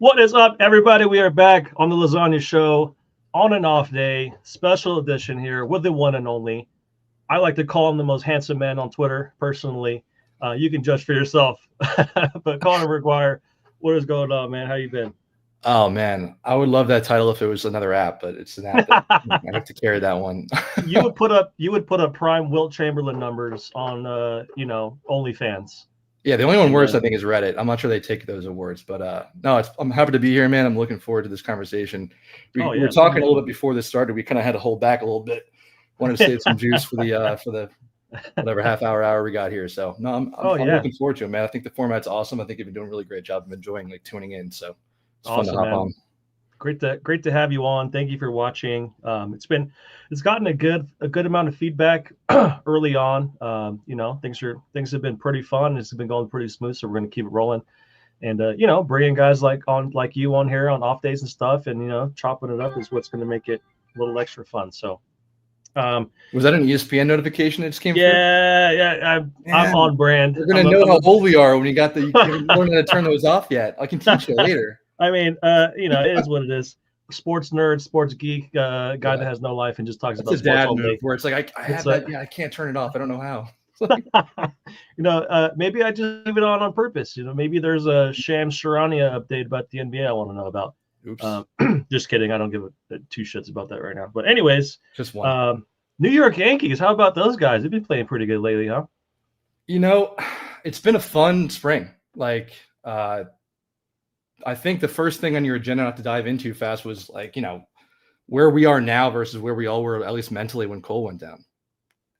What is up, everybody? We are back on the Lasagna Show on an off day, special edition here with the one and only. I like to call him the most handsome man on Twitter, personally. You can judge for yourself. But Conor Maguire, what is going on, man? How you been? Oh man, I would love that title if it was another app, but it's an app that I have to carry that one. you would put up prime Wilt Chamberlain numbers on OnlyFans. Yeah, the only one worse I think is Reddit. I'm not sure they take those awards, but no, I'm happy to be here, man. I'm looking forward to this conversation. We were talking a little bit before this started. We kind of had to hold back a little bit. Wanted to save some juice for the whatever half hour we got here. So no, I'm looking forward to it, man. I think the format's awesome. I think you've been doing a really great job. I'm enjoying tuning in. So it's awesome, fun to hop on. Great to have you on. Thank you for watching. It's gotten a good amount of feedback early on. Things have been pretty fun. It's been going pretty smooth, so we're going to keep it rolling. And bringing guys like you on here on off days and stuff, and chopping it up is what's going to make it a little extra fun. So, was that an ESPN notification that just came through? Yeah. I'm on brand. We're going to know how old we are when you learn how to turn those off yet. I can teach you later. I mean, it is what it is. Sports nerd, sports geek, guy that has no life and just talks about sports all day. Where it's like I have that. Yeah, I can't turn it off. I don't know how. Maybe I just leave it on purpose. Maybe there's a Shams Charania update about the NBA I want to know about. Oops. Just kidding. I don't give two shits about that right now. But anyways, just one. New York Yankees. How about those guys? They've been playing pretty good lately, huh? It's been a fun spring. I think the first thing on your agenda not to dive into fast was where we are now versus where we all were, at least mentally, when Cole went down.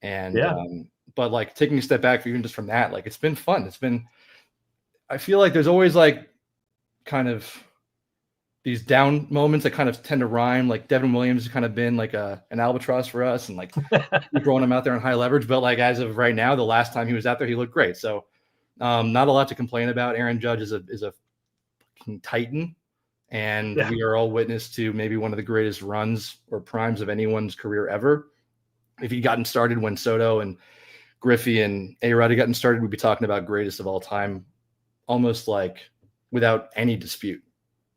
And but taking a step back, even just from that, it's been fun. I feel like there's always kind of these down moments that kind of tend to rhyme. Like Devin Williams has kind of been an albatross for us, and throwing him out there on high leverage. But as of right now, the last time he was out there, he looked great. So not a lot to complain about. Aaron Judge is a titan, and we are all witness to maybe one of the greatest runs or primes of anyone's career ever. If he'd gotten started when Soto and Griffey and A-Rod had gotten started, we'd be talking about greatest of all time, almost without any dispute,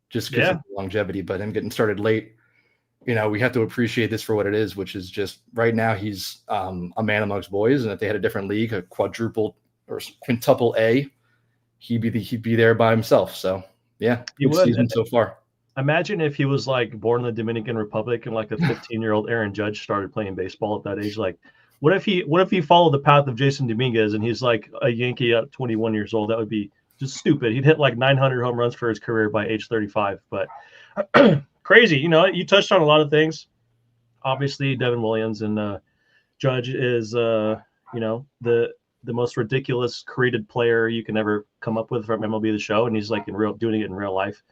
just because of longevity. But him getting started late, we have to appreciate this for what it is, which is just right now he's a man amongst boys, and if they had a different league, a quadruple or quintuple A, he'd be there by himself. So yeah, good season so far. Imagine if he was born in the Dominican Republic and a 15-year-old Aaron Judge started playing baseball at that age. What if he followed the path of Jason Dominguez and he's a Yankee at 21 years old? That would be just stupid. He'd hit 900 home runs for his career by age 35. But crazy. You touched on a lot of things. Obviously, Devin Williams and Judge is the most ridiculous created player you can ever come up with from MLB The Show, and he's doing it in real life,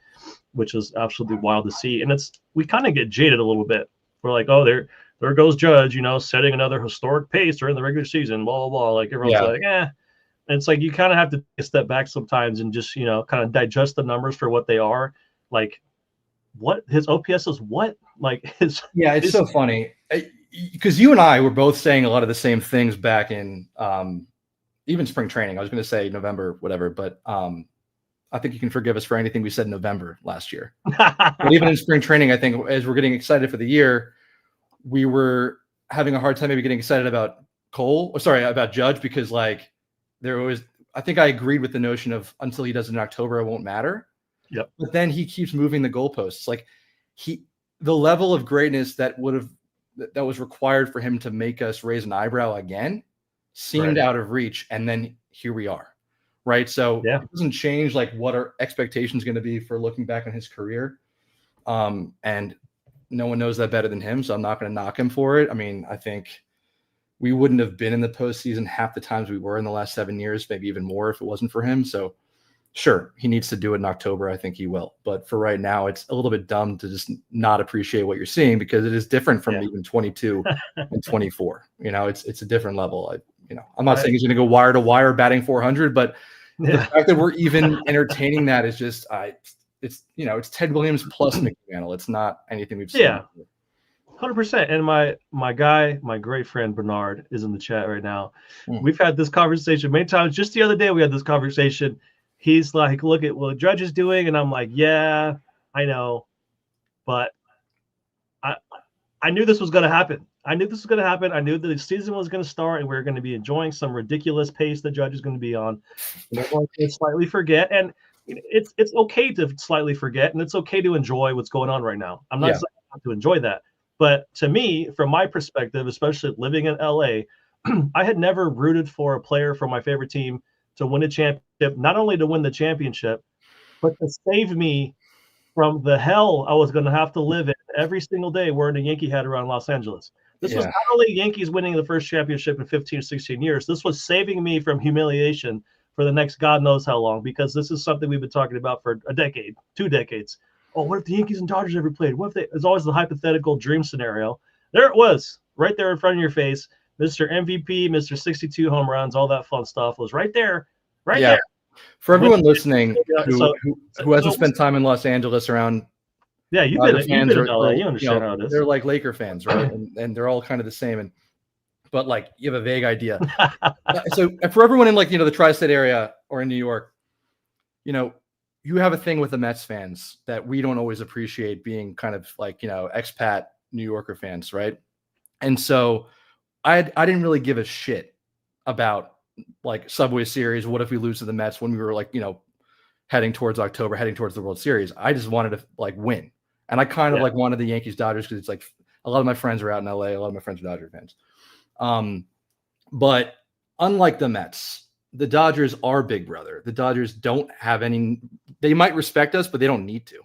which is absolutely wild to see. And we kind of get jaded a little bit. We're like, oh, there goes Judge, setting another historic pace during the regular season, blah blah blah. Everyone's and it's you kind of have to take a step back sometimes and just kind of digest the numbers for what they are. What his OPS is, what it's so funny because you and I were both saying a lot of the same things back in even spring training. I was going to say November, whatever, but I think you can forgive us for anything we said in November last year. But even in spring training, I think as we're getting excited for the year, we were having a hard time maybe getting excited about about Judge, because there was, I think I agreed with the notion of until he does it in October, it won't matter. Yep. But then he keeps moving the goalposts. The level of greatness that was required for him to make us raise an eyebrow again seemed out of reach, and then here we are, right? So it doesn't change what our expectations going to be for looking back on his career, and no one knows that better than him, so I'm not going to knock him for it. I mean, I think we wouldn't have been in the postseason half the times we were in the last 7 years, maybe even more, if it wasn't for him. So sure, he needs to do it in October. I think he will, but for right now, it's a little bit dumb to just not appreciate what you're seeing, because it is different from even 22 and 24. It's a different level. I'm not saying he's going to go wire to wire batting 400, but the fact that we're even entertaining that is just, it's Ted Williams plus Mickey Mantle. It's not anything we've seen. Yeah, 100%. And my great friend Bernard is in the chat right now. We've had this conversation many times. Just the other day, we had this conversation. he's like, look at what Judge is doing. And I'm like, yeah, I know. But I knew this was going to happen. I knew that the season was going to start and we are going to be enjoying some ridiculous pace the Judge is going to be on. And they're going to slightly forget. And it's okay to slightly forget, and it's okay to enjoy what's going on right now. I'm not saying not to enjoy that. But to me, from my perspective, especially living in LA, I had never rooted for a player from my favorite team to win a championship, not only to win the championship, but to save me from the hell I was going to have to live in every single day wearing a Yankee hat around Los Angeles. This was not only Yankees winning the first championship in 15 or 16 years. This was saving me from humiliation for the next God knows how long, because this is something we've been talking about for a decade, 2 decades. Oh, what if the Yankees and Dodgers ever played? What if they? It's always the hypothetical dream scenario. There it was, right there in front of your face. Mr. MVP, Mr. 62 home runs, all that fun stuff was right there, there. For everyone listening who hasn't spent time in Los Angeles around, you've been in LA, you understand how it is. They're like Laker fans, right? and they're all kind of the same, but like you have a vague idea. So for everyone in like the tri-state area or in New York, you have a thing with the Mets fans that we don't always appreciate, being kind of like expat New Yorker fans, right? And so I didn't really give a shit about like Subway Series. What if we lose to the Mets when we were like, heading towards October, heading towards the World Series? I just wanted to like win. And I kind of like wanted the Yankees Dodgers because it's like a lot of my friends are out in LA. A lot of my friends are Dodger fans. But unlike the Mets, the Dodgers are Big Brother. The Dodgers don't have any, they might respect us, but they don't need to.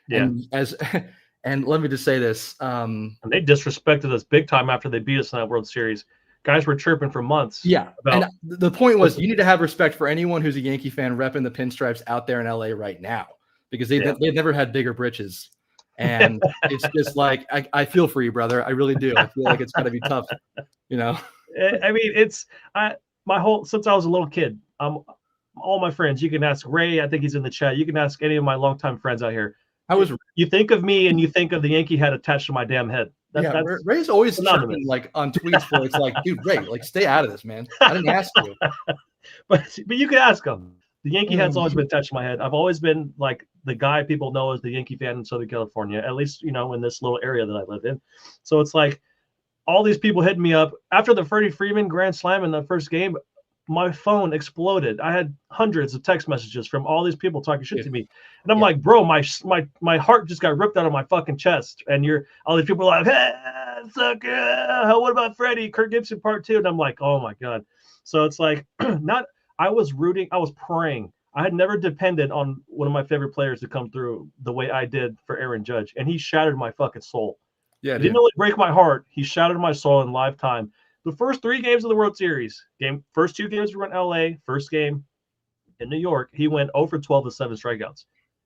Yeah. And let me just say this. And they disrespected us big time after they beat us in that World Series. Guys were chirping for months. Yeah. And the point was, you need to have respect for anyone who's a Yankee fan repping the pinstripes out there in LA right now, because they've never had bigger britches. And it's just like, I feel for you, brother. I really do. I feel like it's got to be tough, I mean, since I was a little kid, all my friends, you can ask Ray, I think he's in the chat. You can ask any of my longtime friends out here. You think of me and you think of the Yankee hat attached to my damn head. Ray's always chirping, like on tweets where it's like, dude, Ray, like stay out of this, man. I didn't ask you. But you can ask him. The Yankee hat's always been attached to my head. I've always been like the guy people know as the Yankee fan in Southern California, at least, in this little area that I live in. So it's like all these people hitting me up after the Freddie Freeman grand slam in the first game. My phone exploded. I had hundreds of text messages from all these people talking shit to me. And I'm like, bro, my heart just got ripped out of my fucking chest. And all these people are like, hey, suck, what about Freddie? Kirk Gibson part 2. And I'm like, oh my God. So it's like, I was praying. I had never depended on one of my favorite players to come through the way I did for Aaron Judge. And he shattered my fucking soul. He didn't only break my heart. He shattered my soul in live time. The first 3 games of the World Series, first 2 games were in LA, first game in New York, he went 0 for 12 with 7 strikeouts.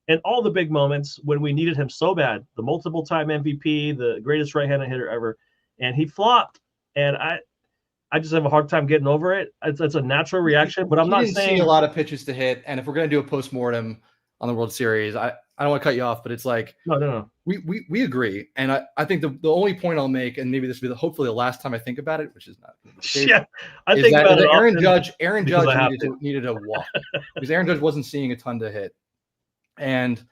And all the big moments when we needed him so bad, the multiple-time MVP, the greatest right-handed hitter ever, and he flopped. And I just have a hard time getting over it. It's a natural reaction, but I'm not saying see a lot of pitches to hit. And if we're going to do a postmortem on the World Series, I don't want to cut you off, but it's like, no. We agree. And I think the only point I'll make, and maybe this will be hopefully the last time I think about it, which is not the case, I think about it. Aaron Judge needed to walk because Aaron Judge wasn't seeing a ton to hit. And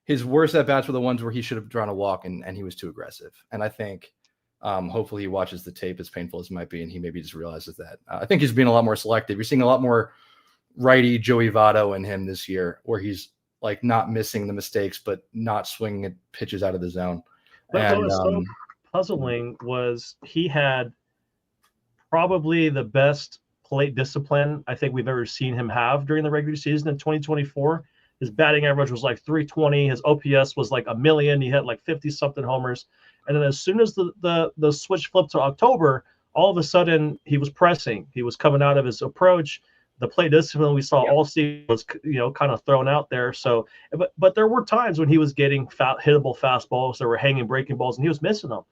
his worst at-bats were the ones where he should have drawn a walk and he was too aggressive. And I think hopefully he watches the tape, as painful as it might be, and he maybe just realizes that. I think he's being a lot more selective. You're seeing a lot more righty Joey Votto in him this year, where he's like not missing the mistakes, but not swinging at pitches out of the zone. But what was so puzzling was he had probably the best plate discipline I think we've ever seen him have during the regular season in 2024. His batting average was like 320. His OPS was like 1 million. He had like 50-something homers. And then as soon as the switch flipped to October, all of a sudden he was pressing. He was coming out of his approach. The plate discipline we saw all season was, kind of thrown out there. So, but there were times when he was getting hittable fastballs. There were hanging breaking balls, and he was missing them.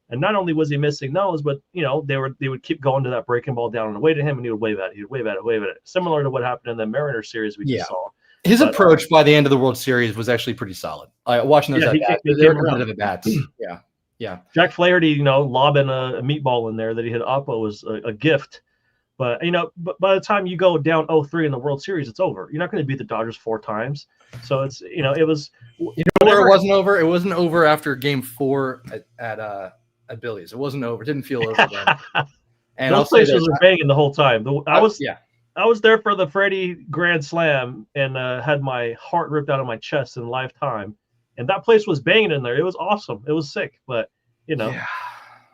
And not only was he missing those, but they would keep going to that breaking ball down and away to him, and he would wave at it. He'd wave at it. Similar to what happened in the Mariners series we just saw. His approach by the end of the World Series was actually pretty solid. Watching those they were competitive at bats. Yeah. Jack Flaherty, lobbing a meatball in there that he hit up was a gift. But but by the time you go down 0-3 in the World Series, it's over. You're not going to beat the Dodgers 4 times. So it's it was. Whenever it wasn't over. It wasn't over after Game 4 at Billy's. It wasn't over. It didn't feel over then. And those places were banging the whole time. I was there for the Freddie Grand Slam and had my heart ripped out of my chest in lifetime. And that place was banging in there. It was awesome. It was sick, but it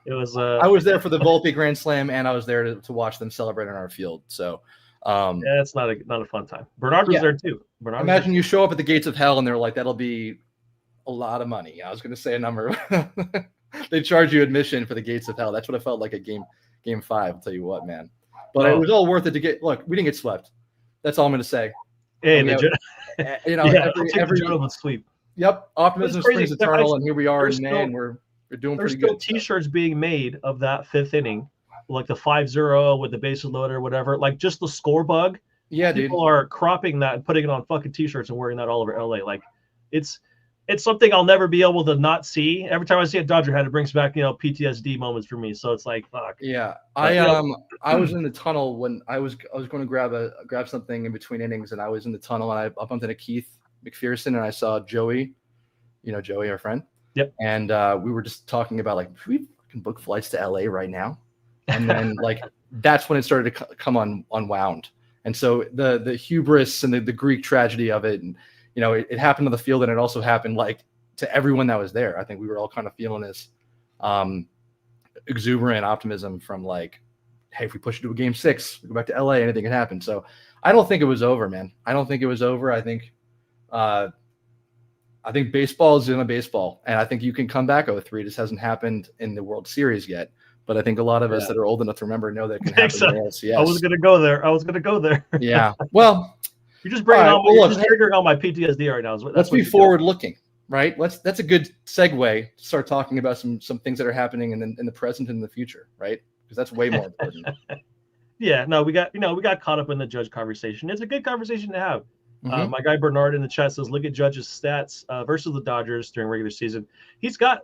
was. I was there for the Volpe Grand Slam, and I was there to watch them celebrate on our field. So, it's not a fun time. Bernard was there too. Imagine you show up at the gates of hell, and they're like, "That'll be a lot of money." I was going to say a number. They charge you admission for the gates of hell. That's what it felt like at Game 5. I'll tell you what, man. But it was all worth it to get. Look, we didn't get swept. That's all I'm going to say. Hey, every gentleman sweep. Yep, optimism springs eternal, and here we are, man. We're doing pretty good. There's still T-shirts being made of that 5th inning, like the 5-0 with the bases loaded or whatever. Like just the score bug. Yeah, people are cropping that and putting it on fucking T-shirts and wearing that all over LA. Like it's something I'll never be able to not see. Every time I see a Dodger hat, it brings back PTSD moments for me. So it's like fuck. Yeah, I was in the tunnel when I was going to grab something in between innings, and I was in the tunnel and I bumped into Keith McPherson and I saw Joey, Joey, our friend. Yep. And we were just talking about like, should we fucking book flights to LA right now? And then like that's when it started to come unwound. And so the hubris and the Greek tragedy of it, and it happened on the field, and it also happened like to everyone that was there. I think we were all kind of feeling this exuberant optimism from like, hey, if we push it to a Game 6, we go back to LA, anything can happen. So I don't think it was over, man. I don't think it was over. I think baseball is in a baseball, and I think you can come back 0-3. It just hasn't happened in the World Series yet. But I think a lot of us that are old enough to remember know that it can happen in the LCS. I was going to go there. Yeah. Well, you're just bringing triggering all my PTSD right now. Let's be forward looking, right? That's a good segue to start talking about some things that are happening in the present and in the future, right? Because that's way more important. Yeah. No, we got caught up in the Judge conversation. It's a good conversation to have. Mm-hmm. My guy Bernard in the chat says, look at Judge's stats versus the Dodgers during regular season. He's got.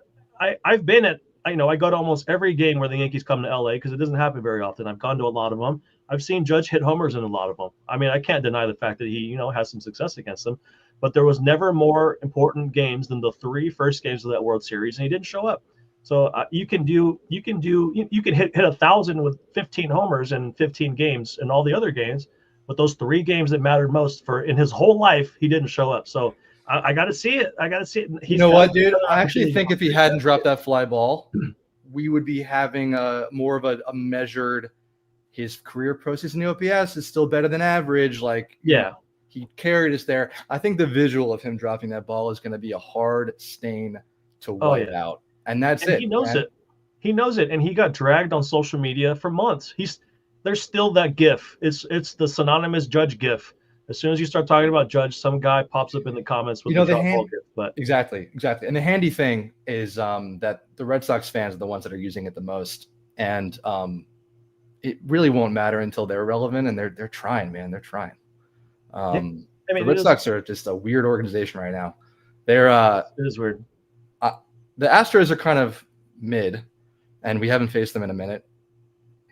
I've been at. I go to almost every game where the Yankees come to LA because it doesn't happen very often. I've gone to a lot of them. I've seen Judge hit homers in a lot of them. I mean, I can't deny the fact that he, has some success against them. But there was never more important games than the 3 first games of that World Series, and he didn't show up. So you can hit 1,000 with 15 homers in 15 games and all the other games. But those 3 games that mattered most in his whole life, he didn't show up. So I got to see it. You know what, dude? I actually think if he hadn't dropped that fly ball, we would be having more of a measured. His career postseason OPS is still better than average. Like, yeah, he carried us there. I think the visual of him dropping that ball is going to be a hard stain to wipe out, and that's it. He knows it. He knows it, and he got dragged on social media for months. There's still that GIF. It's the synonymous Judge GIF. As soon as you start talking about Judge, some guy pops up in the comments with the drop ball GIF. But exactly. And the handy thing is that the Red Sox fans are the ones that are using it the most, and it really won't matter until they're relevant, and they're trying, man. They're trying. The Red Sox are just a weird organization right now. It is weird. The Astros are kind of mid, and we haven't faced them in a minute.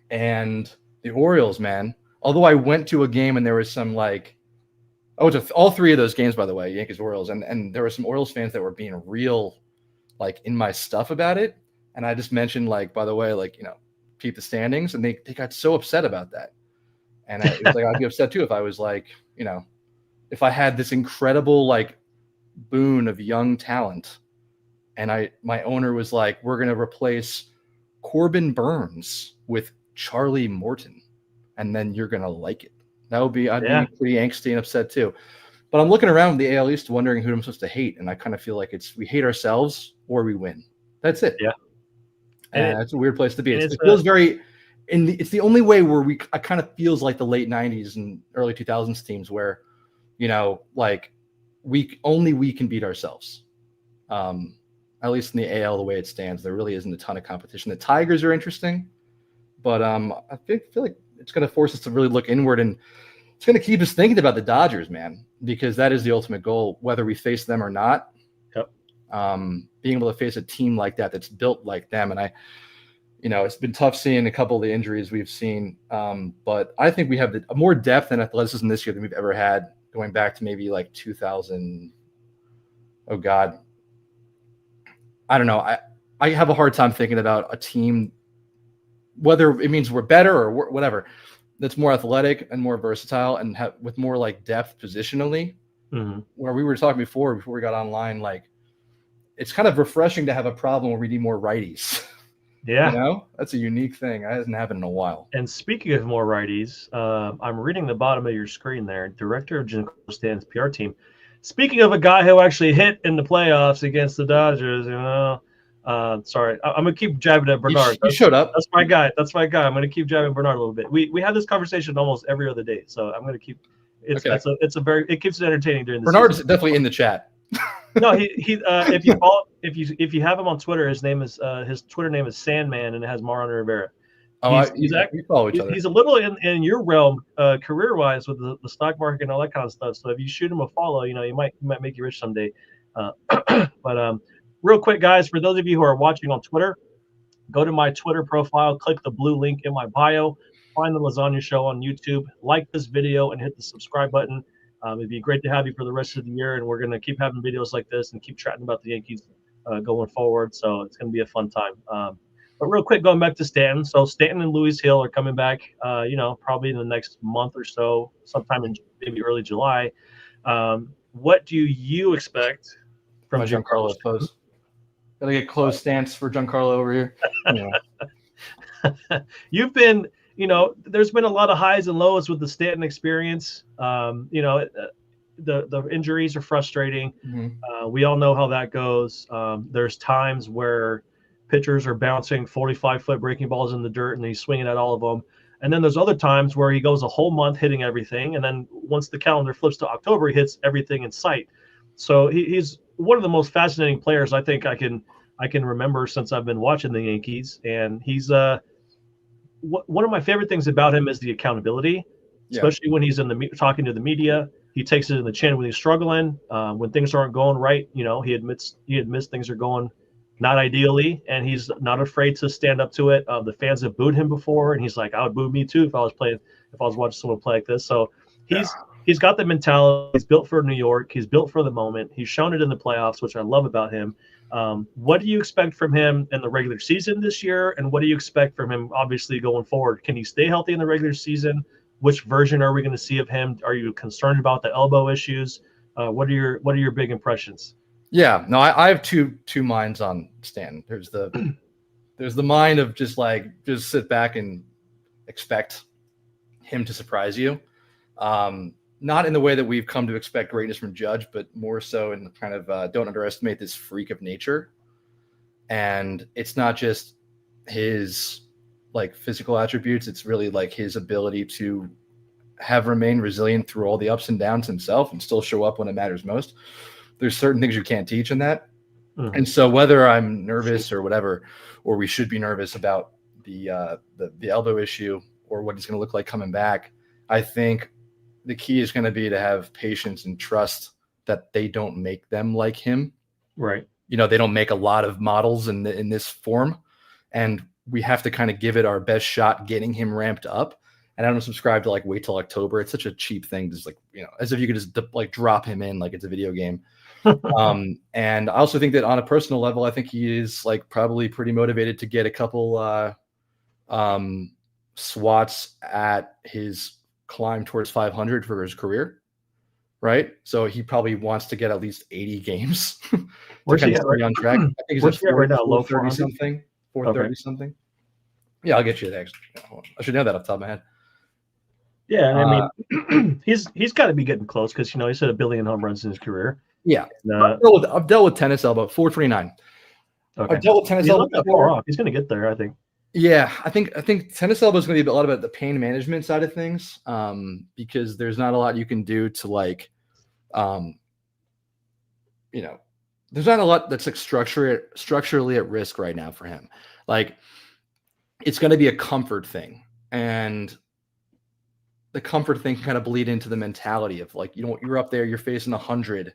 And the Orioles, man. Although I went to a game and there was some all 3 of those games, by the way, Yankees, Orioles, and there were some Orioles fans that were being real, like in my stuff about it. And I just mentioned, like, by the way, like, keep the standings, and they got so upset about that. And it was like, I'd be upset too if I was like, if I had this incredible like boon of young talent, and my owner was like, we're going to replace Corbin Burns with Charlie Morton, and then you're going to like it. I'd be pretty angsty and upset too. But I'm looking around the AL East wondering who I'm supposed to hate, and I kind of feel like we hate ourselves or we win. That's it. Yeah. And it's a weird place to be. It feels very, it's the only way where it kind of feels like the late 90s and early 2000s teams where, like we can beat ourselves. At least in the AL, the way it stands, there really isn't a ton of competition. The Tigers are interesting, but I feel like it's going to force us to really look inward, and it's going to keep us thinking about the Dodgers, man, because that is the ultimate goal, whether we face them or not. Yep. Being able to face a team like that that's built like them. And It's been tough seeing a couple of the injuries we've seen. But I think we have more depth and athleticism this year than we've ever had, going back to maybe like 2000. Oh God. I don't know. I have a hard time thinking about a team, whether it means we're better or whatever, that's more athletic and more versatile and with more like depth positionally. Mm-hmm. Where we were talking before we got online, like it's kind of refreshing to have a problem where we need more righties. Yeah. That's a unique thing. That hasn't happened in a while. And speaking of more righties, I'm reading the bottom of your screen there. Director of Giancarlo Stanton's PR team. Speaking of a guy who actually hit in the playoffs against the Dodgers, sorry, I'm gonna keep jabbing at Bernard. You showed up. That's my guy. I'm gonna keep jabbing Bernard a little bit. We have this conversation almost every other day, so I'm gonna keep. It keeps it entertaining during the Bernard's season. definitely in the chat. No, if you have him on Twitter, his Twitter name is Sandman, and it has Mariano Rivera. We follow each other. He's a little in your realm, career wise, with the stock market and all that kind of stuff. So if you shoot him a follow, he might make you rich someday. But real quick, guys, for those of you who are watching on Twitter, go to my Twitter profile, click the blue link in my bio, find the Lasagna Show on YouTube, like this video, and hit the subscribe button. It'd be great to have you for the rest of the year, and we're going to keep having videos like this and keep chatting about the Yankees going forward. So it's going to be a fun time. But real quick, going back to Stanton. So Stanton and Luis Hill are coming back, probably in the next month or so, sometime in maybe early July. What do you expect from Giancarlo Close? Gotta get close stance for Giancarlo over here. You've been, there's been a lot of highs and lows with the Stanton experience. The injuries are frustrating. Mm-hmm. We all know how that goes. There's times where pitchers are bouncing 45-foot breaking balls in the dirt and he's swinging at all of them. And then there's other times where he goes a whole month hitting everything. And then once the calendar flips to October, he hits everything in sight. So he's one of the most fascinating players I think I can remember since I've been watching the Yankees. And he's one of my favorite things about him is the accountability, especially when he's talking to the media. He takes it in the chin when he's struggling. When things aren't going right, he admits things are going not ideally, and he's not afraid to stand up to it. The fans have booed him before, and he's like, I would boo me too if I was watching someone play like this. So he's got the mentality. He's built for New York. He's built for the moment. He's shown it in the playoffs, which I love about him. What do you expect from him in the regular season this year, and what do you expect from him obviously going forward? Can he stay healthy in the regular season? Which version are we going to see of him? Are you concerned about the elbow issues? What are your big impressions? Yeah, no, I have two minds on Stanton. There's the mind of just sit back and expect him to surprise you. Not in the way that we've come to expect greatness from Judge, but more so in kind of don't underestimate this freak of nature. And it's not just his physical attributes. It's really his ability to have remained resilient through all the ups and downs himself and still show up when it matters most. There's certain things you can't teach in that. Mm-hmm. And so whether I'm nervous or whatever, or we should be nervous about the elbow issue or what he's going to look like coming back, I think the key is going to be to have patience and trust that they don't make them like him. Right. They don't make a lot of models in this form, and we have to kind of give it our best shot getting him ramped up. And I don't subscribe to wait till October. It's such a cheap thing. Just as if you could just drop him in like it's a video game. And I also think that on a personal level, I think he is probably pretty motivated to get a couple swats at his climb towards 500 for his career, right? So he probably wants to get at least 80 games to kind of stay on track. I think he's at 40, right now, low 30 something, 430 something. Yeah, I'll get you the extra. I should know that off the top of my head. Yeah, I mean, he's got to be getting close because he's hit 1 billion home runs in his career. Yeah, I've dealt with tennis elbow 429. Okay. I've dealt with tennis elbow. Not far off. He's going to get there, I think. Yeah, I think tennis elbow is going to be a lot about the pain management side of things, because there's not a lot you can do to there's not a lot that's structurally at risk right now for him. It's going to be a comfort thing, and the comfort thing can kind of bleed into the mentality of you're up there, you're facing 100,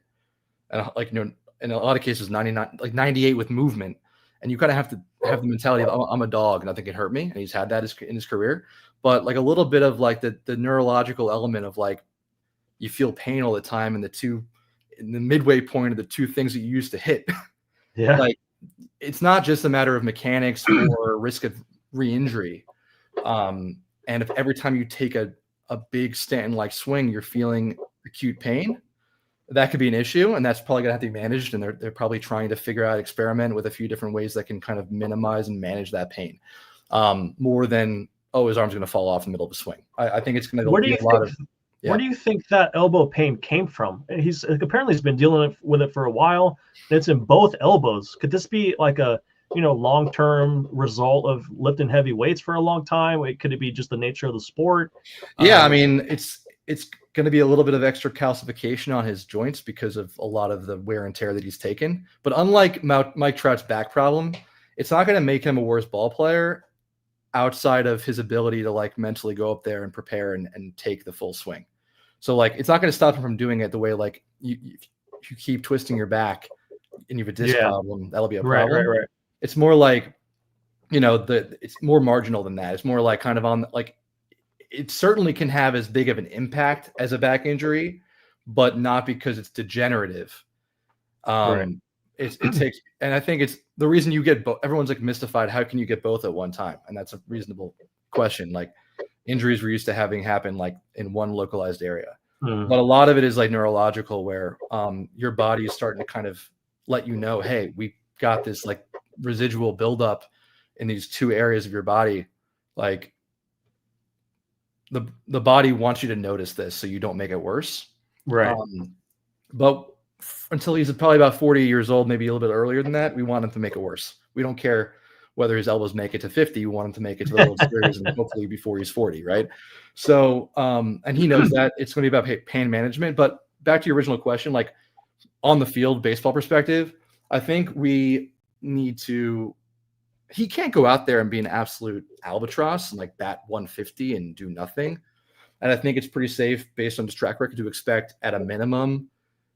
and in a lot of cases 99, 98 with movement, and you kind of have to have the mentality of I'm a dog, nothing can hurt me, and he's had that in his career. But like a little bit of like the neurological element of like you feel pain all the time, and in the midway point of the two things that you used to hit. Yeah. Like it's not just a matter of mechanics or risk of re-injury. And if every time you take a big Stanton-like swing, you're feeling acute pain, that could be an issue, and that's probably gonna have to be managed. And they're probably trying to experiment with a few different ways that can kind of minimize and manage that pain, more than his arm's gonna fall off in the middle of a swing. I think it's gonna be a lot of. Yeah. Where do you think that elbow pain came from? He's been dealing with it for a while. It's in both elbows. Could this be like a long-term result of lifting heavy weights for a long time? Could it be just the nature of the sport? Yeah, I mean, it's going to be a little bit of extra calcification on his joints because of a lot of the wear and tear that he's taken. But unlike Mike Trout's back problem, it's not going to make him a worse ball player outside of his ability to like mentally go up there and prepare and take the full swing. So like, it's not going to stop him from doing it the way like you keep twisting your back and you have a disc problem, that'll be a problem. Right. It's more like, it's more marginal than that. It's more like kind of on like, it certainly can have as big of an impact as a back injury, but not because it's degenerative. Right. It takes, and I think it's the reason you get everyone's like mystified. How can you get both at one time? And that's a reasonable question. Like injuries we're used to having happen like in one localized area, but a lot of it is like neurological, where your body is starting to kind of let you know, hey, we got this like residual buildup in these two areas of your body. Like the body wants you to notice this so you don't make it worse. Right. But until he's probably about 40 years old, maybe a little bit earlier than that, we want him to make it worse. We don't care whether his elbows make it to 50. We want him to make it to the World Series and hopefully before he's 40, right? So, and he knows that it's going to be about pain management. But back to your original question, like on the field baseball perspective, I think we need to. He can't go out there and be an absolute albatross and like bat 150 and do nothing. And I think it's pretty safe based on his track record to expect at a minimum,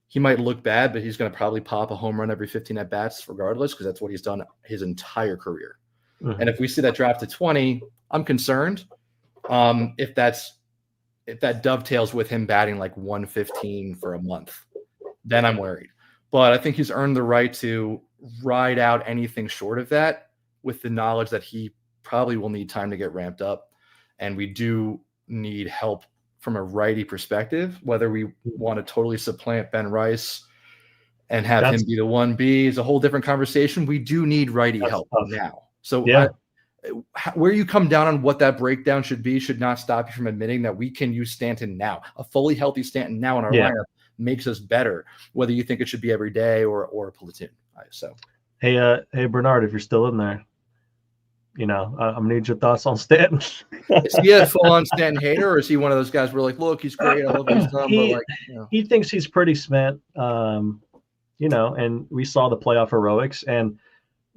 he might look bad, but he's going to probably pop a home run every 15 at bats regardless, because that's what he's done his entire career. Mm-hmm. And if we see that drop to 20, I'm concerned. If that dovetails with him batting like 115 for a month, then I'm worried. But I think he's earned the right to ride out anything short of that, with the knowledge that he probably will need time to get ramped up. And we do need help from a righty perspective. Whether we want to totally supplant Ben Rice and have him be the 1B is a whole different conversation. We do need righty help now. So where you come down on what that breakdown should be should not stop you from admitting that we can use Stanton now. A fully healthy Stanton now in our lineup makes us better, whether you think it should be every day or a platoon. So, hey, Bernard, if you're still in there, I'm gonna need your thoughts on Stanton. Is he a full-on Stanton hater, or is he one of those guys where like, look, he's great, I love his son, but like, he thinks he's pretty spent, and we saw the playoff heroics, and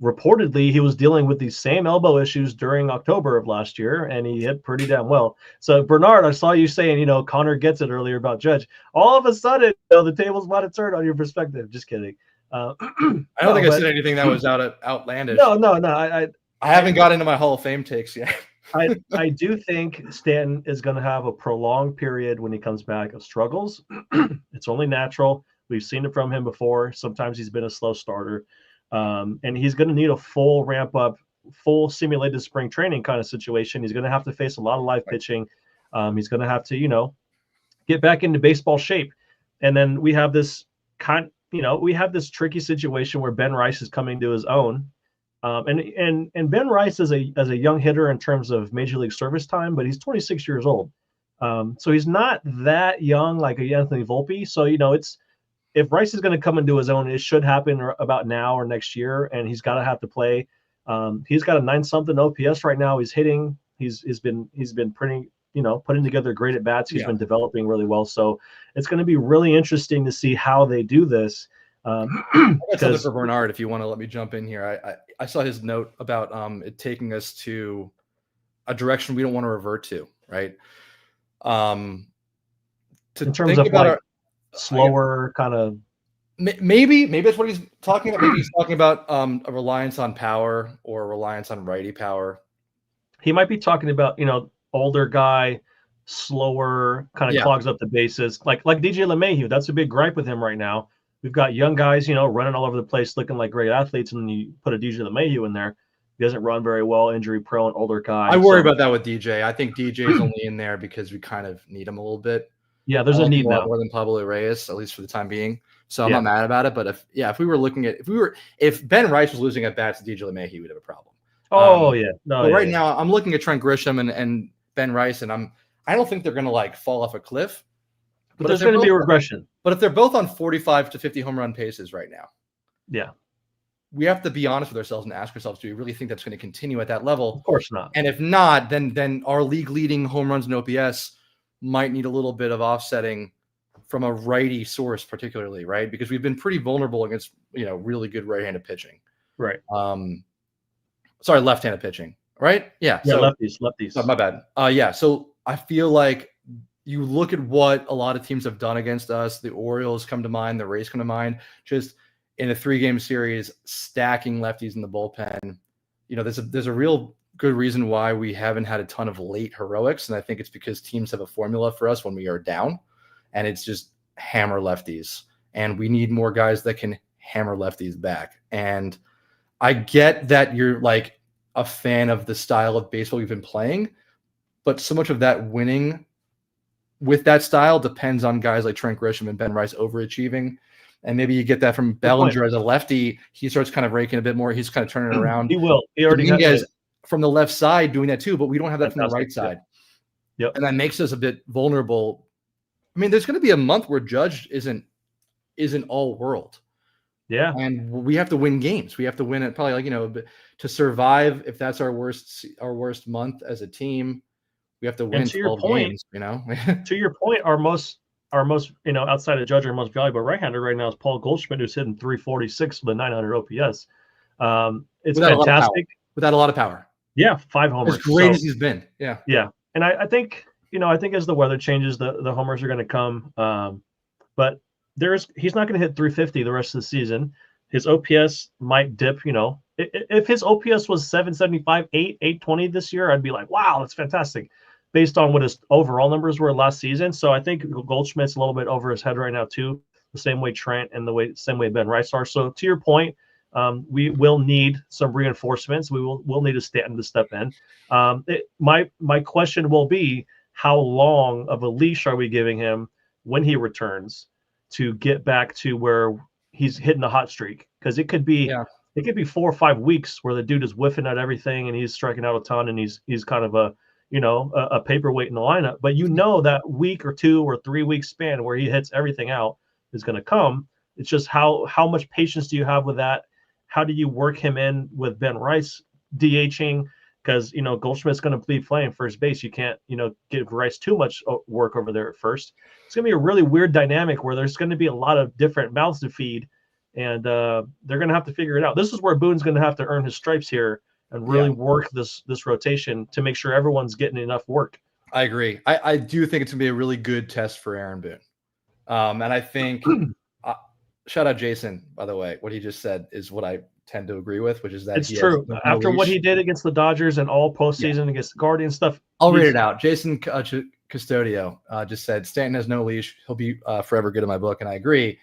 reportedly he was dealing with these same elbow issues during October of last year, and he hit pretty damn well. So Bernard, I saw you saying, Conor gets it earlier about Judge. All of a sudden, the table's about to turn on your perspective. Just kidding. I don't think I said anything that was outlandish. No. I haven't got into my Hall of Fame takes yet. I do think Stanton is going to have a prolonged period when he comes back of struggles. It's only natural. We've seen it from him before. Sometimes he's been a slow starter. And he's going to need a full ramp up, full simulated spring training kind of situation. He's going to have to face a lot of live pitching. He's going to have to, get back into baseball shape. And then we have this tricky situation where Ben Rice is coming to his own. And Ben Rice is a young hitter in terms of major league service time, but he's 26 years old. So he's not that young like a Anthony Volpe. So, if Rice is going to come into his own, it should happen about now or next year, and he's got to have to play. He's got a 9-something OPS right now. He's hitting. He's been putting together great at bats. He's been developing really well. So it's going to be really interesting to see how they do this. That's something for Bernard. If you want to let me jump in here, I saw his note about it taking us to a direction we don't want to revert to, right? In terms of slower kind of Maybe that's what he's talking about. Maybe he's talking about a reliance on power or a reliance on righty power. He might be talking about, older guy, slower, kind of clogs up the bases, like DJ LeMahieu. That's a big gripe with him right now. We've got young guys, running all over the place, looking like great athletes, and then you put a DJ LeMahieu in there. He doesn't run very well, injury prone, older guy. I worry about that with DJ. I think DJ is only in there because we kind of need him a little bit. Yeah, there's a need now more than Pablo Reyes, at least for the time being. So I'm not mad about it. But if we were looking at if Ben Rice was losing at bats to DJ LeMahieu, we'd have a problem. Right now I'm looking at Trent Grisham and Ben Rice, and I don't think they're going to like fall off a cliff. But there's going to be a regression. But if they're both on 45 to 50 home run paces right now, we have to be honest with ourselves and ask ourselves: do we really think that's going to continue at that level? Of course not. And if not, then our league leading home runs and OPS might need a little bit of offsetting from a righty source, particularly, right? Because we've been pretty vulnerable against really good right-handed pitching. Right. Sorry, left-handed pitching, right? Yeah. Yeah, so, lefties. Oh, my bad. So I feel like you look at what a lot of teams have done against us. The Orioles come to mind. The Rays come to mind. Just in a 3-game series, stacking lefties in the bullpen. There's a real good reason why we haven't had a ton of late heroics, and I think it's because teams have a formula for us when we are down, and it's just hammer lefties. And we need more guys that can hammer lefties back. And I get that you're like a fan of the style of baseball you've been playing, but so much of that winning with that style depends on guys like Trent Grisham and Ben Rice overachieving. And maybe you get that from Bellinger as a lefty. He starts kind of raking a bit more. He's kind of turning it around. He will. He already has from the left side doing that too, but we don't have that from the right side. Yep. And that makes us a bit vulnerable. I mean, there's going to be a month where Judge isn't all world. Yeah. And we have to win games. We have to win it probably to survive. If that's our worst month as a team, we have to win 12 games, To your point, our most outside of Judge, our most valuable right-hander right now is Paul Goldschmidt, who's hitting 346 with a 900 OPS. It's fantastic. Without a lot of power. Yeah, 5 homers. As great as he's been. Yeah. Yeah. And I think, as the weather changes, the homers are going to come. But he's not going to hit 350 the rest of the season. His OPS might dip, If his OPS was 775, 820 this year, I'd be like, wow, that's fantastic, based on what his overall numbers were last season. So I think Goldschmidt's a little bit over his head right now too, the same way Trent and same way Ben Rice are. So to your point, we will need some reinforcements. We'll need a Stanton to step in. My question will be, how long of a leash are we giving him when he returns to get back to where he's hitting a hot streak? Because it could be 4 or 5 weeks where the dude is whiffing at everything and he's striking out a ton and he's kind of a paperweight in the lineup. But that week or 2 or 3 week span where he hits everything out is going to come. It's just how much patience do you have with that? How do you work him in with Ben Rice DHing? Because Goldschmidt's going to be playing first base. You can't give Rice too much work over there at first. It's going to be a really weird dynamic where there's going to be a lot of different mouths to feed, and they're going to have to figure it out. This is where Boone's going to have to earn his stripes here and really work this rotation to make sure everyone's getting enough work. I agree. I do think it's going to be a really good test for Aaron Boone. And I think shout out Jason, by the way. What he just said is what I tend to agree with, which is that it's true. After what he did against the Dodgers and all postseason against the Guardians stuff. I'll read it out. Jason Custodio just said, Stanton has no leash. He'll be forever good in my book. And I agree.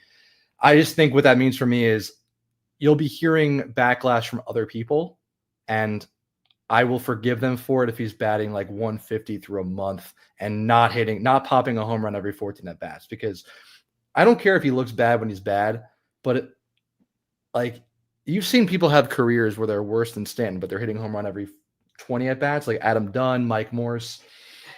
I just think what that means for me is you'll be hearing backlash from other people, and I will forgive them for it if he's batting like 150 through a month and not popping a home run every 14 at bats, because I don't care if he looks bad when he's bad, but you've seen people have careers where they're worse than Stanton, but they're hitting home run every 20 at bats, like Adam Dunn, Mike Morse.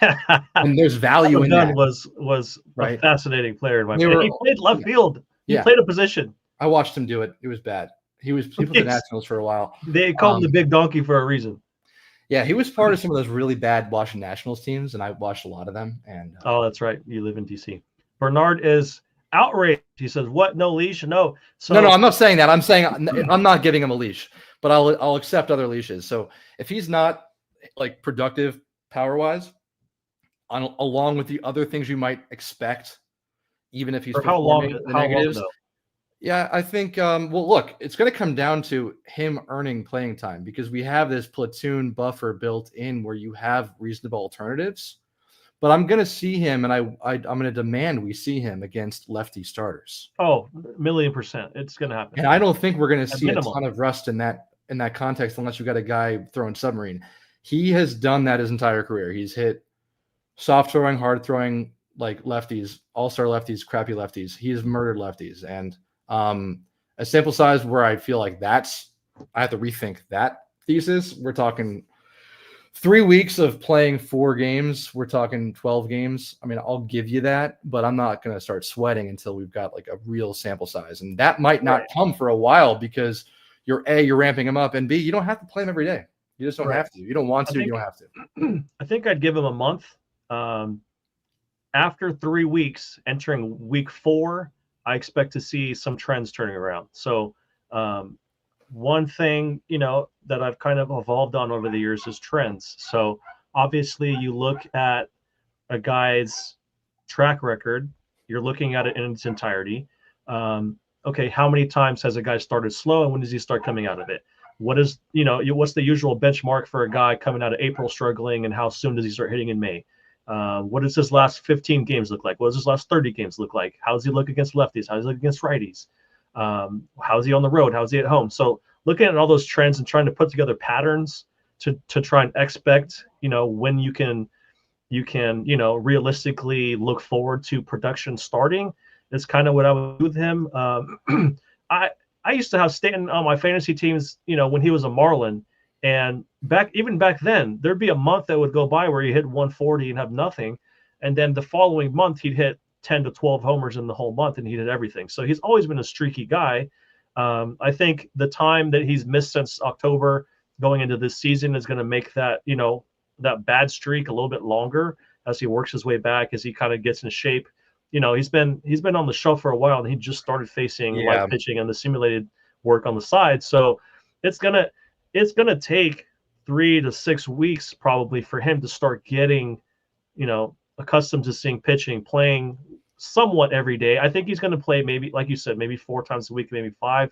And there's value in that. Was a fascinating player in my opinion. He played left field. He played a position. I watched him do it. It was bad. He was with the Nationals for a while. They called him the big donkey for a reason. Yeah, he was part of some of those really bad Washington Nationals teams, and I watched a lot of them. And that's right. You live in DC. Bernard is outraged. He says, "What? No leash? No." So no, I'm not saying that. I'm saying I'm not giving him a leash, but I'll accept other leashes. So if he's not like productive power wise, along with the other things you might expect, even if he's how long? The negatives. Yeah, I think, well, look, it's going to come down to him earning playing time because we have this platoon buffer built in where you have reasonable alternatives. But I'm going to see him, and I'm going to demand we see him against lefty starters. Oh, 1,000,000%. It's going to happen. And I don't think we're going to At see a minimum. ton of rust in that context unless you've got a guy throwing submarine. He has done that his entire career. He's hit soft throwing, hard throwing, like lefties, all-star lefties, crappy lefties. He has murdered lefties. And a sample size where I feel like I have to rethink that thesis. We're talking 3 weeks of playing 4 games. We're talking 12 games. I mean, I'll give you that, but I'm not going to start sweating until we've got like a real sample size. And that might not come for a while because you're ramping him up, and B, you don't have to play him every day. You just don't have to. You don't want to. You don't have to. I think I'd give him a month. After 3 weeks, entering week 4, I expect to see some trends turning around. So one thing, that I've kind of evolved on over the years is trends. So obviously you look at a guy's track record, you're looking at it in its entirety. Okay, how many times has a guy started slow and when does he start coming out of it? What's the usual benchmark for a guy coming out of April struggling, and how soon does he start hitting in May? What does his last 15 games look like? What does his last 30 games look like? How does he look against lefties? How does he look against righties? How's he on the road? How's he at home? So looking at all those trends and trying to put together patterns to try and expect, when you can realistically look forward to production starting is kind of what I would do with him. I used to have Stanton on my fantasy teams, when he was a Marlin. And back then, there'd be a month that would go by where he hit 140 and have nothing. And then the following month, he'd hit 10 to 12 homers in the whole month and he did everything. So he's always been a streaky guy. I think the time that he's missed since October going into this season is going to make that, that bad streak a little bit longer as he works his way back, as he kind of gets in shape. He's been on the shelf for a while, and he just started facing live pitching and the simulated work on the side. So it's gonna take 3 to 6 weeks probably for him to start getting, accustomed to seeing pitching, playing somewhat every day. I think he's going to play maybe, like you said, maybe 4 times a week, maybe 5.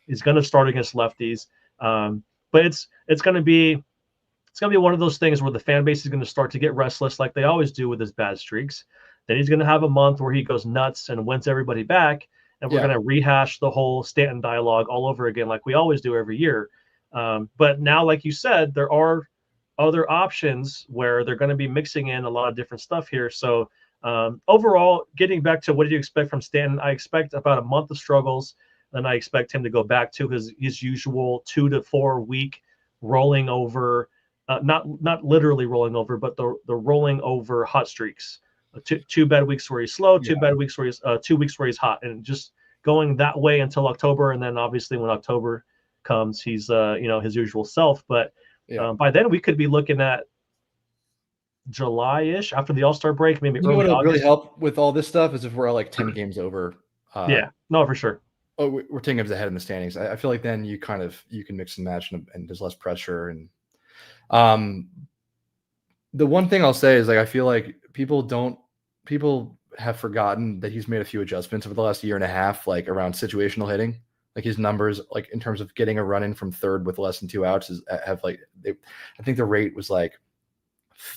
He's going to start against lefties, but it's going to be one of those things where the fan base is going to start to get restless, like they always do with his bad streaks. Then he's going to have a month where he goes nuts and wins everybody back, and we're going to rehash the whole Stanton dialogue all over again, like we always do every year. But now, like you said, there are other options where they're going to be mixing in a lot of different stuff here. So overall, getting back to what do you expect from Stanton, I expect about a month of struggles. Then I expect him to go back to his usual 2 to 4 week rolling over, not literally rolling over, but the rolling over hot streaks. Two bad weeks where he's slow, 2 bad weeks where he's 2 weeks where he's hot, and just going that way until October. And then obviously when October comes, he's his usual self. But by then we could be looking at July-ish, after the All-Star break, maybe early August. What would really help with all this stuff is if we're like 10 games over. No, for sure. Oh, we're 10 games ahead in the standings. I feel like then you can mix and match, and there's less pressure. And the one thing I'll say is, like, I feel like people have forgotten that he's made a few adjustments over the last year and a half, like around situational hitting. Like his numbers, like in terms of getting a run in from third with less than 2 outs, I think the rate was like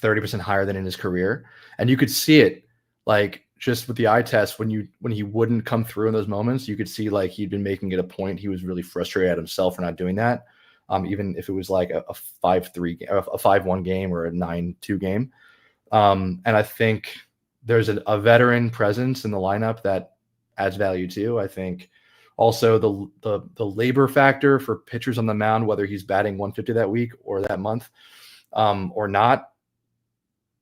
30% higher than in his career. And you could see it, like, just with the eye test, when he wouldn't come through in those moments, you could see like he'd been making it a point. He was really frustrated at himself for not doing that. Even if it was like a 5-3, a 5-1 game or a 9-2 game. And I think there's a veteran presence in the lineup that adds value too. I think also the labor factor for pitchers on the mound, whether he's batting 150 that week or that month, or not,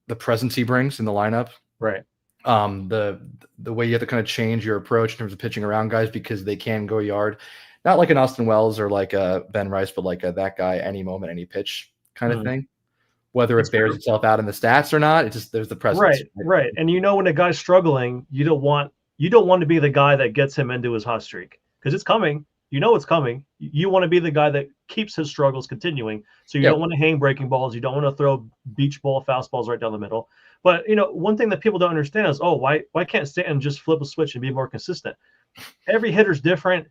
the presence he brings in the lineup. Right. The way you have to kind of change your approach in terms of pitching around guys because they can go yard, not like an Austin Wells or like a Ben Rice, but like that guy, any moment, any pitch kind of thing. Whether it bears itself out in the stats or not, it's just there's the presence. Right. And when a guy's struggling, you don't want to be the guy that gets him into his hot streak, because it's coming. It's coming. You want to be the guy that keeps his struggles continuing. So you don't want to hang breaking balls. You don't want to throw beach ball fastballs right down the middle. But one thing that people don't understand is, why can't Stanton just flip a switch and be more consistent? every hitter's different.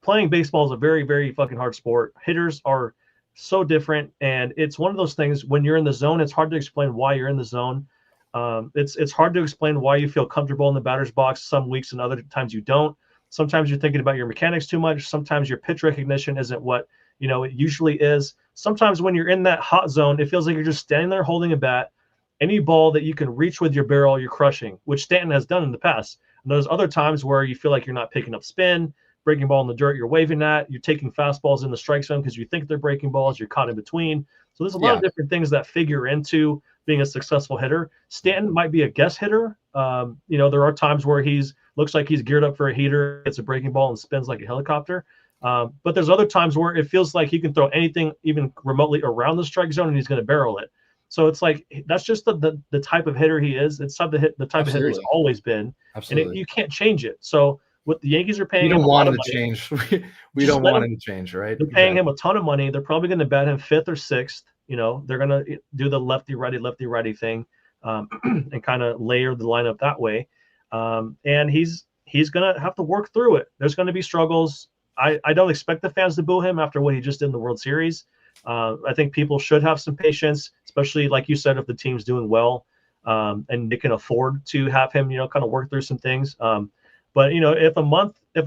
Playing baseball is a very, very fucking hard sport. Hitters are so different, and it's one of those things when you're in the zone, it's hard to explain why you're in the zone. It's hard to explain why you feel comfortable in the batter's box some weeks and other times you don't. Sometimes you're thinking about your mechanics too much. Sometimes your pitch recognition isn't what it usually is. Sometimes when you're in that hot zone, it feels like you're just standing there holding a bat. Any ball that you can reach with your barrel, you're crushing, which Stanton has done in the past. And there's other times where you feel like you're not picking up spin, breaking ball in the dirt, you're waving at, you're taking fastballs in the strike zone because you think they're breaking balls, you're caught in between. So there's a lot of different things that figure into being a successful hitter. Stanton might be a guess hitter. There are times where looks like he's geared up for a heater, gets a breaking ball and spins like a helicopter. But there's other times where it feels like he can throw anything even remotely around the strike zone and he's going to barrel it. So it's like that's just the type of hitter he is. It's the type of hitter he's always been. Absolutely. And you can't change it. So what the Yankees are paying, we don't want him to change. We don't want him to change, right? They're paying him a ton of money. They're probably going to bat him 5th or 6th. They're going to do the lefty righty thing, and kind of layer the lineup that way. And he's going to have to work through it. There's going to be struggles. I don't expect the fans to boo him after what he just did in the World Series. I think people should have some patience, especially like you said, if the team's doing well, and they can afford to have him, kind of work through some things. But if a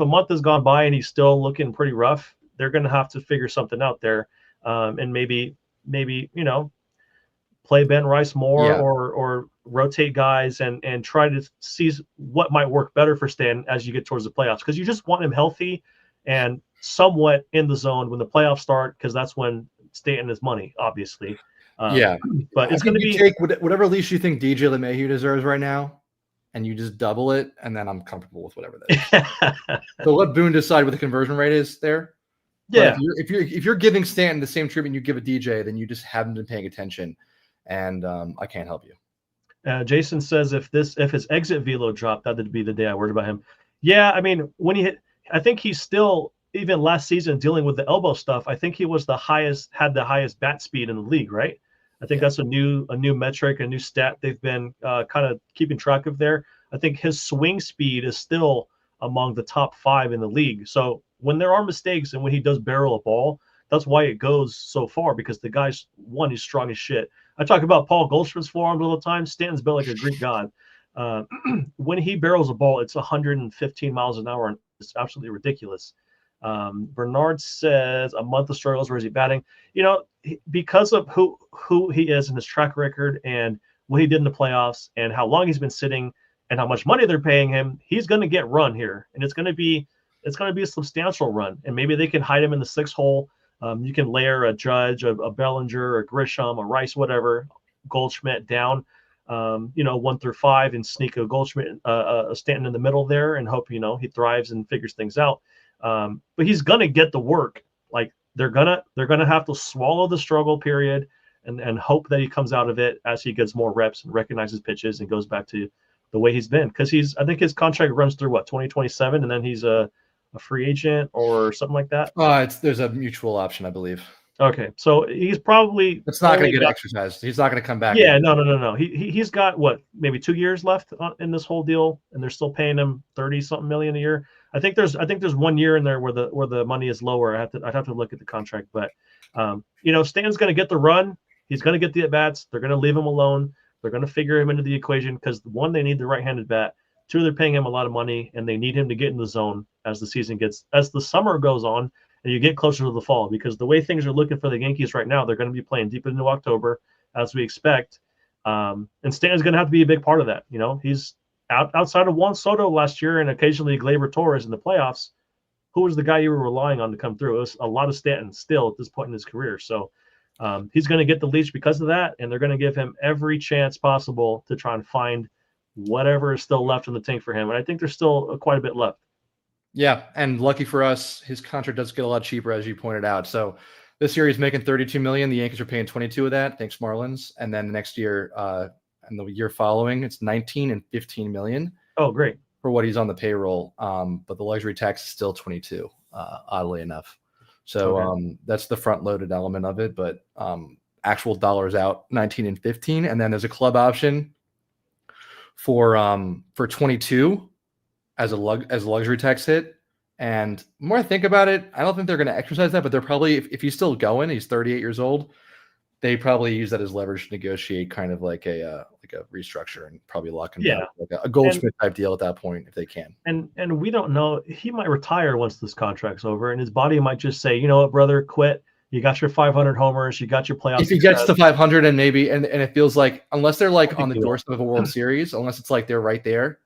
month has gone by and he's still looking pretty rough, they're going to have to figure something out there, and maybe play Ben Rice more, or rotate guys and try to see what might work better for Stan as you get towards the playoffs, because you just want him healthy and somewhat in the zone when the playoffs start, because that's when Stanton is money, obviously. But it's going to be take whatever leash you think DJ LeMahieu deserves right now, and you just double it, and then I'm comfortable with whatever that is. So let Boone decide what the conversion rate is there. Yeah. But if you're giving Stanton the same treatment you give a DJ, then you just haven't been paying attention, and I can't help you. Jason says if his exit velo dropped, that would be the day I worried about him. Yeah, I mean, when I think he's still, even last season, dealing with the elbow stuff. I think he was had the highest bat speed in the league, right? I think that's a new metric, a new stat they've been kind of keeping track of there. I think his swing speed is still among the top 5 in the league. So when there are mistakes and when he does barrel a ball, that's why it goes so far, because the guy's he's strong as shit. I talk about Paul Goldschmidt's forearms all the time. Stanton's built like a Greek god. When he barrels a ball, it's 115 miles an hour, and it's absolutely ridiculous. Bernard says a month of struggles. Where is he batting? Because of who he is and his track record and what he did in the playoffs and how long he's been sitting and how much money they're paying him, he's going to get run here, and it's going to be a substantial run. And maybe they can hide him in the 6th hole. You can layer a Judge, a Bellinger, a Grisham, a Rice, whatever, Goldschmidt down, 1 through 5, and sneak a Goldschmidt, a Stanton in the middle there, and hope he thrives and figures things out. But he's gonna get the work. Like they're gonna have to swallow the struggle period and hope that he comes out of it as he gets more reps and recognizes pitches and goes back to the way he's been. Because I think his contract runs through 2027, and then he's a free agent or something like that. There's a mutual option, I believe. Okay, so he's probably it's not going to get exercised. He's not going to come back. Yeah, no. He's got maybe 2 years left in this whole deal, and they're still paying him 30-something million a year. I think there's 1 year in there where the money is lower. I'd have to look at the contract, but Stan's going to get the run. He's going to get the at bats. They're going to leave him alone. They're going to figure him into the equation because 1, they need the right-handed bat. 2, they're paying him a lot of money, and they need him to get in the zone as the summer goes on and you get closer to the fall, because the way things are looking for the Yankees right now, they're going to be playing deep into October as we expect. And Stanton's going to have to be a big part of that. He's outside of Juan Soto last year and occasionally Gleyber Torres in the playoffs. Who was the guy you were relying on to come through? It was a lot of Stanton still at this point in his career. So he's going to get the leash because of that, and they're going to give him every chance possible to try and find whatever is still left in the tank for him. And I think there's still quite a bit left. Yeah, and lucky for us, his contract does get a lot cheaper, as you pointed out. So this year he's making $32 million. The Yankees are paying 22 of that. Thanks, Marlins. And then the next year, and the year following, it's 19 and 15 million. Oh, great. For what he's on the payroll. But the luxury tax is still 22, oddly enough. So that's the front-loaded element of it. But actual dollars out, 19 and 15. And then there's a club option for 22. as a luxury tax hit. And the more I think about it, I don't think they're going to exercise that, but they're probably, if he's still going, he's 38 years old, they probably use that as leverage to negotiate kind of like a restructure and probably lock him down, like a Goldschmidt type deal at that point if they can. And we don't know, he might retire once this contract's over, and his body might just say, you know what, brother, quit. You got your 500 homers, you got your playoffs. If he gets to 500 and maybe and it feels like, unless they're like on the doorstep of a World Series, unless it's like they're right there,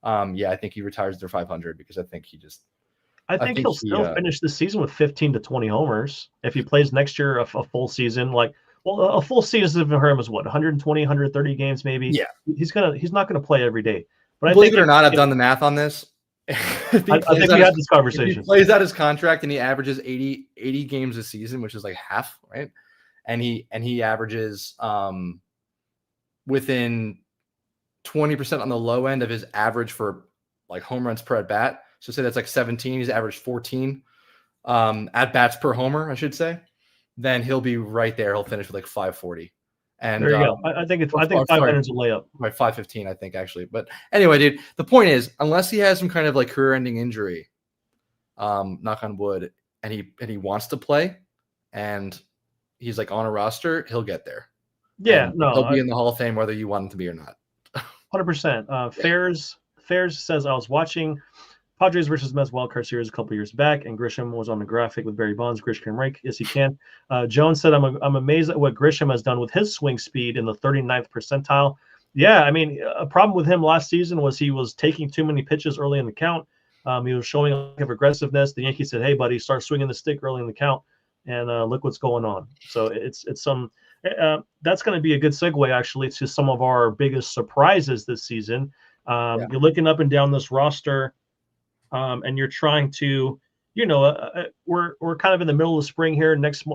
I think he retires at their 500 because I think he'll still finish the season with 15 to 20 homers if he plays next year a full season. Like, well, a full season for him is what, 120, 130 games maybe. Yeah, he's not gonna play every day. But believe it or not, I've done the math on this. I think we had this conversation. If he plays out his contract and he averages 80 games a season, which is like half, right? And he averages within 20% on the low end of his average for like home runs per at bat. So say that's like 17. He's averaged 14 at bats per homer, I should say. Then he'll be right there. He'll finish with like 540. And there you go. I think 500 is a layup. Right, 515, I think actually. But anyway, dude, the point is, unless he has some kind of like career-ending injury, knock on wood, and he wants to play, and he's like on a roster, he'll get there. Yeah, and he'll be in the Hall of Fame whether you want him to be or not. 100%. Fairs says, I was watching Padres versus Mets wildcard series a couple years back, and Grisham was on the graphic with Barry Bonds. Grisham can rake. Yes, he can. Jones said, I'm amazed at what Grisham has done with his swing speed in the 39th percentile. Yeah, I mean, a problem with him last season was he was taking too many pitches early in the count. He was showing a lack of aggressiveness. The Yankees said, hey, buddy, start swinging the stick early in the count, and look what's going on. So it's some that's going to be a good segue, actually, to some of our biggest surprises this season. You're looking up and down this roster, and you're trying to, we're kind of in the middle of spring here. Next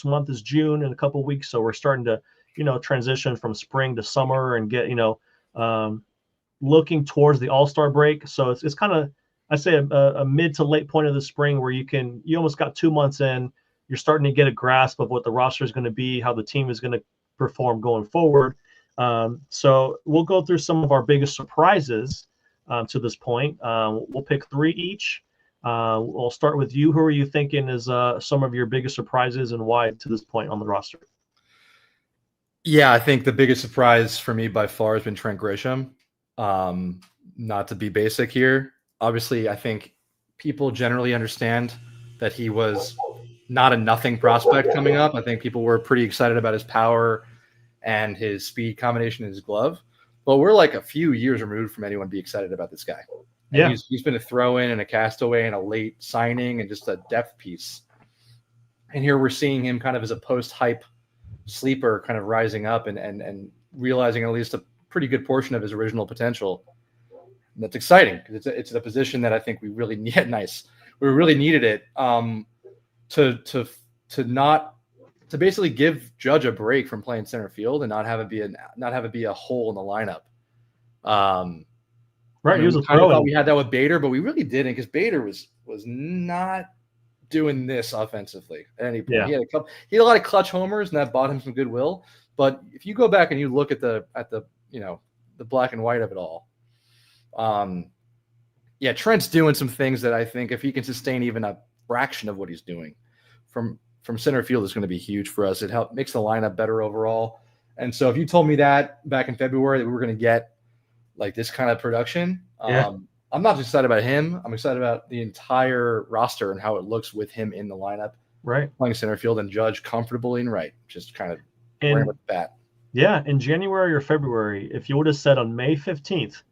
month is June in a couple of weeks, so we're starting to, transition from spring to summer and get, looking towards the All-Star break. So it's kind of, I say, a mid to late point of the spring where you almost got 2 months in. You're starting to get a grasp of what the roster is going to be, how the team is going to perform going forward. So we'll go through some of our biggest surprises to this point. We'll pick 3 each. We'll start with you. Who are you thinking is some of your biggest surprises and why to this point on the roster? Yeah, I think the biggest surprise for me by far has been Trent Grisham. Not to be basic here. Obviously, I think people generally understand that he was not a nothing prospect coming up. I think people were pretty excited about his power and his speed combination in his glove. But we're like a few years removed from anyone be excited about this guy. And yeah, he's been a throw-in and a castaway and a late signing and just a depth piece. And here we're seeing him kind of as a post-hype sleeper kind of rising up and realizing at least a pretty good portion of his original potential. And that's exciting because it's a position that I think we really need. We really needed it to basically give Judge a break from playing center field and not have it be a hole in the lineup. Right. He was thought we had that with Bader, but we really didn't because Bader was not doing this offensively at any point. Yeah. He had a lot of clutch homers and that bought him some goodwill. But if you go back and you look at the the black and white of it all, Trent's doing some things that I think if he can sustain even a fraction of what he's doing from center field is going to be huge for us. It makes the lineup better overall. And so if you told me that back in February that we were going to get like this kind of production, I'm not just excited about him. I'm excited about the entire roster and how it looks with him in the lineup, right, playing center field and Judge comfortably and right, just kind of running with the bat. Yeah, in January or February, if you would have said on May 15th,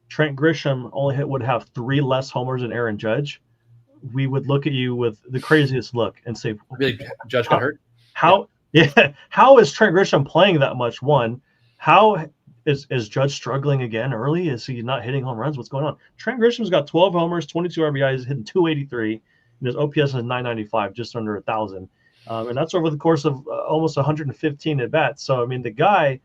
Trent Grisham would have 3 less homers than Aaron Judge, we would look at you with the craziest look and say, really, Judge got hurt? How is Trent Grisham playing that much? One, how is Judge struggling again early? Is he not hitting home runs? What's going on? Trent Grisham's got 12 homers, 22 RBIs, hitting 283, and his OPS is 995, just under 1,000. And that's over the course of almost 115 at bats. So, I mean, the guy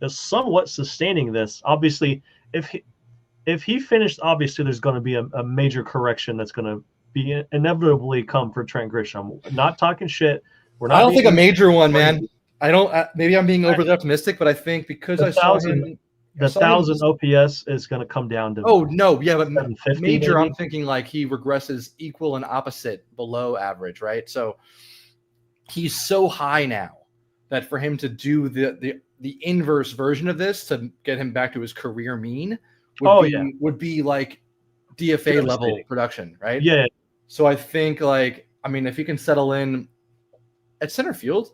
is somewhat sustaining this. Obviously, if he finished, obviously there's going to be a major correction that's going to be inevitably come for Trent Grisham. Not talking shit. I don't think a major one, man. I don't. Maybe I'm being overly optimistic, but I think because I saw him The 1,000 OPS is going to come down to. Oh no, yeah, but major. maybe? I'm thinking like he regresses equal and opposite below average, right? So he's so high now that for him to do the inverse version of this to get him back to his career mean would be like DFA level production, right? Yeah. So I think if he can settle in at center field,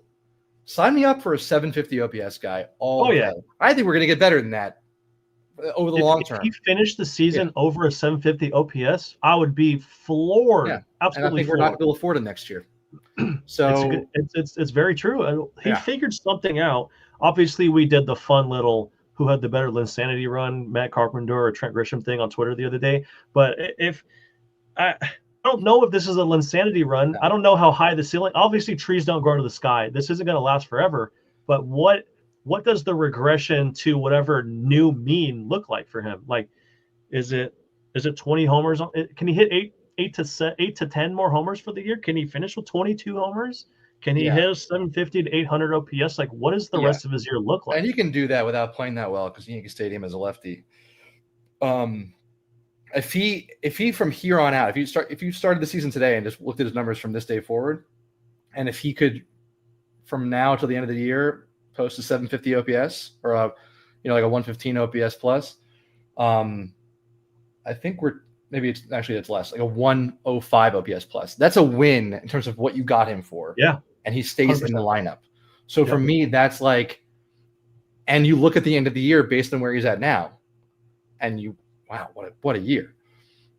sign me up for a 750 OPS guy all day. Yeah. I think we're going to get better than that over the long term. If he finished the season over a 750 OPS, I would be floored. Yeah. Absolutely. And I think we're not going to be able to afford him next year. So it's very true. He figured something out. Obviously, we did the fun little who had the better Linsanity run, Matt Carpenter or Trent Grisham thing on Twitter the other day. But if I don't know if this is a Linsanity run. I don't know how high the ceiling. Obviously, trees don't grow to the sky. This isn't going to last forever. But what does the regression to whatever new mean look like for him? Like, is it 20 homers? Can he hit 8 to 10 more homers for the year? Can he finish with 22 homers? Can he hit 750 to 800 OPS? Like, what does the rest of his year look like? And he can do that without playing that well because Yankee Stadium is a lefty. If he from here on out, if you started the season today and just looked at his numbers from this day forward, and if he could from now till the end of the year post a 750 OPS or like a 115 OPS plus, I think it's less, like a 105 OPS plus. That's a win in terms of what you got him for. Yeah. And he stays 100%. In the lineup. So for me, that's like, and you look at the end of the year based on where he's at now, and wow, what a year.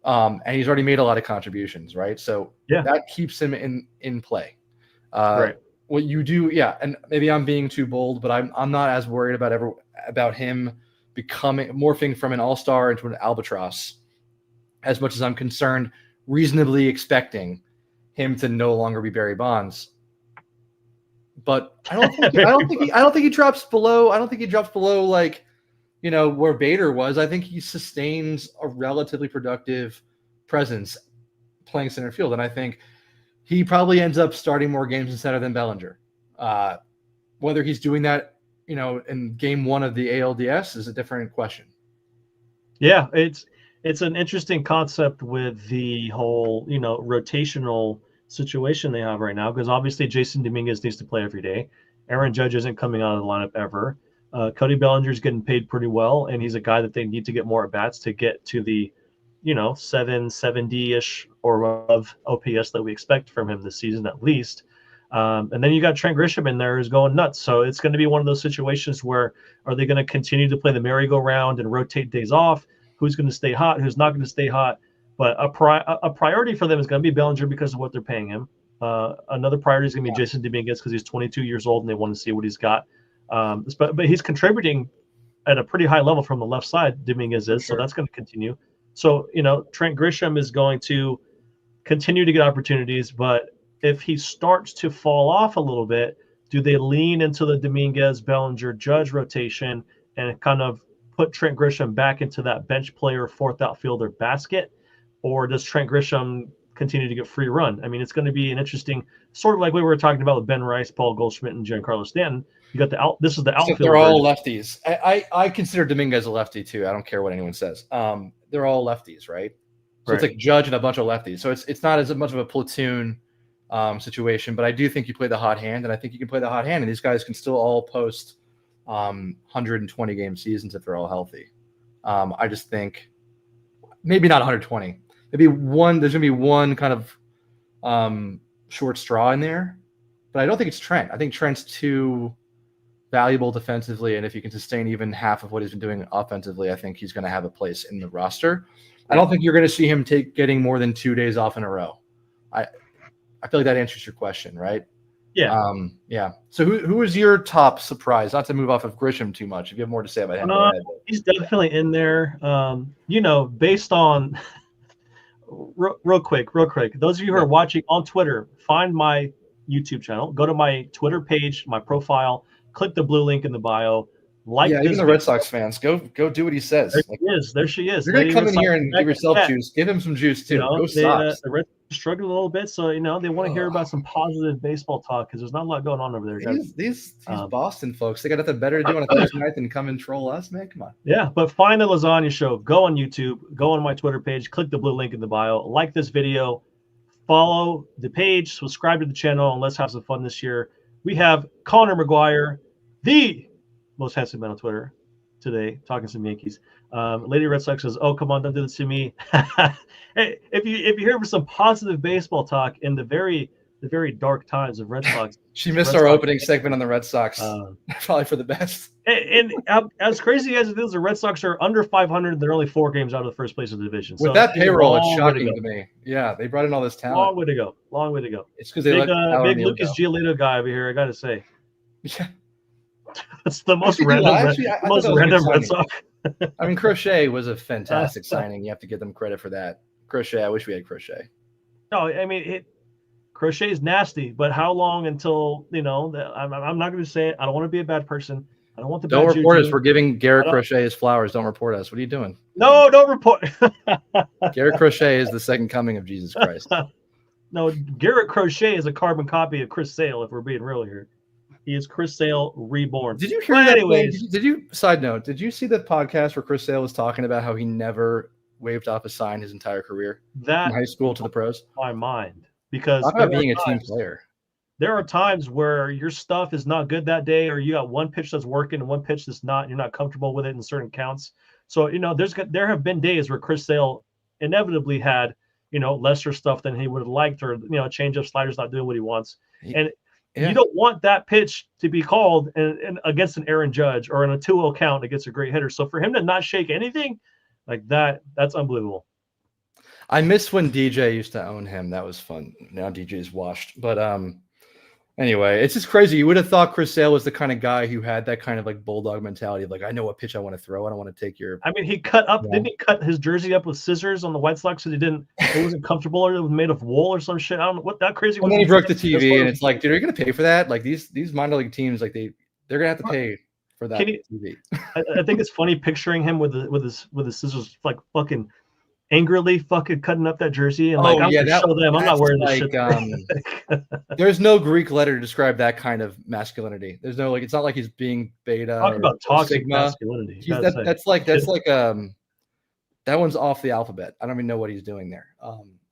And he's already made a lot of contributions, right? So that keeps him in play. Right. What you do, and maybe I'm being too bold, but I'm not as worried about him morphing from an all-star into an albatross as much as I'm concerned, reasonably expecting him to no longer be Barry Bonds. But I don't think he drops below. I don't think he drops below like, where Bader was. I think he sustains a relatively productive presence playing center field, and I think he probably ends up starting more games in center than Bellinger. Whether he's doing that, in game one of the ALDS is a different question. Yeah, it's an interesting concept with the whole, rotational situation they have right now, because obviously Jason Dominguez needs to play every day. Aaron Judge isn't coming out of the lineup ever. Cody Bellinger's getting paid pretty well, and he's a guy that they need to get more at bats to get to the, 770-ish or above OPS that we expect from him this season at least. And then you got Trent Grisham in there who's going nuts. So it's going to be one of those situations where are they going to continue to play the merry-go-round and rotate days off? Who's going to stay hot? Who's not going to stay hot? But a priority for them is going to be Bellinger because of what they're paying him. Another priority is going to be Jason Dominguez because he's 22 years old and they want to see what he's got. But he's contributing at a pretty high level from the left side, Dominguez is, so that's going to continue. So, Trent Grisham is going to continue to get opportunities, but if he starts to fall off a little bit, do they lean into the Dominguez, Bellinger, Judge rotation and kind of put Trent Grisham back into that bench player, fourth outfielder basket? Or does Trent Grisham continue to get free run? I mean, it's going to be an interesting, sort of like we were talking about with Ben Rice, Paul Goldschmidt, and Giancarlo Stanton. You got this is the outfield. They're all lefties. I consider Dominguez a lefty too. I don't care what anyone says. They're all lefties, right? So it's like Judge and a bunch of lefties. So it's not as much of a platoon situation, but I do think you play the hot hand, and I think you can play the hot hand, and these guys can still all post 120 game seasons if they're all healthy. I just think maybe not 120. Maybe there's gonna be one kind of short straw in there, but I don't think it's Trent. I think Trent's too valuable defensively, and if you can sustain even half of what he's been doing offensively, I think he's going to have a place in the roster. I don't think you're going to see him getting more than 2 days off in a row. I feel like that answers your question, right? Yeah. So who was your top surprise? Not to move off of Grisham too much. If you have more to say about him, go ahead. He's definitely in there. Based on real quick. Those of you who are watching on Twitter, find my YouTube channel. Go to my Twitter page, my profile. Click the blue link in the bio. Even the Red Sox fans, go do what he says. There she is. You're gonna come in here and give yourself juice. Give him some juice too. Go Sox. The Red struggling a little bit. So, they want to hear about some positive baseball talk because there's not a lot going on over there, guys. These Boston folks, they got nothing better to do on a Thursday night than come and troll us, man. Come on. Yeah, but find the Lasagna Show. Go on YouTube. Go on my Twitter page. Click the blue link in the bio. Like this video. Follow the page. Subscribe to the channel. And let's have some fun this year. We have Conor Maguire, the most handsome man on Twitter today, talking some Yankees. Lady Red Sox says, "Oh, come on, don't do this to me." Hey, if you hear some positive baseball talk in the very dark times of Red Sox, she missed our opening segment on the Red Sox. Probably for the best. And as crazy as it is, the Red Sox are under 500. They're only 4 games out of the first place of the division. With that payroll, it's shocking to me. Yeah, they brought in all this talent. Long way to go. Long way to go. It's because they big Lucas Giolito guy over here. I got to say, yeah, that's the most random. Random Red Sox. I mean, Crochet was a fantastic signing. You have to give them credit for that. Crochet, I wish we had Crochet. No, I mean Crochet is nasty, but how long until I'm not going to say it. I don't want to be a bad person. I don't want the. Don't report us. We're giving Garrett Crochet his flowers. Don't report us. What are you doing? No, don't report. Garrett Crochet is the second coming of Jesus Christ. No, Garrett Crochet is a carbon copy of Chris Sale. If we're being real here, he is Chris Sale reborn. Did you hear that? Anyways, did you? Side note: did you see the podcast where Chris Sale was talking about how he never waved off a sign his entire career, from high school to the pros? My mind, because about being a team player. There are times where your stuff is not good that day, or you got one pitch that's working and one pitch that's not. You're not comfortable with it in certain counts. So there have been days where Chris Sale inevitably had lesser stuff than he would have liked, or change up sliders not doing what he wants, and you don't want that pitch to be called and against an Aaron Judge or in a 2-0 count against a great hitter. So for him to not shake anything like that's unbelievable. I miss when DJ used to own him. That was fun. Now DJ's washed, but anyway, it's just crazy. You would have thought Chris Sale was the kind of guy who had that kind of like bulldog mentality of like, I know what pitch I want to throw. I don't want to take your. I mean, he cut up. Didn't he cut his jersey up with scissors on the White Sox because it wasn't comfortable, or it was made of wool or some shit. I don't know what that crazy. And then he broke the TV, and it's like, dude, are you gonna pay for that? Like these minor league teams, like they're gonna have to pay for that TV. I think it's funny picturing him with the scissors, like fucking angrily fucking cutting up that jersey and I'm gonna show them I'm not wearing this shit. There's no Greek letter to describe that kind of masculinity. There's no it's not like he's being beta. Talk about toxic masculinity. That's like that one's off the alphabet. I don't even know what he's doing there.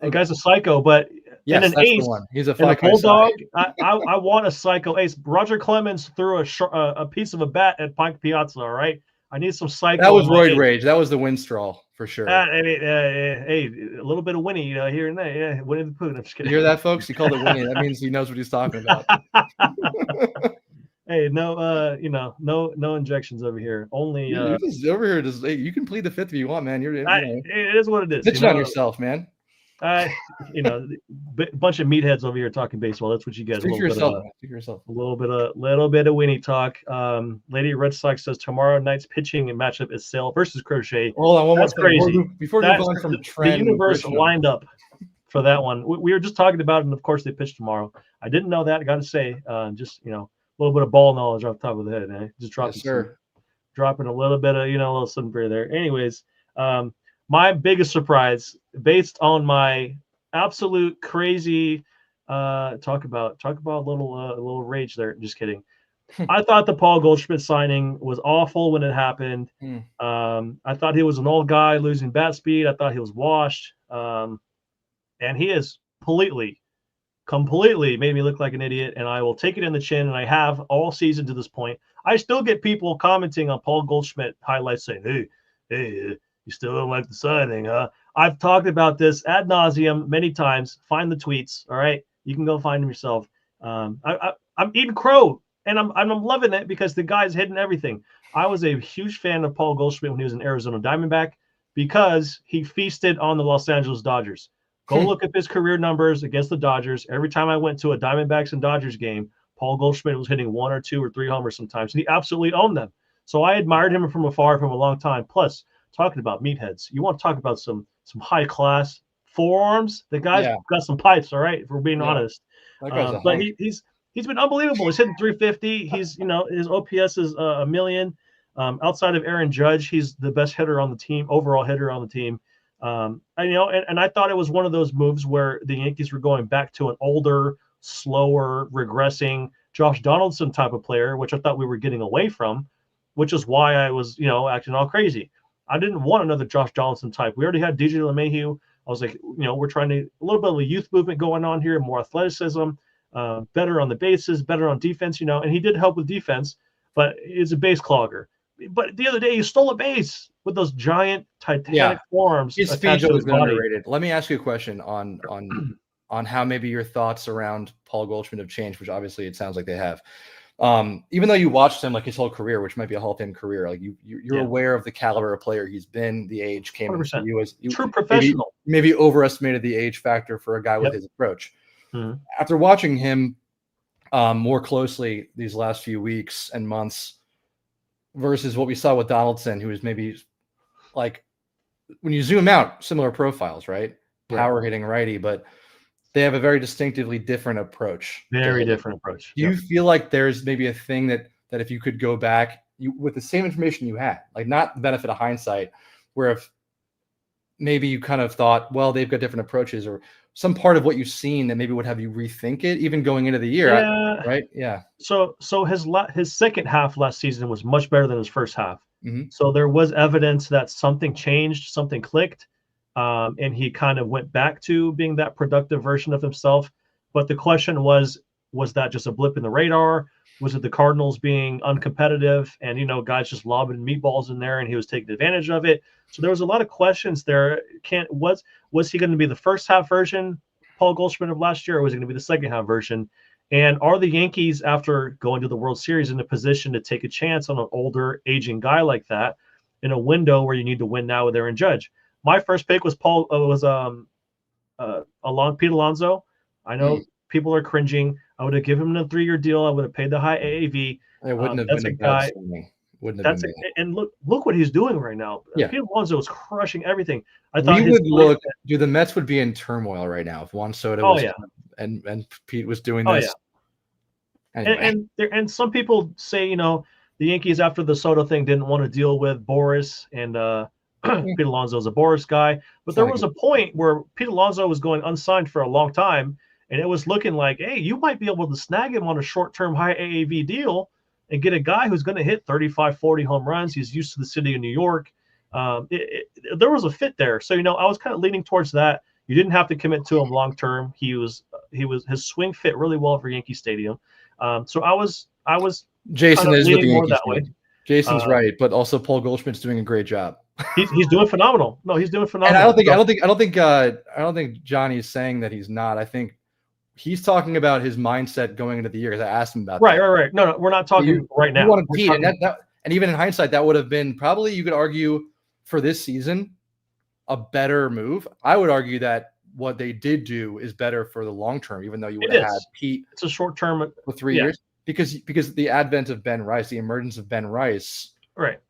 The guy's a psycho, but yes, in an ace, he's a bulldog. I want a psycho ace. Roger Clemens threw a piece of a bat at Pike Piazza. All right, I need some psycho. That was roid rage. That was the Winstraw for sure. Hey, a little bit of Winnie, here and there. Yeah, Winnie the Pooh. I'm just kidding. You hear that, folks? He called it Winnie. That means he knows what he's talking about. Hey, no injections over here. Only over here. You can plead the fifth if you want, man. It is what it is. Pitch on yourself, man. A bunch of meatheads over here talking baseball. That's what you get. Speak for yourself. A little bit of Winnie talk. Lady Red Sox says tomorrow night's pitching matchup is Sale versus Crochet. Hold on, that's crazy. Before we move on from the universe lined up for that one. We were just talking about it, and of course they pitch tomorrow. I didn't know that. I got to say, just a little bit of ball knowledge off the top of the head, man. Just dropping a little bit of a little something for you there. Anyways, my biggest surprise, based on my absolute crazy, talk about a little rage there. Just kidding. I thought the Paul Goldschmidt signing was awful when it happened. I thought he was an old guy losing bat speed. I thought he was washed, and he is completely made me look like an idiot, and I will take it in the chin, and I have all season to this point. I still get people commenting on Paul Goldschmidt highlights saying, hey, you still don't like the signing, huh? I've talked about this ad nauseum many times. Find the tweets, all right? You can go find them yourself. I'm eating crow, and I'm loving it because the guy's hitting everything. I was a huge fan of Paul Goldschmidt when he was an Arizona Diamondback because he feasted on the Los Angeles Dodgers. Go look at his career numbers against the Dodgers. Every time I went to a Diamondbacks and Dodgers game, Paul Goldschmidt was hitting 1 or 2 or 3 homers sometimes, and he absolutely owned them. So I admired him from afar from a long time. Plus, talking about meatheads, you want to talk about some high class forearms? The guy's got some pipes, all right, if we're being honest. But he's been unbelievable. He's hitting 350. He's his OPS is a million. Outside of Aaron Judge, he's the best hitter on the team, overall hitter on the team. And I thought it was one of those moves where the Yankees were going back to an older, slower, regressing Josh Donaldson type of player, which I thought we were getting away from, which is why I was, acting all crazy. I didn't want another Josh Donaldson type. We already had DJ LeMahieu. I was like, we're trying to a little bit of a youth movement going on here, more athleticism, better on the bases, better on defense, and he did help with defense, but he's a base clogger. But the other day he stole a base with those giant Titanic forearms. His speed's always been underrated. Let me ask you a question on how maybe your thoughts around Paul Goldschmidt have changed, which obviously it sounds like they have. Even though you watched him like his whole career, which might be a Hall of Fame career, like you're aware of the caliber of player he's been, the age came into you as true professional. Maybe overestimated the age factor for a guy with his approach. Mm-hmm. After watching him more closely these last few weeks and months versus what we saw with Donaldson, who was maybe like when you zoom out, similar profiles, right? Power hitting righty, but they have a very distinctively different approach. Very different approach. Do you feel like there's maybe a thing that if you could go back with the same information you had, like not the benefit of hindsight, where if maybe you kind of thought, well, they've got different approaches, or some part of what you've seen that maybe would have you rethink it, even going into the year, right? Yeah. So his second half last season was much better than his first half. Mm-hmm. So there was evidence that something changed, something clicked. And he kind of went back to being that productive version of himself. But the question was that just a blip in the radar? Was it the Cardinals being uncompetitive and, guys just lobbing meatballs in there and he was taking advantage of it? So there was a lot of questions there. Was he going to be the first half version, Paul Goldschmidt of last year, or was he going to be the second half version? And are the Yankees, after going to the World Series, in a position to take a chance on an older, aging guy like that in a window where you need to win now with Aaron Judge? My first pick was Pete Alonso. I know people are cringing. I would have given him a 3-year deal. I would have paid the high AAV. It wouldn't have been a guy. And look what he's doing right now. Yeah. Pete Alonso is crushing everything. I thought the Mets would be in turmoil right now if Juan Soto was and Pete was doing this. Anyway. And some people say, the Yankees after the Soto thing didn't want to deal with Boris and Pete Alonso is a Boris guy, but there was a point where Pete Alonso was going unsigned for a long time, and it was looking like, hey, you might be able to snag him on a short-term high AAV deal and get a guy who's going to hit 35, 40 home runs. He's used to the city of New York. There was a fit there. So, I was kind of leaning towards that. You didn't have to commit to him long-term. His swing fit really well for Yankee Stadium. So I was Jason is with the Yankees that way. Jason's right, but also Paul Goldschmidt's doing a great job. He's doing phenomenal. No, he's doing phenomenal. And I don't think Johnny's saying that he's not. I think he's talking about his mindset going into the year, because I asked him about that. Right. No, we're not talking right now. And even in hindsight, that would have been probably, you could argue, for this season, a better move. I would argue that what they did do is better for the long term, even though you would have had Pete. It's a short term for 3 years, because the advent of Ben Rice, the emergence of Ben Rice,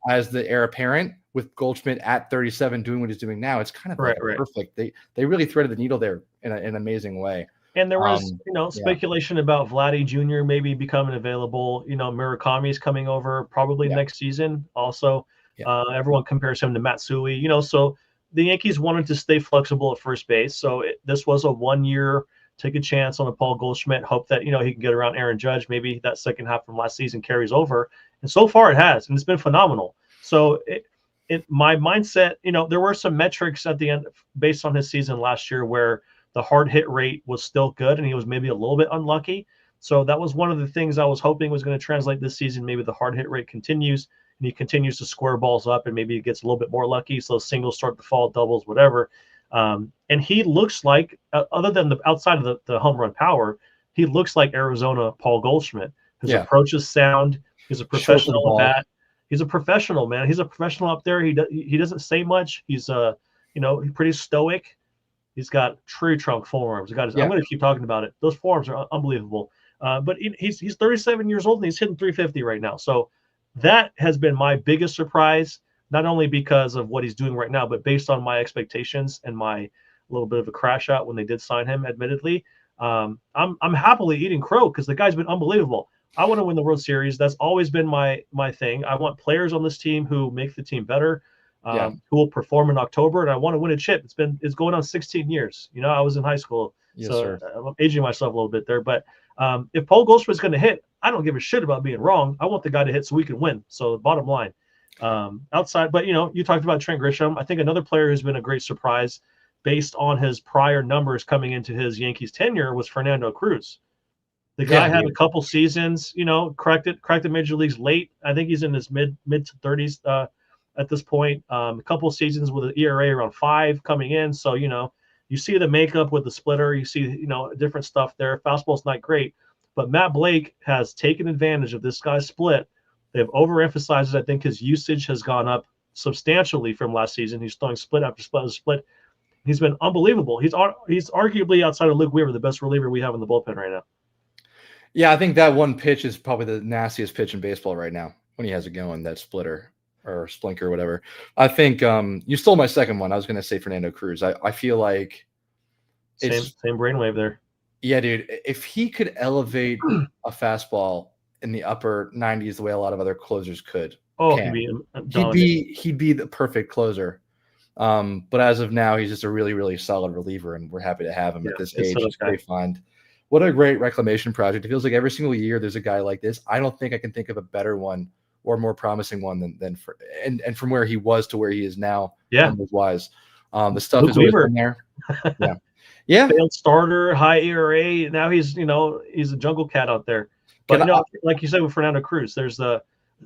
as the heir apparent, with Goldschmidt at 37 doing what he's doing now, it's kind of perfect. They really threaded the needle there in an amazing way. And there was, speculation about Vladdy Jr. maybe becoming available. Murakami's coming over probably next season. Also, everyone compares him to Matsui. So the Yankees wanted to stay flexible at first base. So this was a 1 year, take a chance on a Paul Goldschmidt. Hope that he can get around Aaron Judge. Maybe that second half from last season carries over. And so far it has, and it's been phenomenal. So my mindset, there were some metrics at the end based on his season last year where the hard hit rate was still good, and he was maybe a little bit unlucky. So that was one of the things I was hoping was going to translate this season. Maybe the hard hit rate continues, and he continues to square balls up, and maybe he gets a little bit more lucky. So singles start to fall, doubles, whatever. And he looks like, other than outside of the home run power, he looks like Arizona Paul Goldschmidt. His approach is sound. He's a professional at bat. He's a professional, man. He's a professional up there. He doesn't say much. He's he's pretty stoic. He's got tree trunk forearms. I'm going to keep talking about it. Those forearms are unbelievable. But he's 37 years old and he's hitting 350 right now. So that has been my biggest surprise, not only because of what he's doing right now, but based on my expectations and my little bit of a crash out when they did sign him, admittedly. I'm happily eating crow because the guy's been unbelievable. I want to win the World Series. That's always been my thing. I want players on this team who make the team better. who will perform in October, and I want to win a chip. It's going on 16 years. You know, I was in high school, so I'm aging myself a little bit there. But if Paul Goldschmidt's going to hit, I don't give a shit about being wrong. I want the guy to hit so we can win. So bottom line, outside. But you talked about Trent Grisham. I think another player who's been a great surprise based on his prior numbers coming into his Yankees tenure was Fernando Cruz. The guy had a couple seasons, cracked the major leagues late. I think he's in his mid to 30s at this point. A couple seasons with an ERA around 5 coming in. So, you see the makeup with the splitter. You see, different stuff there. Fastball's not great. But Matt Blake has taken advantage of this guy's split. They've overemphasized it. I think his usage has gone up substantially from last season. He's throwing split after split after split. He's been unbelievable. He's arguably, outside of Luke Weaver, the best reliever we have in the bullpen right now. Yeah, I think that one pitch is probably the nastiest pitch in baseball right now when he has it going, that splitter or splinker or whatever. I think you stole my second one. I was going to say Fernando Cruz. I feel like same brainwave there. Yeah, dude. If he could elevate a fastball in the upper 90s the way a lot of other closers could, he'd be the perfect closer. But as of now, he's just a really, really solid reliever, and we're happy to have him at this age. It's great fun. What a great reclamation project. It feels like every single year there's a guy like this. I don't think I can think of a better one or more promising one than from where he was to where he is now. Yeah. Wise. The stuff is always in there. Yeah. Yeah. Failed starter, high ERA. Now he's a jungle cat out there. But like you said with Fernando Cruz,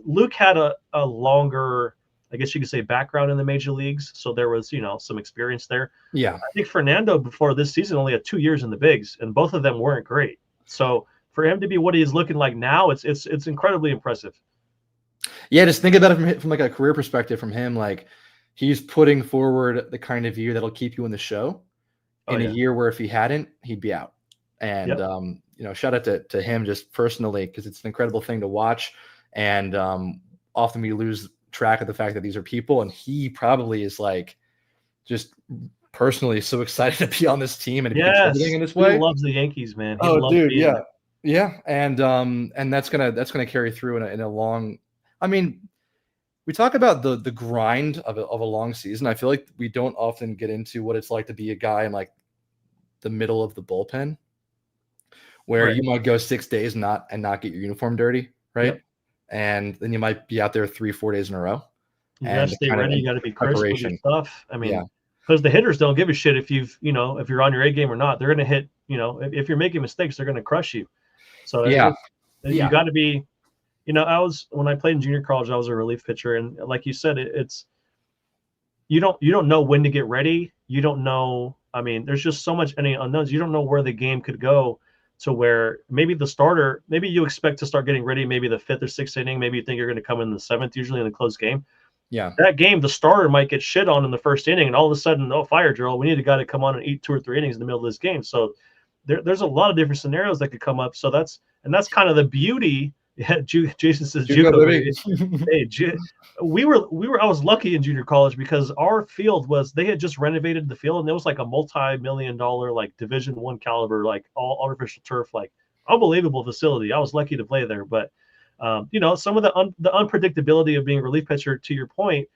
Luke had a longer, I guess you could say, background in the major leagues. So there was, some experience there. Yeah. I think Fernando before this season only had 2 years in the bigs, and both of them weren't great. So for him to be what he's looking like now, it's incredibly impressive. Yeah, just think about it from like a career perspective from him. Like, he's putting forward the kind of year that'll keep you in the show in a year where if he hadn't, he'd be out. And shout out to him just personally, because it's an incredible thing to watch. And often we lose track of the fact that these are people, and he probably is like just personally so excited to be on this team and to be contributing in this way. He loves the Yankees, man. And that's gonna carry through in a long. I mean, we talk about the grind of a long season. I feel like we don't often get into what it's like to be a guy in like the middle of the bullpen, where you might go 6 days not get your uniform dirty, right? Yep. And then you might be out there 3-4 days in a row. You gotta stay ready. You gotta be crisp with your stuff. I mean, because the hitters don't give a shit if if you're on your A game or not. They're gonna hit. If you're making mistakes, they're gonna crush you. So you got to be. When I played in junior college, I was a relief pitcher, and like you said, it's you don't know when to get ready. You don't know. I mean, there's just so much any unknowns. You don't know where the game could go. To where maybe the starter, maybe you expect to start getting ready, maybe the 5th or 6th inning. Maybe you think you're going to come in the 7th, usually in a close game. Yeah. That game, the starter might get shit on in the 1st inning, and all of a sudden, fire drill. We need a guy to come on and eat 2 or 3 innings in the middle of this game. So there's a lot of different scenarios that could come up. So that's kind of the beauty. Yeah, Jason says, Juco. Hey, I was lucky in junior college because our field they had just renovated the field, and it was like a multi-million-dollar, like Division I caliber, like all artificial turf, like unbelievable facility. I was lucky to play there, but some of the unpredictability of being a relief pitcher, to your point,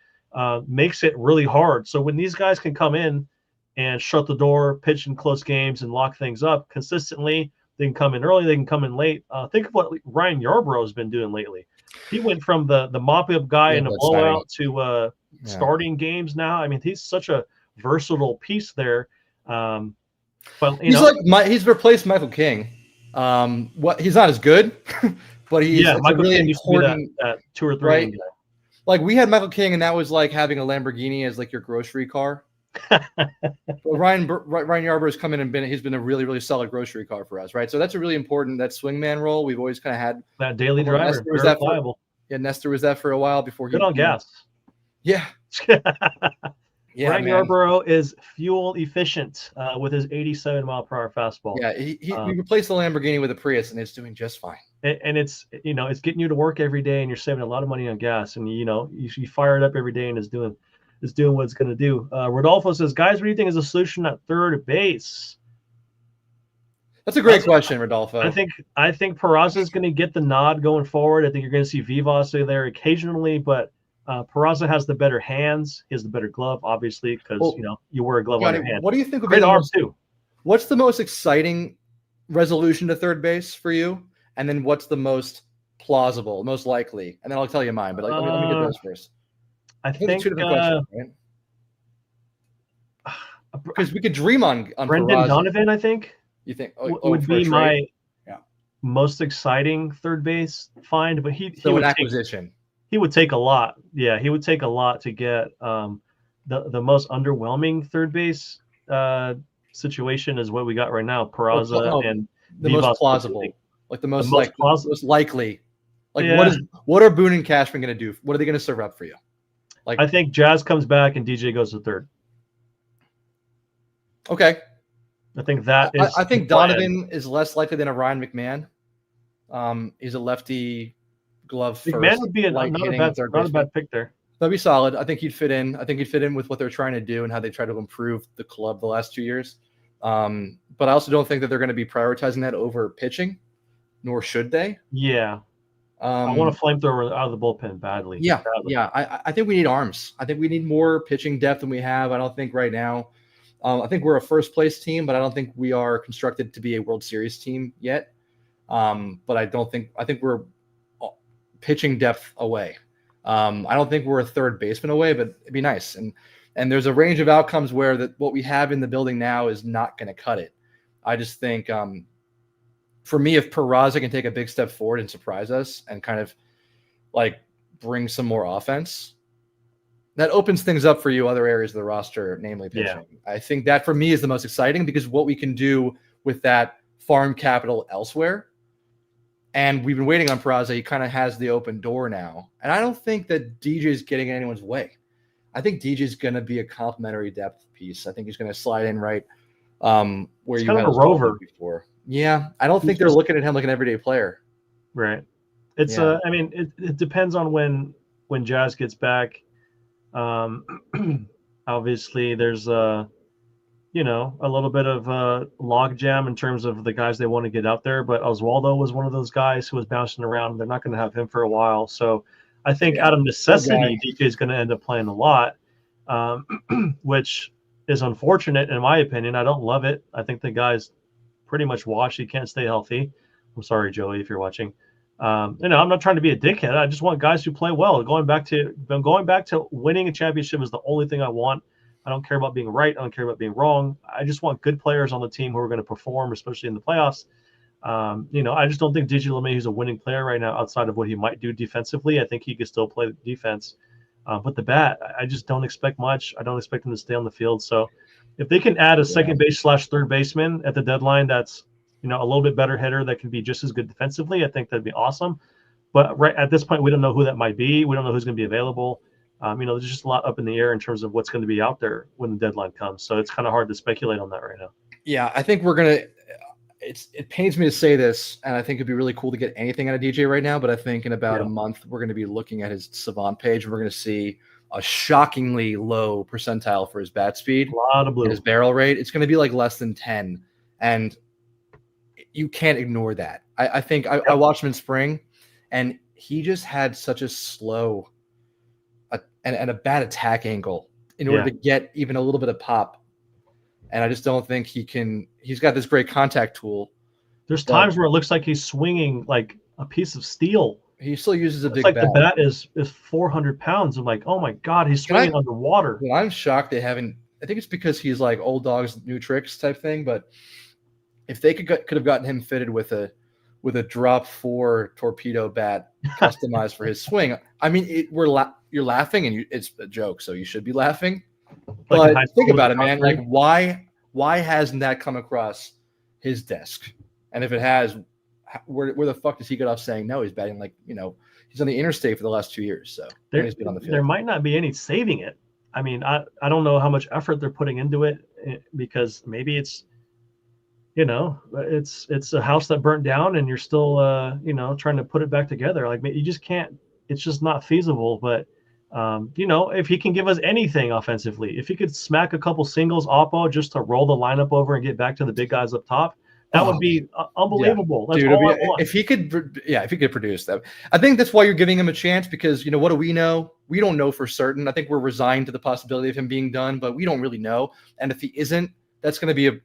makes it really hard. So when these guys can come in and shut the door, pitch in close games, and lock things up consistently. They can come in early. They can come in late. Think of what Ryan Yarbrough has been doing lately. He went from the mop-up guy in a blowout to starting games now. I mean, he's such a versatile piece there. But he's replaced Michael King. He's not as good, but he's Michael really King important. Used to be that 2 or 3 inning guy. Like, we had Michael King, and that was like having a Lamborghini as like your grocery car. Well, Ryan Yarbrough has come in and he's been a really, really solid grocery car for us, right? So that's a really important, that swingman role. We've always kind of had that daily driver. Nestor was that for a while before he good on gas. Yeah. Ryan Yarbrough is fuel efficient with his 87-mile-per-hour fastball. Yeah, he replaced the Lamborghini with a Prius, and it's doing just fine. And it's it's getting you to work every day, and you're saving a lot of money on gas, and you fire it up every day, and it's doing what it's going to do. Rodolfo says, guys, what do you think is a solution at third base? That's a great question, Rodolfo. I think Peraza is going to get the nod going forward. I think you're going to see Vivas there occasionally, but Peraza has the better hands. He has the better glove, obviously, because you wear a glove on your hand. What do you think would be great arm too? What's the most exciting resolution to third base for you? And then what's the most plausible, most likely? And then I'll tell you mine. But let me get those first. I think two different questions, right? Because we could dream on Brendan Peraza. Donovan, I think. You think would be my most exciting third base find, but he would acquisition. He would take a lot. Yeah, he would take a lot to get the most underwhelming third base situation is what we got right now. Peraza and the Vivas most plausible, like the most likely. Like what are Boone and Cashman going to do? What are they going to serve up for you? Like I think Jazz comes back and DJ goes to third. Okay. I think that is. I think Donovan is less likely than a Ryan McMahon. He's a lefty glove first. McMahon would be not a bad pick there. That'd be solid. I think he'd fit in. I think he'd fit in with what they're trying to do and how they try to improve the club the last 2 years. But I also don't think that they're going to be prioritizing that over pitching, nor should they. Yeah. I want a flamethrower out of the bullpen badly. Yeah. Yeah. I think we need arms. I think we need more pitching depth than we have. I don't think right now. I think we're a first place team, but I don't think we are constructed to be a World Series team yet. But I think we're pitching depth away. I don't think we're a third baseman away, but it'd be nice. And there's a range of outcomes where what we have in the building now is not going to cut it. I just think for me, if Peraza can take a big step forward and surprise us and kind of like bring some more offense, that opens things up for you other areas of the roster, namely pitching. Yeah. I think that for me is the most exciting because what we can do with that farm capital elsewhere. And we've been waiting on Peraza. He kind of has the open door now. And I don't think that DJ is getting in anyone's way. I think DJ is going to be a complimentary depth piece. I think he's going to slide in right where you had a rover before. Yeah. I don't think they're looking at him like an everyday player. Right. It's I mean, it depends on when Jazz gets back. Obviously there's a little bit of a log jam in terms of the guys they want to get out there, but Oswaldo was one of those guys who was bouncing around. They're not going to have him for a while. So I think out of necessity, DJ is going to end up playing a lot, which is unfortunate in my opinion. I don't love it. I think the guy's pretty much washed. He can't stay healthy. I'm sorry, Joey, if you're watching. I'm not trying to be a dickhead. I just want guys who play well. Going back to winning a championship is the only thing I want. I don't care about being right. I don't care about being wrong. I just want good players on the team who are going to perform, especially in the playoffs. I just don't think DJ LeMay is a winning player right now outside of what he might do defensively. I think he could still play defense. But the bat, I just don't expect much. I don't expect him to stay on the field. So if they can add a second base / third baseman at the deadline, that's a little bit better hitter that can be just as good defensively, I think that'd be awesome. But right at this point, we don't know who that might be. We don't know who's going to be available. There's just a lot up in the air in terms of what's going to be out there when the deadline comes. So it's kind of hard to speculate on that right now. Yeah, I think we're going to – it pains me to say this, and I think it'd be really cool to get anything out of DJ right now, but I think in about a month we're going to be looking at his Savant page, and we're going to see a shockingly low percentile for his bat speed. A lot of blue. And his barrel rate. It's going to be like less than 10, and you can't ignore that. I think I watched him in spring, and he just had such a slow – and a bad attack angle in order to get even a little bit of pop. And I just don't think he's got this great contact tool. There's times where it looks like he's swinging like a piece of steel. He still uses a big bat. The bat is 400 pounds. I'm like, oh my God, he's swinging underwater. Well, I'm shocked they haven't. I think it's because he's like old dogs, new tricks type thing. But if they could have gotten him fitted with a drop 4 torpedo bat customized for his swing. I mean, you're laughing and it's a joke, so you should be laughing. But think about it, man. Like, why hasn't that come across his desk? And if it has, where the fuck does he get off saying no? He's batting like he's on the interstate for the last 2 years, so he's been on the field. There might not be any saving it. I mean, I don't know how much effort they're putting into it because maybe it's. It's a house that burnt down and you're still, trying to put it back together. Like you just can't, it's just not feasible. But, if he can give us anything offensively, if he could smack a couple singles oppo just to roll the lineup over and get back to the big guys up top, That would be unbelievable. That's dude, all I want. if he could produce that. I think that's why you're giving him a chance, because what do we know? We don't know for certain. I think we're resigned to the possibility of him being done, but we don't really know. And if he isn't, that's going to be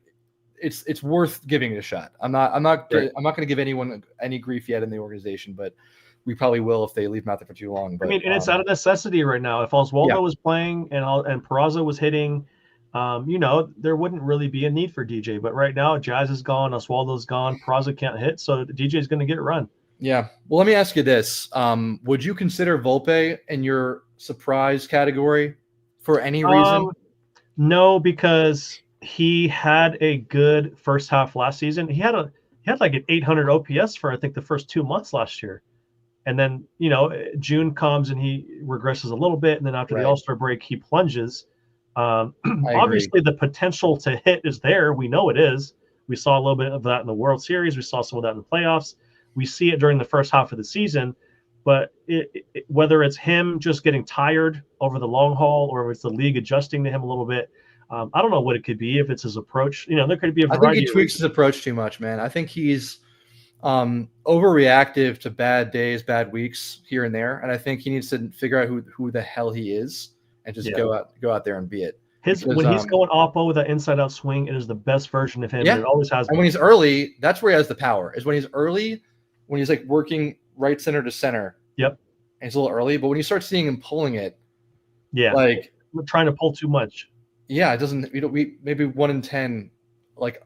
it's worth giving it a shot. I'm not going to give anyone any grief yet in the organization, but we probably will if they leave him out there for too long. But I mean, and it's out of necessity right now. If Oswaldo was playing and Peraza was hitting, there wouldn't really be a need for DJ. But right now, Jazz is gone, Oswaldo's gone, Peraza can't hit, so DJ is going to get a run. Yeah. Well, let me ask you this: would you consider Volpe in your surprise category for any reason? No, because he had a good first half last season. He had like an 800 OPS for I think the first 2 months last year. And then, June comes and he regresses a little bit. And then after the All-Star break, he plunges. Obviously, the potential to hit is there. We know it is. We saw a little bit of that in the World Series. We saw some of that in the playoffs. We see it during the first half of the season. But whether it's him just getting tired over the long haul or if it's the league adjusting to him a little bit, I don't know what it could be. If it's his approach, there could be a variety. I think he tweaks his approach too much, man. I think he's overreactive to bad days, bad weeks here and there, and I think he needs to figure out who the hell he is and just go out there and be it. When he's going oppo with that inside out swing, it is the best version of him. Yeah. And it always has been. And when he's early, that's where he has the power. Is when he's early, when he's like working right center to center. Yep. And it's a little early, but when you start seeing him pulling it, like we're trying to pull too much. Yeah, it doesn't. We maybe 1 in 10, like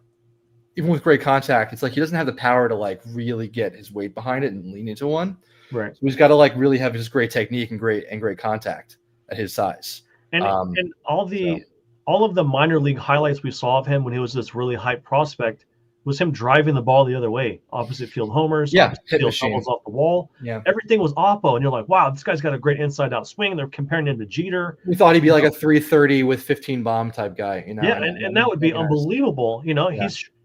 even with great contact, it's like he doesn't have the power to like really get his weight behind it and lean into one. Right. So he's got to like really have his great technique and great contact at his size. And all of the minor league highlights we saw of him when he was this really hype prospect was him driving the ball the other way, opposite field homers, hit field doubles off the wall. Yeah, everything was oppo, and you're like, wow, this guy's got a great inside out swing. They're comparing him to Jeter. We thought he'd be like a 330 with 15 bomb type guy, Yeah, and that would be unbelievable.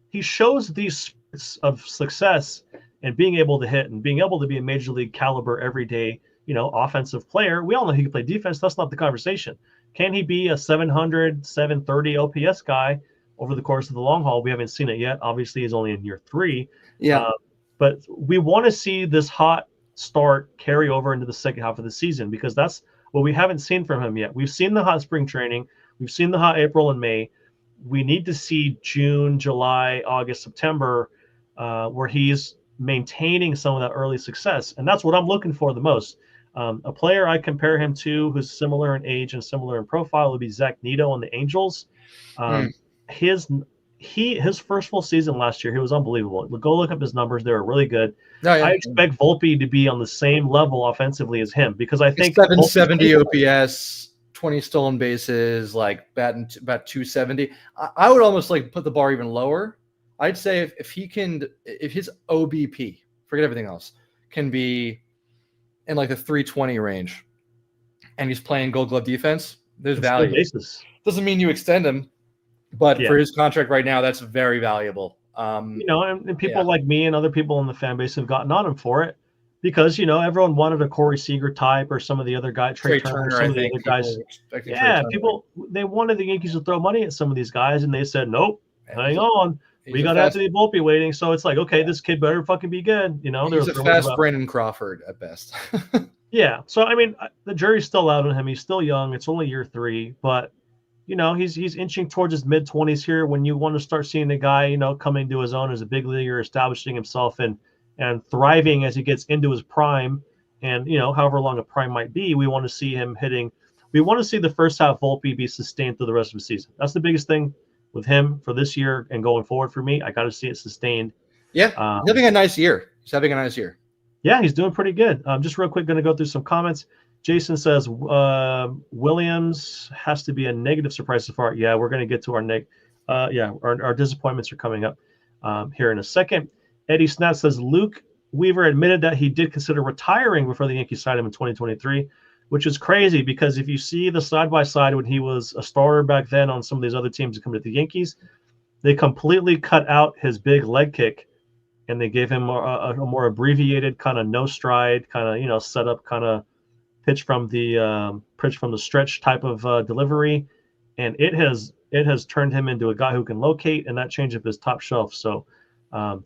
He shows these of success and being able to hit and being able to be a major league caliber every day, offensive player. We all know he can play defense. That's not the conversation. Can he be a 700, 730 OPS guy over the course of the long haul? We haven't seen it yet. Obviously, he's only in year 3. Yeah. But we want to see this hot start carry over into the second half of the season because that's what we haven't seen from him yet. We've seen the hot spring training. We've seen the hot April and May. We need to see June, July, August, September, where he's maintaining some of that early success. And that's what I'm looking for the most. A player I compare him to who's similar in age and similar in profile would be Zach Neto on the Angels. His first full season last year, he was unbelievable. Go look up his numbers; they were really good. I expect Volpe to be on the same level offensively as him because I think 770 OPS, 20 stolen bases, like batting about 270. I would almost like put the bar even lower. I'd say if his OBP, forget everything else, can be in like the 320 range, and he's playing Gold Glove defense, there's value. Doesn't mean you extend him. But for his contract right now, that's very valuable. And people like me and other people in the fan base have gotten on him for it because, everyone wanted a Corey Seager type or some of the other guys, Trey Turner, some of the other guys. They wanted the Yankees to throw money at some of these guys, and they said, nope, hang on. We got Anthony Volpe waiting. So it's like, okay, this kid better fucking be good. He's a fast Brandon Crawford at best. Yeah. So, I mean, the jury's still out on him. He's still young. It's only year 3, but he's inching towards his mid-20s here when you want to start seeing the guy, coming to his own as a big leaguer, establishing himself and thriving as he gets into his prime. And, however long a prime might be, we want to see him hitting. We want to see the first half Volpe be sustained through the rest of the season. That's the biggest thing with him for this year and going forward for me. I got to see it sustained. Yeah, he's having a nice year. Yeah, he's doing pretty good. Just real quick, going to go through some comments. Jason says Williams has to be a negative surprise so far. Yeah, we're going to get to our disappointments are coming up here in a second. Eddie Snap says Luke Weaver admitted that he did consider retiring before the Yankees signed him in 2023, which is crazy because if you see the side-by-side when he was a starter back then on some of these other teams that come to the Yankees, they completely cut out his big leg kick and they gave him a more abbreviated kind of no stride, kind of, setup kind of pitch from the stretch type of delivery, and it has turned him into a guy who can locate, and that changed up his top shelf. So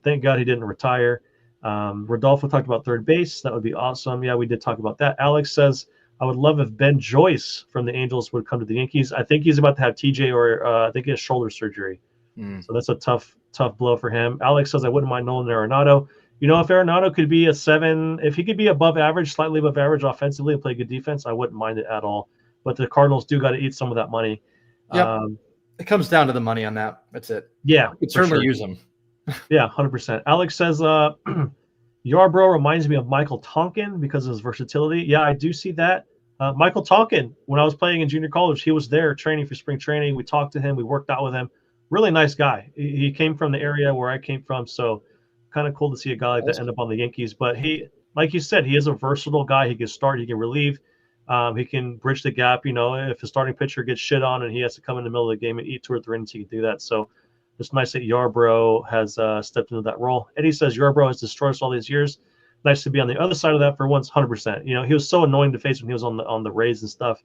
Thank God he didn't retire. Rodolfo talked about third base. That would be awesome. Yeah, we did talk about that. Alex says, I would love if Ben Joyce from the Angels would come to the Yankees. I think he's about to have TJ or I think he has shoulder surgery. So that's a tough blow for him. Alex says, I wouldn't mind Nolan Arenado. You know, if Arenado could be a 7, if he could be above average, slightly above average offensively and play good defense, I wouldn't mind it at all. But the Cardinals do got to eat some of that money. Yep. It comes down to the money on that. That's it. Yeah. You could certainly use them. Yeah, 100%. Alex says, Yarbrough reminds me of Michael Tonkin because of his versatility. Yeah, I do see that. Michael Tonkin, when I was playing in junior college, he was there training for spring training. We talked to him. We worked out with him. Really nice guy. He came from the area where I came from, so kind of cool to see a guy like that end up on the Yankees. But he, like you said, he is a versatile guy. He can start, he can relieve. He can bridge the gap. You know, if a starting pitcher gets shit on and he has to come in the middle of the game and eat 2 or 3 innings, he can do that. So it's nice that Yarbrough has stepped into that role. Eddie says Yarbrough has destroyed us all these years. Nice to be on the other side of that for once, 100%. You know, he was so annoying to face when he was on the Rays and stuff.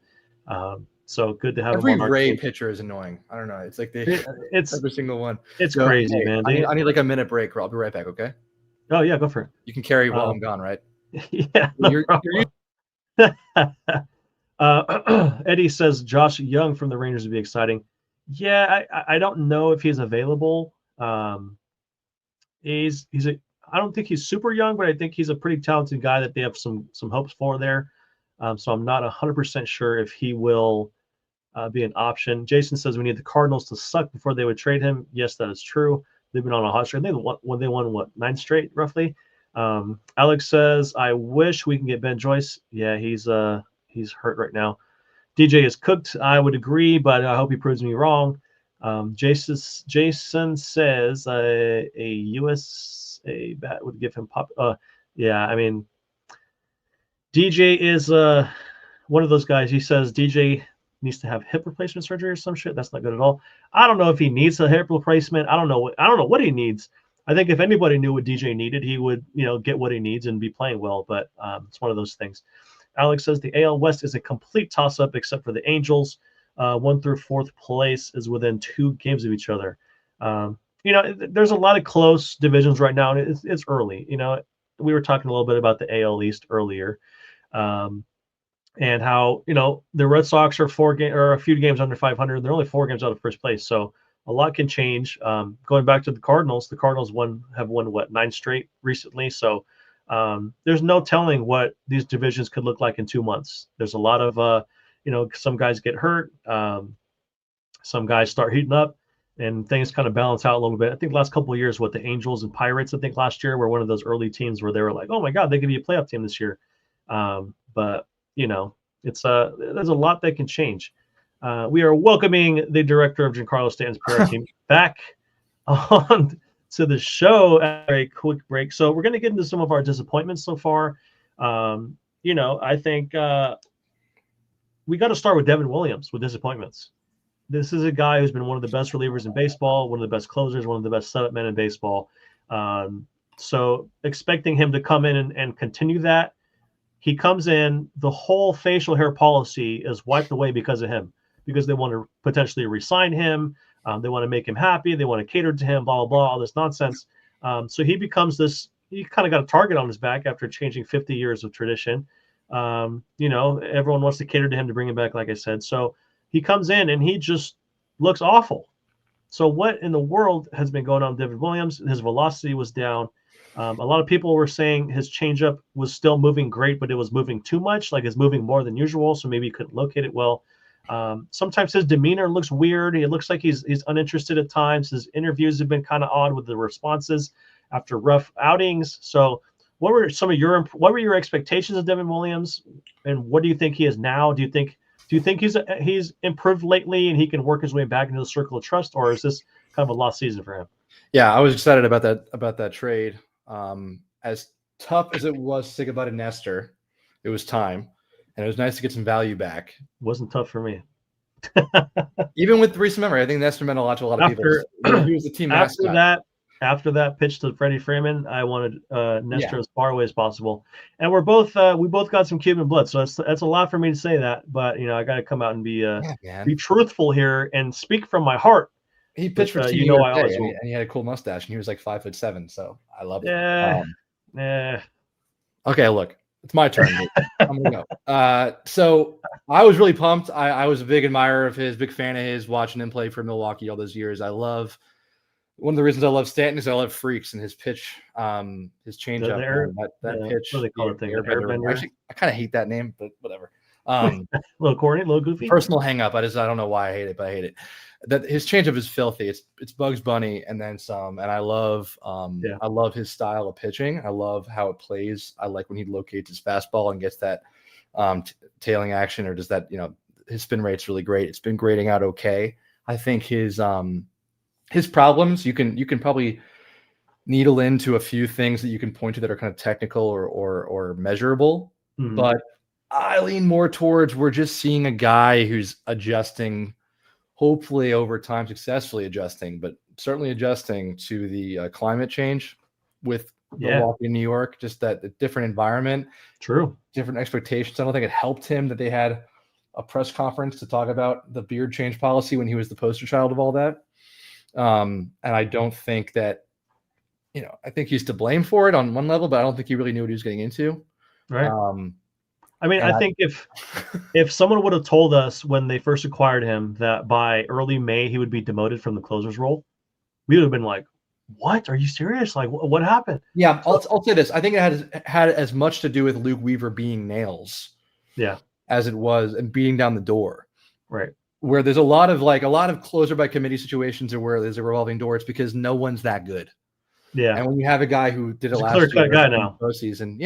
So good to have every him on our Ray team. pitcher is annoying. I don't know. It's like it's every single one. It's crazy, hey, man. I need like a minute break. I'll be right back. Okay. Oh yeah, go for it. You can carry while I'm gone, right? Yeah. No Eddie says Josh Young from the Rangers would be exciting. Yeah, I don't know if he's available. He's a I don't think he's super young, but I think he's a pretty talented guy that they have some hopes for there. So I'm not 100% sure if he will be an option. Jason says we need the Cardinals to suck before they would trade him. Yes, that is true. They've been on a hot streak. They won what 9 straight roughly. Alex says I wish we can get Ben Joyce. Yeah, he's hurt right now. DJ is cooked. I would agree, but I hope he proves me wrong. Jason says a USA bat would give him pop. Yeah, I mean, DJ is one of those guys. He says DJ needs to have hip replacement surgery or some shit. That's not good at all. I don't know if he needs a hip replacement. I don't know what he needs. I think if anybody knew what DJ needed, he would, get what he needs and be playing well. But it's one of those things. Alex says the AL West is a complete toss-up except for the Angels. 1 through 4th place is within 2 games of each other. There's a lot of close divisions right now, and it's early. We were talking a little bit about the AL East earlier, and how the Red Sox are a few games under 500. They're only 4 games out of first place, so a lot can change. Going back to the Cardinals have won what 9 straight recently, so. There's no telling what these divisions could look like in 2 months. There's a lot of, some guys get hurt. Some guys start heating up and things kind of balance out a little bit. I think the last couple of years, the Angels and Pirates, I think last year were one of those early teams where they were like, oh my God, they could be a playoff team this year. But it's there's a lot that can change. We are welcoming the director of Giancarlo Stanton's PR team back on to the show after a quick break. So we're going to get into some of our disappointments so far. I think we got to start with Devin Williams with disappointments. This is a guy who's been one of the best relievers in baseball, one of the best closers, one of the best setup men in baseball. So expecting him to come in and continue that, he comes in, the whole facial hair policy is wiped away because of him, because they want to potentially re-sign him. They want to make him happy. They want to cater to him, blah, blah, blah, all this nonsense. So he becomes he kind of got a target on his back after changing 50 years of tradition. Everyone wants to cater to him to bring him back, like I said. So he comes in and he just looks awful. So what in the world has been going on with Devin Williams? His velocity was down. A lot of people were saying his changeup was still moving great, but it was moving too much, like it's moving more than usual. So maybe he couldn't locate it well. Sometimes his demeanor looks weird. It looks like he's uninterested at times. His interviews have been kind of odd with the responses after rough outings. So what were your expectations of Devin Williams, and what do you think he is now? Do you think he's improved lately and he can work his way back into the circle of trust, or is this kind of a lost season for him? Yeah, I was excited about that trade. As tough as it was to say goodbye to Nestor, it was time. And it was nice to get some value back. Wasn't tough for me. Even with recent memory, I think Nestor meant a lot to a lot of people. He was the team mascot. After that pitch to Freddie Freeman, I wanted Nestor as far away as possible. And we both got some Cuban blood, so that's a lot for me to say that. But I got to come out and be truthful here and speak from my heart. He pitched for Team you know, I USA, always and will. he had a cool mustache, and he was like 5'7", so I loved it. Yeah. Okay, look, it's my turn. I'm gonna go. So I was really pumped. I was a big admirer of his, big fan of his, watching him play for Milwaukee all those years. One of the reasons I love Stanton is I love freaks and his pitch, his changeup, that pitch, what do they call it? the airbender. Actually, I kind of hate that name, but whatever. A little corny, a little goofy. Personal hang up. I don't know why I hate it, but I hate it. That his changeup is filthy. It's Bugs Bunny and then some. And I love his style of pitching. I love how it plays. I like when he locates his fastball and gets that tailing action, or does that, his spin rate's really great. It's been grading out okay. I think his problems, you can probably needle into a few things that you can point to that are kind of technical or measurable. Mm-hmm. But I lean more towards we're just seeing a guy who's adjusting, hopefully over time successfully adjusting, but certainly adjusting to the climate change with Milwaukee, New York, just that different environment, different expectations. I don't think it helped him that they had a press conference to talk about the beard change policy when he was the poster child of all that. And I don't think that, I think he's to blame for it on one level, but I don't think he really knew what he was getting into. Right. I mean, I think if someone would have told us when they first acquired him that by early May he would be demoted from the closer's role, we would have been like, "What? Are you serious? Like, what happened?" Yeah, I'll say this. I think it had as much to do with Luke Weaver being nails, as it was and beating down the door. Right. Where there's a lot of closer by committee situations, or where there's a revolving door, it's because no one's that good. Yeah. And when you have a guy who did it last year, clear-cut guy now. Postseason,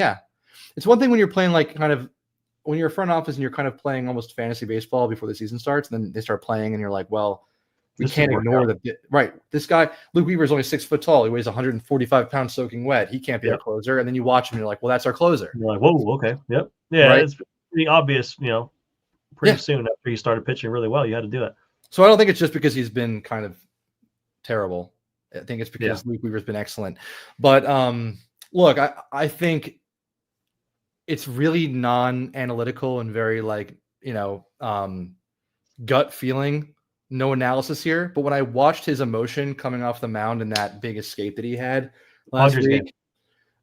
it's one thing when you're playing when you're a front office and you're kind of playing almost fantasy baseball before the season starts, and then they start playing, and you're like, well, we can't ignore that. Right, this guy Luke Weaver is only 6 foot tall. He weighs 145 pounds soaking wet. He can't be our closer. And then you watch him, and you're like, well, that's our closer. You're like, whoa, okay, yep, yeah, right? It's pretty obvious, pretty soon after he started pitching really well, you had to do it. So I don't think it's just because he's been kind of terrible. I think it's because Luke Weaver's been excellent. But look, I think it's really non-analytical and very gut feeling, no analysis here. But when I watched his emotion coming off the mound in that big escape that he had last week,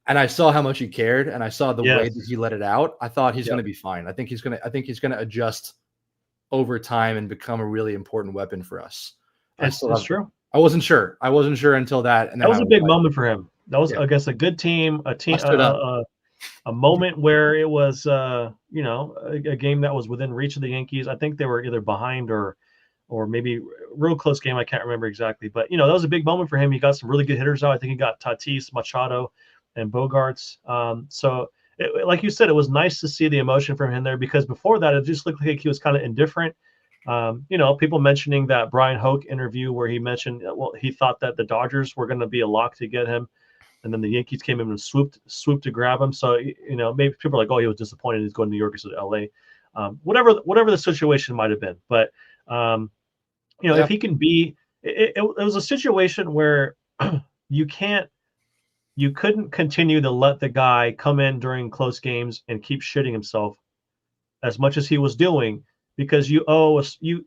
and I saw how much he cared, and I saw the way that he let it out, I thought he's going to be fine. I think he's going to adjust over time and become a really important weapon for us. That's true. I wasn't sure until that. And that was a big moment for him. That was, I guess, a good team, a moment where it was, a game that was within reach of the Yankees. I think they were either behind or maybe real close game. I can't remember exactly, but that was a big moment for him. He got some really good hitters out. I think he got Tatis, Machado, and Bogarts. So like you said, it was nice to see the emotion from him there, because before that, it just looked like he was kind of indifferent. People mentioning that Brian Hoke interview where he mentioned, he thought that the Dodgers were going to be a lock to get him, and then the Yankees came in and swooped to grab him. So, maybe people are like, oh, he was disappointed he's going to New York instead of LA. Whatever the situation might have been. But, if he can be, it was a situation where you couldn't continue to let the guy come in during close games and keep shitting himself as much as he was doing, because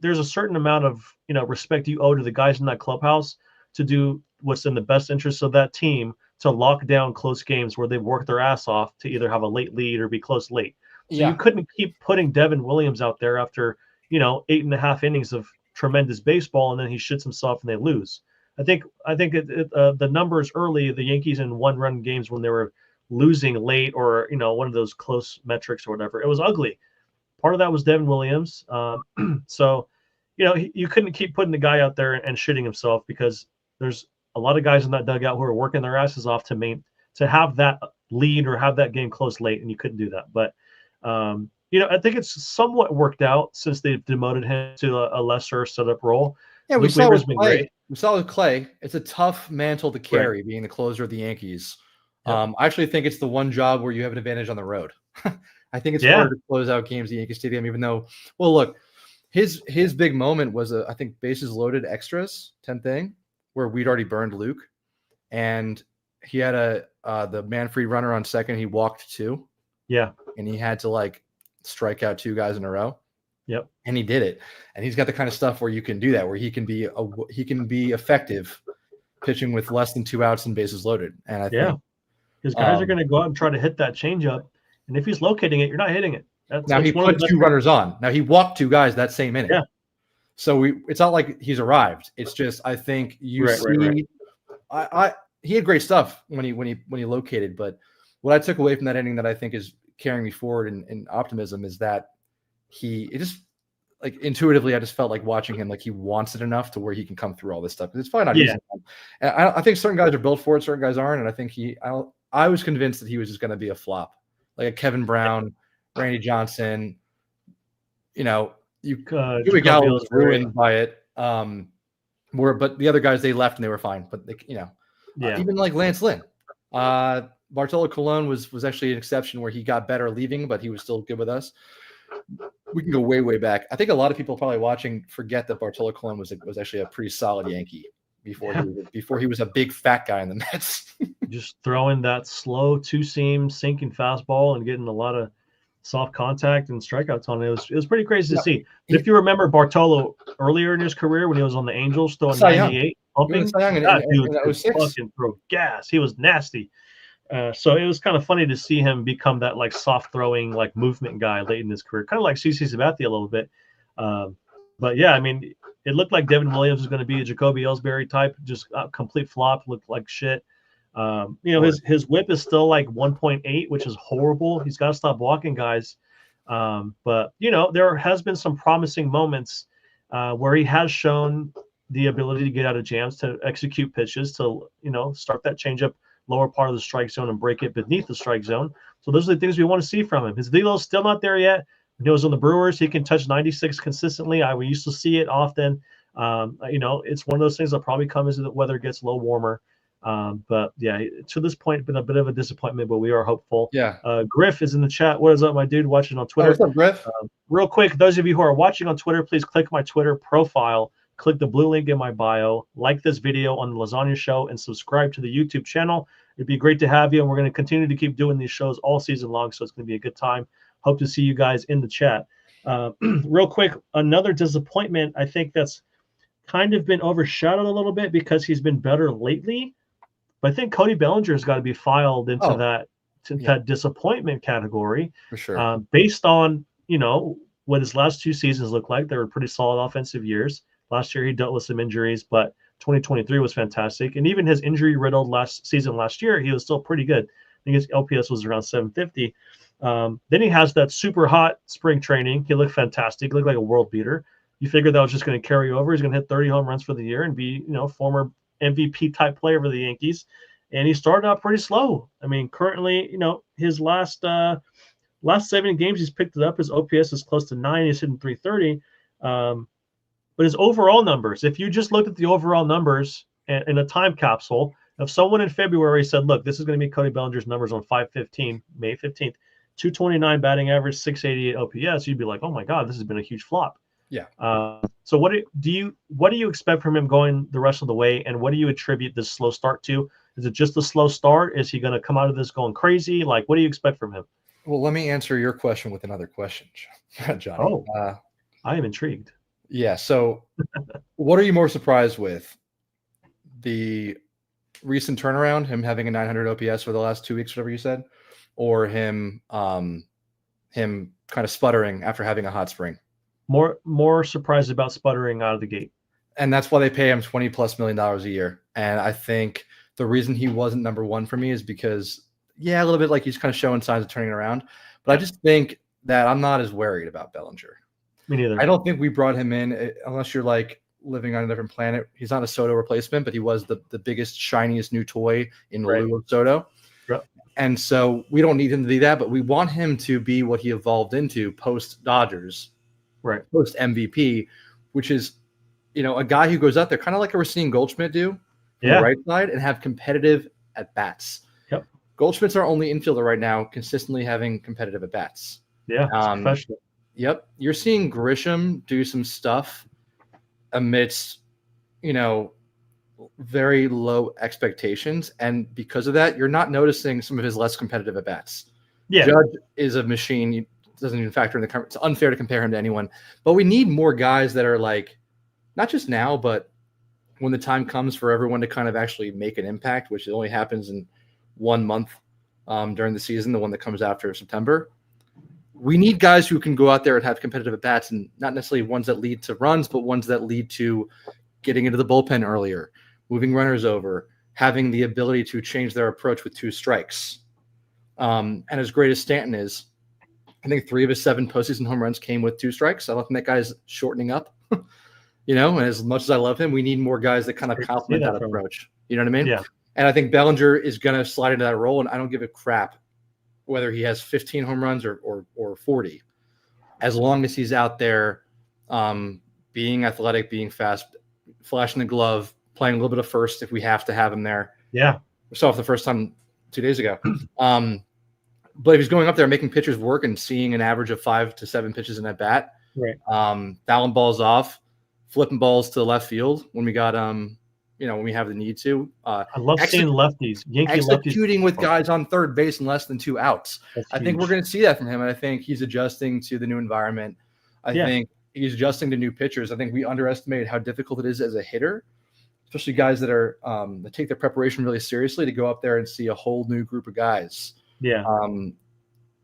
there's a certain amount of respect you owe to the guys in that clubhouse to do what's in the best interest of that team, to lock down close games where they've worked their ass off to either have a late lead or be close late. So you couldn't keep putting Devin Williams out there after 8.5 innings of tremendous baseball, and then he shits himself and they lose. I think the numbers early, the Yankees in 1-run games when they were losing late, or one of those close metrics or whatever, it was ugly. Part of that was Devin Williams. So, you couldn't keep putting the guy out there and shitting himself, because there's a lot of guys in that dugout who are working their asses off to have that lead or have that game close late, and you couldn't do that. But, I think it's somewhat worked out since they've demoted him to a lesser setup role. Yeah, we saw with Clay. We saw with Clay. It's a tough mantle to carry, being the closer of the Yankees. Yep. I actually think it's the one job where you have an advantage on the road. I think it's harder to close out games at Yankee Stadium, even though, well, look, his big moment was I think bases loaded extras 10th inning where we'd already burned Luke, and he had the man-free runner on second. He walked 2. Yeah, and he had to strike out 2 guys in a row. Yep. And he did it. And he's got the kind of stuff where you can do that, where he can be effective pitching with less than 2 outs and bases loaded. And I think his guys are going to go out and try to hit that changeup. And if he's locating it, you're not hitting it. Now he put 2 runners on. Now he walked 2 guys that same inning. Yeah. So it's not like he's arrived. It's just, I think you see, he had great stuff when he located. But what I took away from that inning that I think is carrying me forward in optimism is that it just, like, intuitively, I just felt like watching him, like he wants it enough to where he can come through all this stuff. Because it's probably not easy. And I think certain guys are built for it, certain guys aren't. And I think I was convinced that he was just going to be a flop, like a Kevin Brown, Randy Johnson. You know, Joey Gallo was ruined by it. But the other guys, they left and they were fine. But even like Lance Lynn, Bartolo Colon was actually an exception where he got better leaving, but he was still good with us. We can go way, way back. I think a lot of people probably watching forget that Bartolo Colon was actually a pretty solid Yankee before he was a big fat guy in the Mets. Just throwing that slow 2-seam sinking fastball and getting a lot of soft contact and strikeouts on it. It was pretty crazy to see. If you remember Bartolo earlier in his career when he was on the Angels, throwing 98, pumping, that dude was fucking throw gas. He was nasty. So it was kind of funny to see him become that like soft throwing, like movement guy late in his career, kind of like CC Sabathia a little bit. But yeah, I mean, it looked like Devin Williams was going to be a Jacoby Ellsbury type, just a complete flop, looked like shit. His whip is still like 1.8, which is horrible. He's got to stop walking guys. But there has been some promising moments where he has shown the ability to get out of jams, to execute pitches, to start that changeup lower part of the strike zone and break it beneath the strike zone. So those are the things we want to see from him. His velo's still not there yet. When he was on the Brewers, he can touch 96 consistently. We used to see it often. It's one of those things that probably come as the weather gets a little warmer. But yeah, to this point, been a bit of a disappointment, but we are hopeful. Yeah. Griff is in the chat. What is up, my dude, watching on Twitter? What's up, Griff? Real quick, those of you who are watching on Twitter, please click my Twitter profile, click the blue link in my bio, like this video on the Lasagna Show, and subscribe to the YouTube channel. It'd be great to have you, and we're going to continue to keep doing these shows all season long, so it's going to be a good time. Hope to see you guys in the chat. Real quick, another disappointment, I think that's kind of been overshadowed a little bit because he's been better lately. But I think Cody Bellinger's got to be filed into that disappointment category. For sure. Based on, what his last 2 seasons look like. They were pretty solid offensive years. Last year he dealt with some injuries, but 2023 was fantastic. And even his injury-riddled last year, he was still pretty good. I think his LPS was around 750. Then he has that super hot spring training. He looked fantastic. He looked like a world beater. You figured that was just going to carry over. He's going to hit 30 home runs for the year and be, former MVP-type player for the Yankees. And he started out pretty slow. I mean, currently, his last 7 games, he's picked it up. His OPS is close to 9. He's hitting 330. But his overall numbers, if you just looked at the overall numbers in a time capsule, if someone in February said, look, this is going to be Cody Bellinger's numbers on May 15th, 229 batting average, 688 OPS, you'd be like, oh my God, this has been a huge flop. Yeah. So what do you expect from him going the rest of the way, and what do you attribute this slow start to? Is it just a slow start? Is he going to come out of this going crazy? Like, what do you expect from him? Well, let me answer your question with another question, Johnny. Oh, I am intrigued. Yeah. So what are you more surprised with? The recent turnaround, him having a 900 OPS for the last 2 weeks, whatever you said, or him kind of sputtering after having a hot spring? More surprised about sputtering out of the gate. And that's why they pay him $20+ million a year. And I think the reason he wasn't number one for me is because, a little bit like he's kind of showing signs of turning around. But I just think that I'm not as worried about Bellinger. Me neither. I don't think we brought him in unless you're like living on a different planet. He's not a Soto replacement, but he was the biggest, shiniest new toy in lieu of Soto. Right. And so we don't need him to be that, but we want him to be what he evolved into post Dodgers, right? Post MVP, which is, a guy who goes out there kind of like we're seeing Goldschmidt do on the right side and have competitive at bats. Yep. Goldschmidt's our only infielder right now, consistently having competitive at bats. Yeah. Professional. Yep. You're seeing Grisham do some stuff amidst, very low expectations. And because of that, you're not noticing some of his less competitive at-bats. Yeah. Judge is a machine. doesn't even factor in the. It's unfair to compare him to anyone. But we need more guys that are like, not just now, but when the time comes for everyone to kind of actually make an impact, which only happens in 1 month during the season, the one that comes after September. We need guys who can go out there and have competitive at-bats, and not necessarily ones that lead to runs, but ones that lead to getting into the bullpen earlier, moving runners over, having the ability to change their approach with 2 strikes. And as great as Stanton is, I think 3 of his 7 postseason home runs came with 2 strikes. I don't think that guy's shortening up. And as much as I love him, we need more guys that kind of complement that approach. You know what I mean? Yeah. And I think Bellinger is going to slide into that role, and I don't give a crap whether he has 15 home runs or 40, as long as he's out there being athletic, being fast, flashing the glove, playing a little bit of first if we have to have him there. Yeah. We saw it for the first time 2 days ago. But if he's going up there making pitchers work and seeing an average of 5 to 7 pitches in at bat, right. Fouling balls off, flipping balls to the left field when we got when we have the need to. I love seeing lefties, executing lefties. with guys on third base in less than 2 outs. I think we're going to see that from him, and I think he's adjusting to the new environment. I think he's adjusting to new pitchers. I think we underestimated how difficult it is as a hitter, especially guys that are that take their preparation really seriously, to go up there and see a whole new group of guys. Yeah.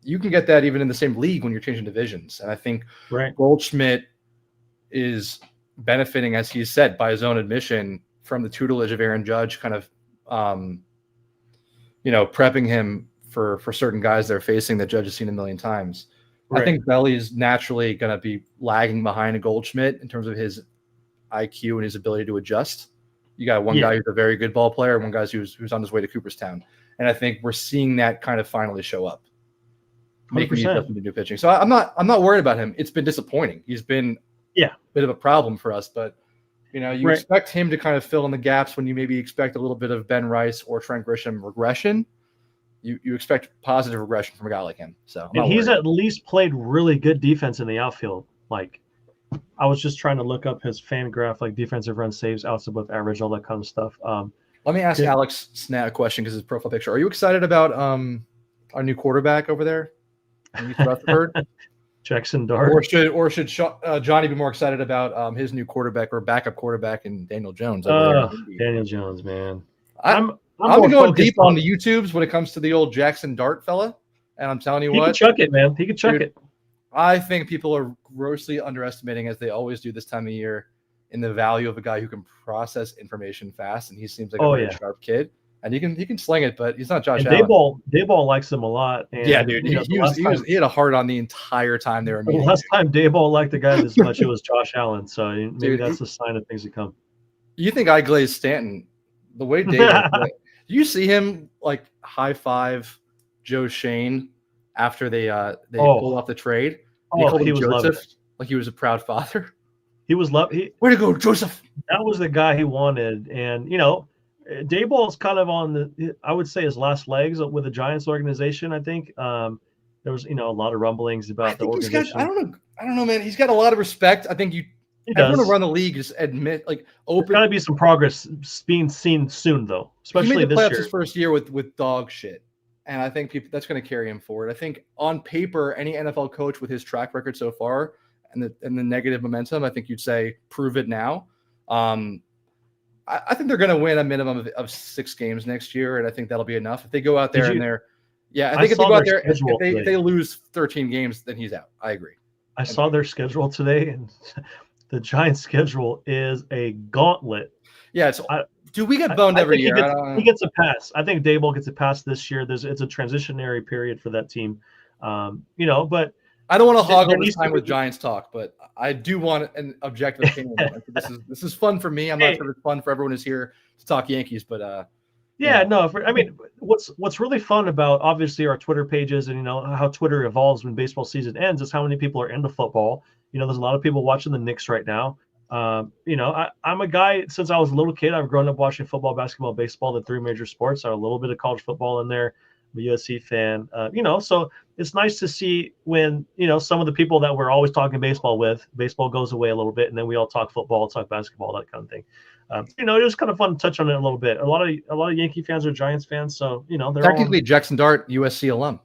You can get that even in the same league when you're changing divisions. And I think Goldschmidt is benefiting, as he said, by his own admission, from the tutelage of Aaron Judge, kind of, prepping him for certain guys they're facing that Judge has seen a million times. Right. I think Belly is naturally going to be lagging behind a Goldschmidt in terms of his IQ and his ability to adjust. You got one guy who's a very good ball player, and one guy who's on his way to Cooperstown. And I think we're seeing that kind of finally show up, making the adjustment to new pitching. So I'm not worried about him. It's been disappointing. He's been a bit of a problem for us, but you expect him to kind of fill in the gaps when you maybe expect a little bit of Ben Rice or Trent Grisham regression. You expect positive regression from a guy like him. So he's at least played really good defense in the outfield. Like, I was just trying to look up his fan graph, like defensive run saves, outs above average, all that kind of stuff. Let me ask Alex Snat a question, because his profile picture. Are you excited about our new quarterback over there, Rutherford? Jackson Dart? Or should Johnny be more excited about his new quarterback or backup quarterback in Daniel Jones? Daniel Jones, man. I'm going deep on the YouTubes when it comes to the old Jackson Dart fella, and I'm telling you he can chuck it, man. He can chuck it. I think people are grossly underestimating, as they always do this time of year, in the value of a guy who can process information fast, and he seems like a very sharp kid. And he can sling it, but he's not Josh Allen. Dayball likes him a lot. And, dude. He had a heart on the entire time they were meeting. The last time Dayball liked the guy this much, it was Josh Allen. So maybe that's a sign of things to come. You think I glazed Stanton? The way Dayball do you see him like high five Joe Shane after they pulled off the trade? He called him Joseph, like he was a proud father. He was way to go, Joseph. That was the guy he wanted, and Dayball's kind of on I would say his last legs with the Giants organization. I think there was a lot of rumblings about the organization. I don't know, man. He's got a lot of respect. I think everyone around the league just admit There's got to be some progress being seen soon, though. Especially this year. His first year with dog shit, and I think that's going to carry him forward. I think on paper, any NFL coach with his track record so far and the negative momentum, I think you'd say prove it now. I think they're going to win a minimum of 6 games next year, and I think that'll be enough. If they go out there I think if they go out there, if they lose 13 games, then he's out. I agree. I saw their schedule today, and the Giants' schedule is a gauntlet. Yeah, do we get boned every year? He gets a pass. I think Dayball gets a pass this year. It's a transitionary period for that team, but I don't want to hog all this time with Giants talk, but I do want an objective opinion. This is fun for me. I'm not sure if it's fun for everyone who's here to talk Yankees, but what's really fun about obviously our Twitter pages and how Twitter evolves when baseball season ends is how many people are into football. There's a lot of people watching the Knicks right now. I'm a guy, since I was a little kid, I've grown up watching football, basketball, baseball, the 3 major sports. I have a little bit of college football in there. I'm a USC fan, so it's nice to see when, some of the people that we're always talking baseball with, baseball goes away a little bit, and then we all talk football, talk basketball, that kind of thing. It was kind of fun to touch on it a little bit. A lot of Yankee fans are Giants fans, so they're technically Jackson Dart, USC alum.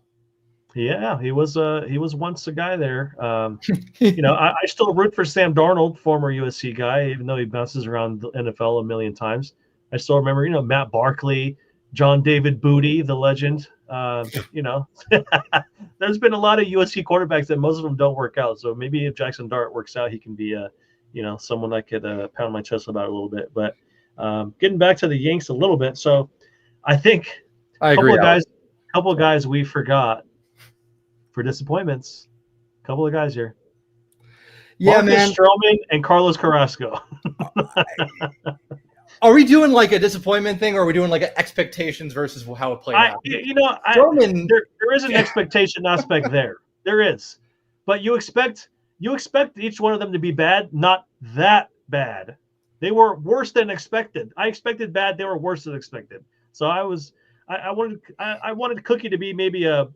Yeah, he was once a guy there. I still root for Sam Darnold, former USC guy, even though he bounces around the NFL a million times. I still remember, Matt Barkley, John David Booty, the legend. There's been a lot of USC quarterbacks that most of them don't work out. So maybe if Jackson Dart works out, he can be someone I could pound my chest about a little bit. But getting back to the Yanks a little bit, so I think I agree. couple of guys we forgot for disappointments. A couple of guys here. Yeah, Marcus man. Stroman and Carlos Carrasco. Are we doing like a disappointment thing, or are we doing like expectations versus how it played out? Stroman, there is an expectation aspect there. There is, but you expect each one of them to be bad, not that bad. They were worse than expected. I expected bad. They were worse than expected. So I wanted Cookie to be maybe a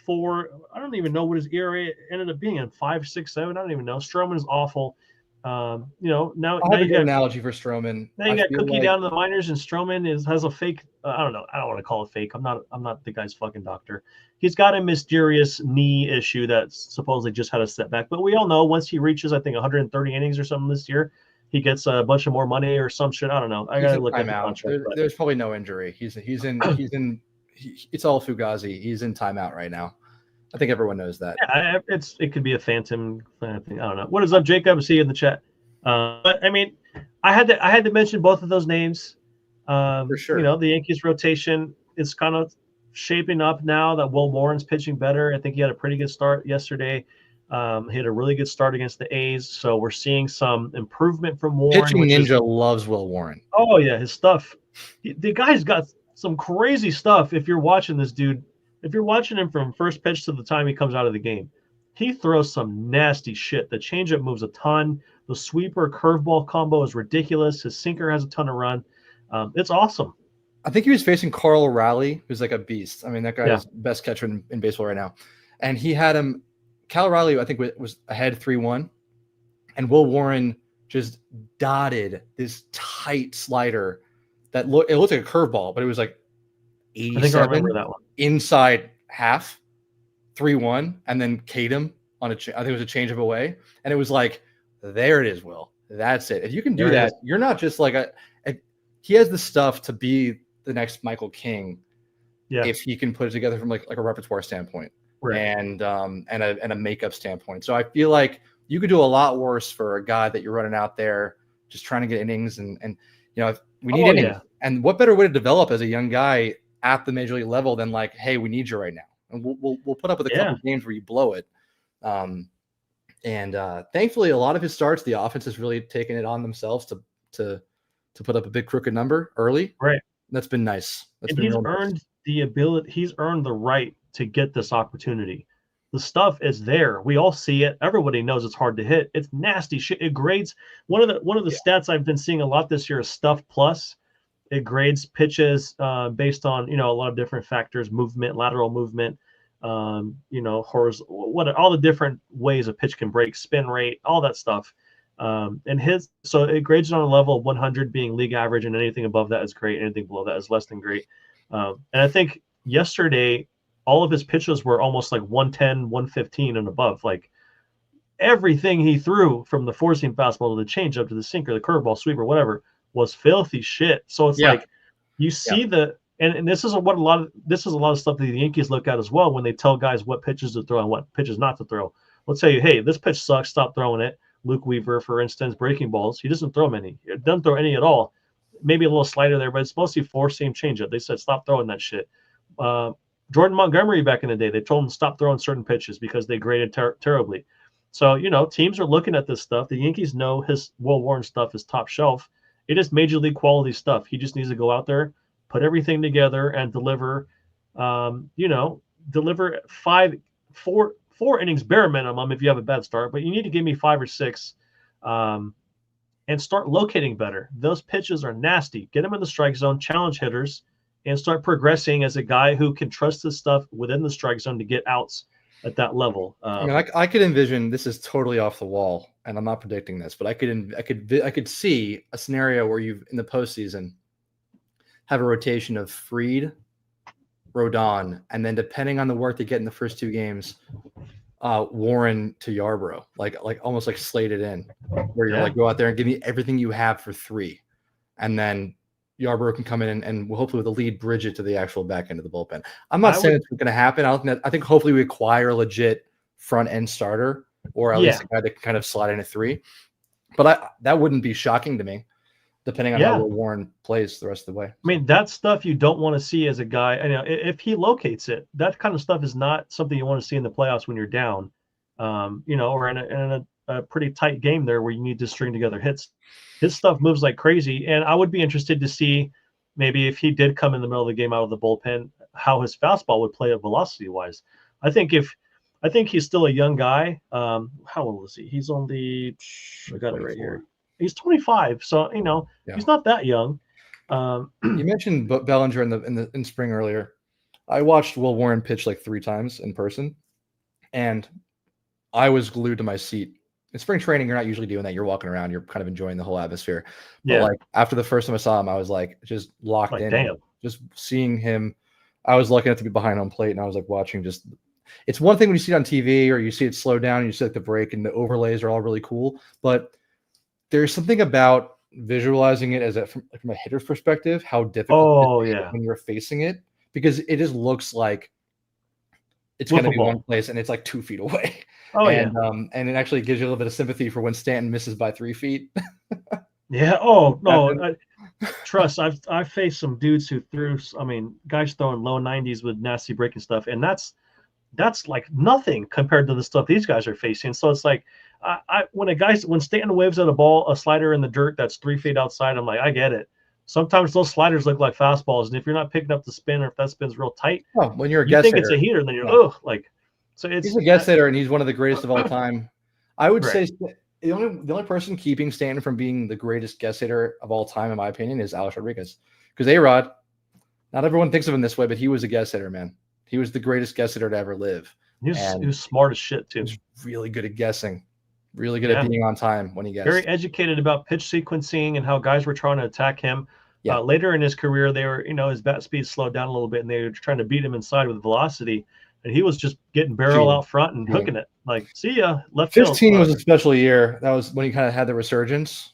4. I don't even know what his ERA ended up being in 5, 6, 7. I don't even know. Stroman is awful. Now I have a good analogy for Stroman. Now you got Cookie down in the minors, and Stroman has a fake. I don't know. I don't want to call it fake. I'm not the guy's fucking doctor. He's got a mysterious knee issue that supposedly just had a setback. But we all know once he reaches, I think, 130 innings or something this year, he gets a bunch of more money or some shit. I don't know. I gotta look at the contract. There's probably no injury. He's in. It's all Fugazi. He's in timeout right now. I think everyone knows that. Yeah, it could be a phantom thing. I don't know. What is up, Jacob? See you in the chat. But I mean, I had to mention both of those names. For sure. The Yankees rotation is kind of shaping up now that Will Warren's pitching better. I think he had a pretty good start yesterday. He had a really good start against the A's, so we're seeing some improvement from Warren. Pitching Ninja loves Will Warren. Oh yeah, his stuff. The guy's got some crazy stuff. If you're watching this dude, if you're watching him from first pitch to the time he comes out of the game, he throws some nasty shit. The changeup moves a ton. The sweeper curveball combo is ridiculous. His sinker has a ton of run. It's awesome. I think he was facing Carl O'Reilly, who's like a beast. I mean, that guy is the best catcher in baseball right now. And he had him. Cal O'Reilly, I think, was ahead 3-1. And Will Warren just dotted this tight slider that it looked like a curveball, but it was like 87 I think I remember that one. Inside half, 3-1, and then K'd him on I think it was a change of away. And it was like, there it is, Will. That's it. If you can do that, you're not just like he has the stuff to be the next Michael King. Yeah. If he can put it together from like a repertoire standpoint. Right. And a makeup standpoint. So I feel like you could do a lot worse for a guy that you're running out there just trying to get innings and we need innings. Yeah. And what better way to develop as a young guy at the major league level than like, hey, we need you right now. And we'll put up with a couple of games where you blow it. And thankfully a lot of his starts, the offense has really taken it on themselves to put up a big crooked number early. Right. That's been nice. He's earned the ability. He's earned the right to get this opportunity. The stuff is there. We all see it. Everybody knows it's hard to hit. It's nasty shit. It grades. One of the stats I've been seeing a lot this year is Stuff Plus. It grades pitches based on a lot of different factors: movement, lateral movement, horizontal, all the different ways a pitch can break, spin rate, all that stuff. So it grades it on a level of 100 being league average, and anything above that is great. Anything below that is less than great. And I think yesterday, all of his pitches were almost like 110, 115 and above. Like everything he threw from the four-seam fastball to the changeup to the sinker, the curveball, sweeper, whatever, was filthy shit. So it's like you see and this is a lot of stuff that the Yankees look at as well when they tell guys what pitches to throw and what pitches not to throw. They'll tell you, hey, this pitch sucks, stop throwing it. Luke Weaver, for instance, breaking balls, he doesn't throw many. He doesn't throw any at all. Maybe a little slider there, but it's mostly four-seam changeup. They said stop throwing that shit. Jordan Montgomery back in the day, they told him to stop throwing certain pitches because they graded terribly. So, teams are looking at this stuff. The Yankees know his Will Warren stuff is top shelf. It is major league quality stuff. He just needs to go out there, put everything together, and deliver, deliver four innings bare minimum if you have a bad start. But you need to give me 5 or 6 and start locating better. Those pitches are nasty. Get them in the strike zone, challenge hitters, and start progressing as a guy who can trust this stuff within the strike zone to get outs at that level. I could envision, this is totally off the wall, and I'm not predicting this, but I could see a scenario where you've in the postseason have a rotation of Fried, Rodon, and then depending on the work they get in the first 2 games, Warren to Yarbrough, like almost like slated in, where you're like, go out there and give me everything you have for 3, and then Yarbrough can come in and hopefully with the lead bridge it to the actual back end of the bullpen. I'm not saying it's going to happen. I think hopefully we acquire a legit front end starter, or at least a guy that can kind of slide in at 3. But that wouldn't be shocking to me, depending on how Warren plays the rest of the way. I mean, that's stuff you don't want to see as a guy. You know, if he locates it, that kind of stuff is not something you want to see in the playoffs when you're down, you know, or in a pretty tight game there where you need to string together hits. His stuff moves like crazy, and I would be interested to see maybe if he did come in the middle of the game out of the bullpen, how his fastball would play at velocity-wise. I think he's still a young guy. How old is he? He's only, I got it right here. He's 25, so you know he's not that young. You mentioned Bellinger in spring earlier. I watched Will Warren pitch like 3 times in person, and I was glued to my seat. In spring training, you're not usually doing that. You're walking around, you're kind of enjoying the whole atmosphere. But like after the first time I saw him, I was like just locked in. Damn. Just seeing him. I was lucky enough to be behind home plate, and I was like watching just. It's one thing when you see it on TV or you see it slow down and you see like the break and the overlays are all really cool, but there's something about visualizing it from a hitter's perspective, how difficult it is when you're facing it, because it just looks like it's going to be one place and it's like 2 feet away. And it actually gives you a little bit of sympathy for when Stanton misses by 3 feet. Oh no, trust. I've faced some dudes who threw. I mean, guys throwing low 90s with nasty breaking stuff, and that's like nothing compared to the stuff these guys are facing. So it's like, when Stanton waves at a slider in the dirt that's 3 feet outside, I'm like, I get it. Sometimes those sliders look like fastballs, and if you're not picking up the spin, or if that spin's real tight, when you're a guess hitter, it's a heater, then you're like. So he's a guess hitter, and he's one of the greatest of all time. I would say the only person keeping Stanton from being the greatest guess hitter of all time, in my opinion, is Alex Rodriguez. Because A-Rod, not everyone thinks of him this way, but he was a guess hitter, man. He was the greatest guess hitter to ever live. He was smart as shit too. He was really good at guessing, really good at being on time when he guessed. Very educated about pitch sequencing and how guys were trying to attack him. Later in his career, they were, his bat speed slowed down a little bit, and they were trying to beat him inside with velocity. And he was just getting barrel out front and hooking it. Like, see ya, left field. 15 was a special year. That was when he kind of had the resurgence.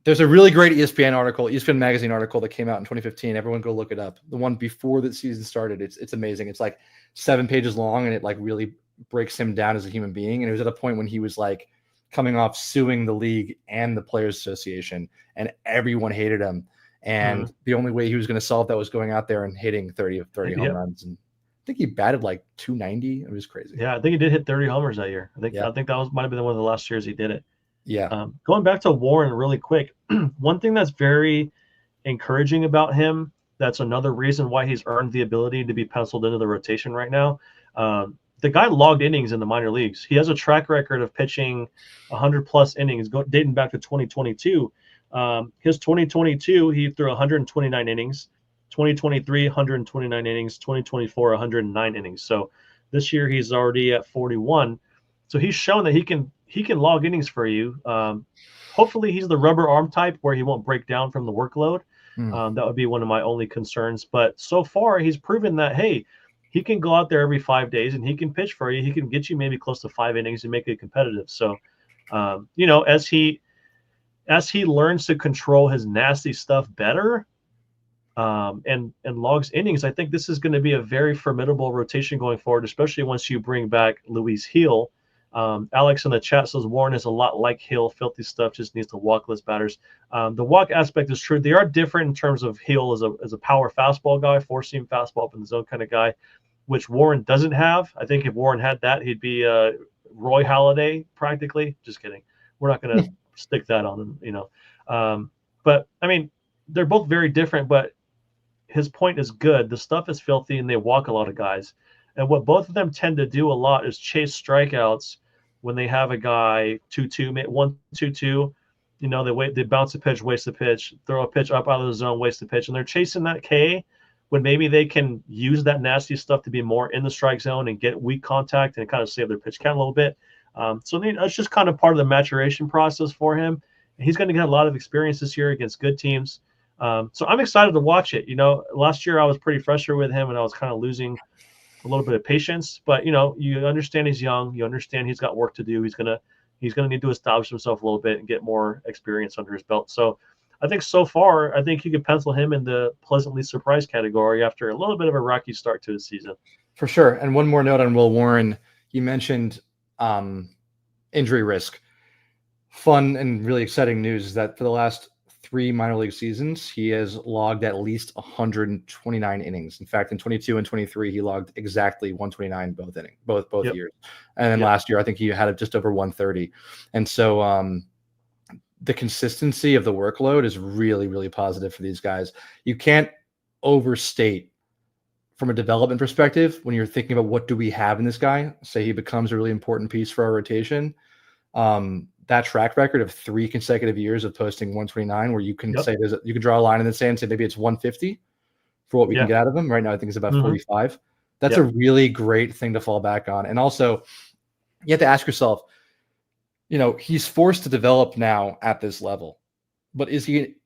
There's a really great ESPN magazine article that came out in 2015. Everyone go look it up. The one before the season started. It's amazing. It's like 7 pages long, and it like really breaks him down as a human being. And it was at a point when he was like coming off suing the league and the Players Association, and everyone hated him. And the only way he was going to solve that was going out there and hitting 30 home runs. And I think he batted like 290. It was crazy. Yeah, I think he did hit 30 homers that year. I think that might have been one of the last years he did it. Yeah. Going back to Warren really quick, one thing that's very encouraging about him, that's another reason why he's earned the ability to be penciled into the rotation right now. The guy logged innings in the minor leagues. He has a track record of pitching 100-plus innings dating back to 2022. His 2022, he threw 129 innings. 2023, 129 innings. 2024, 109 innings. So this year he's already at 41. So he's shown that he can log innings for you. Hopefully he's the rubber arm type where he won't break down from the workload. That would be one of my only concerns. But so far he's proven that, hey, he can go out there every 5 days and he can pitch for you. He can get you maybe close to 5 innings and make it competitive. So, as he learns to control his nasty stuff better and logs innings, I think this is going to be a very formidable rotation going forward, especially once you bring back Luis Gil. Alex in the chat says Warren is a lot like Hill. Filthy stuff, just needs to walk less batters. The walk aspect is true. They are different in terms of Hill as a power fastball guy, 4-seam fastball up in the zone kind of guy, which Warren doesn't have. I think if Warren had that, he'd be Roy Halladay practically. Just kidding. We're not going to stick that on him, But I mean, they're both very different, but his point is good. The stuff is filthy and they walk a lot of guys. And what both of them tend to do a lot is chase strikeouts when they have a guy 2-2, 1-2-2. They bounce a pitch, waste the pitch, throw a pitch up out of the zone, waste the pitch. And they're chasing that K when maybe they can use that nasty stuff to be more in the strike zone and get weak contact and kind of save their pitch count a little bit. So it's just kind of part of the maturation process for him. And he's going to get a lot of experience this year against good teams. So I'm excited to watch it. Last year I was pretty frustrated with him, and I was kind of losing a little bit of patience. But you understand he's young. You understand he's got work to do. He's gonna need to establish himself a little bit and get more experience under his belt. So I think so far, I think you could pencil him in the pleasantly surprised category after a little bit of a rocky start to his season. For sure. And one more note on Will Warren. You mentioned injury risk. Fun and really exciting news is that for the last 3 minor league seasons, he has logged at least 129 innings. In fact, in 22 and 23, he logged exactly 129 both Yep. years. And then last year, I think he had just over 130. And so the consistency of the workload is really, really positive for these guys. You can't overstate from a development perspective when you're thinking about what do we have in this guy. Say he becomes a really important piece for our rotation. That track record of 3 consecutive years of posting 129, where you can say you can draw a line in the sand and say maybe it's 150 for what we can get out of him. Right now, I think it's about 45. That's a really great thing to fall back on. And also, you have to ask yourself, he's forced to develop now at this level, but is he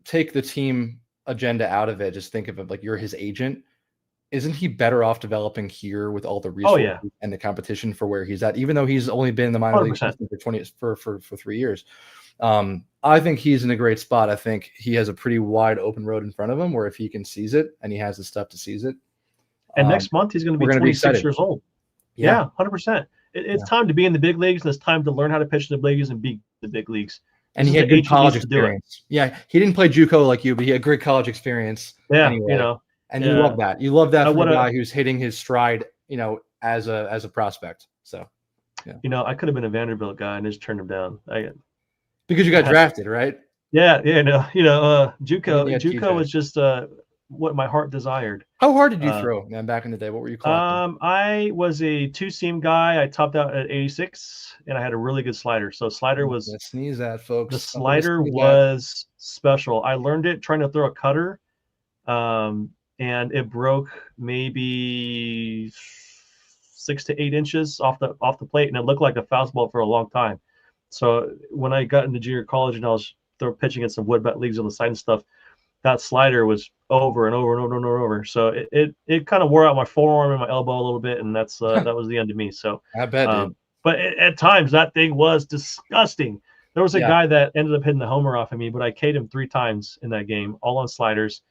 take the team agenda out of it? Just think of it like you're his agent. Isn't he better off developing here with all the resources and the competition for where he's at, even though he's only been in the minor league for 3 years? I think he's in a great spot. I think he has a pretty wide open road in front of him where if he can seize it and he has the stuff to seize it. And next month he's going to be 26 years old. Yeah, 100%. It's time to be in the big leagues, and it's time to learn how to pitch in the big leagues and be the big leagues. And he had good college experience. Yeah, he didn't play JUCO like you, but he had great college experience. Yeah, anyway. And you love that. You love that from a guy who's hitting his stride, as a prospect. So, I could have been a Vanderbilt guy and just turned him down. Because you got drafted, right? Yeah. JUCO was just what my heart desired. How hard did you throw, man, back in the day? What were you collecting? I was a 2-seam guy. I topped out at 86, and I had a really good slider. So slider was – sneeze at, folks. The slider was special. I learned it trying to throw a cutter. And it broke maybe 6 to 8 inches off the plate, and it looked like a fastball for a long time. So when I got into junior college and I was pitching in some wood bat leagues on the side and stuff, that slider was over and over and over and over. So it kind of wore out my forearm and my elbow a little bit, and that was the end of me. So I bet, dude. But at times that thing was disgusting. There was a guy that ended up hitting the homer off of me, but I K'd him 3 times in that game, all on sliders.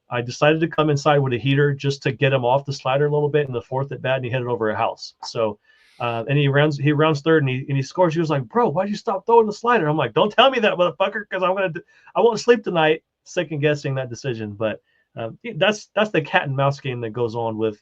I decided to come inside with a heater just to get him off the slider a little bit in the 4th at bat, and he hit it over a house. So, and he rounds third, and he scores. He was like, "Bro, why'd you stop throwing the slider?" I'm like, "Don't tell me that, motherfucker, because I won't sleep tonight, second guessing that decision." But that's the cat and mouse game that goes on with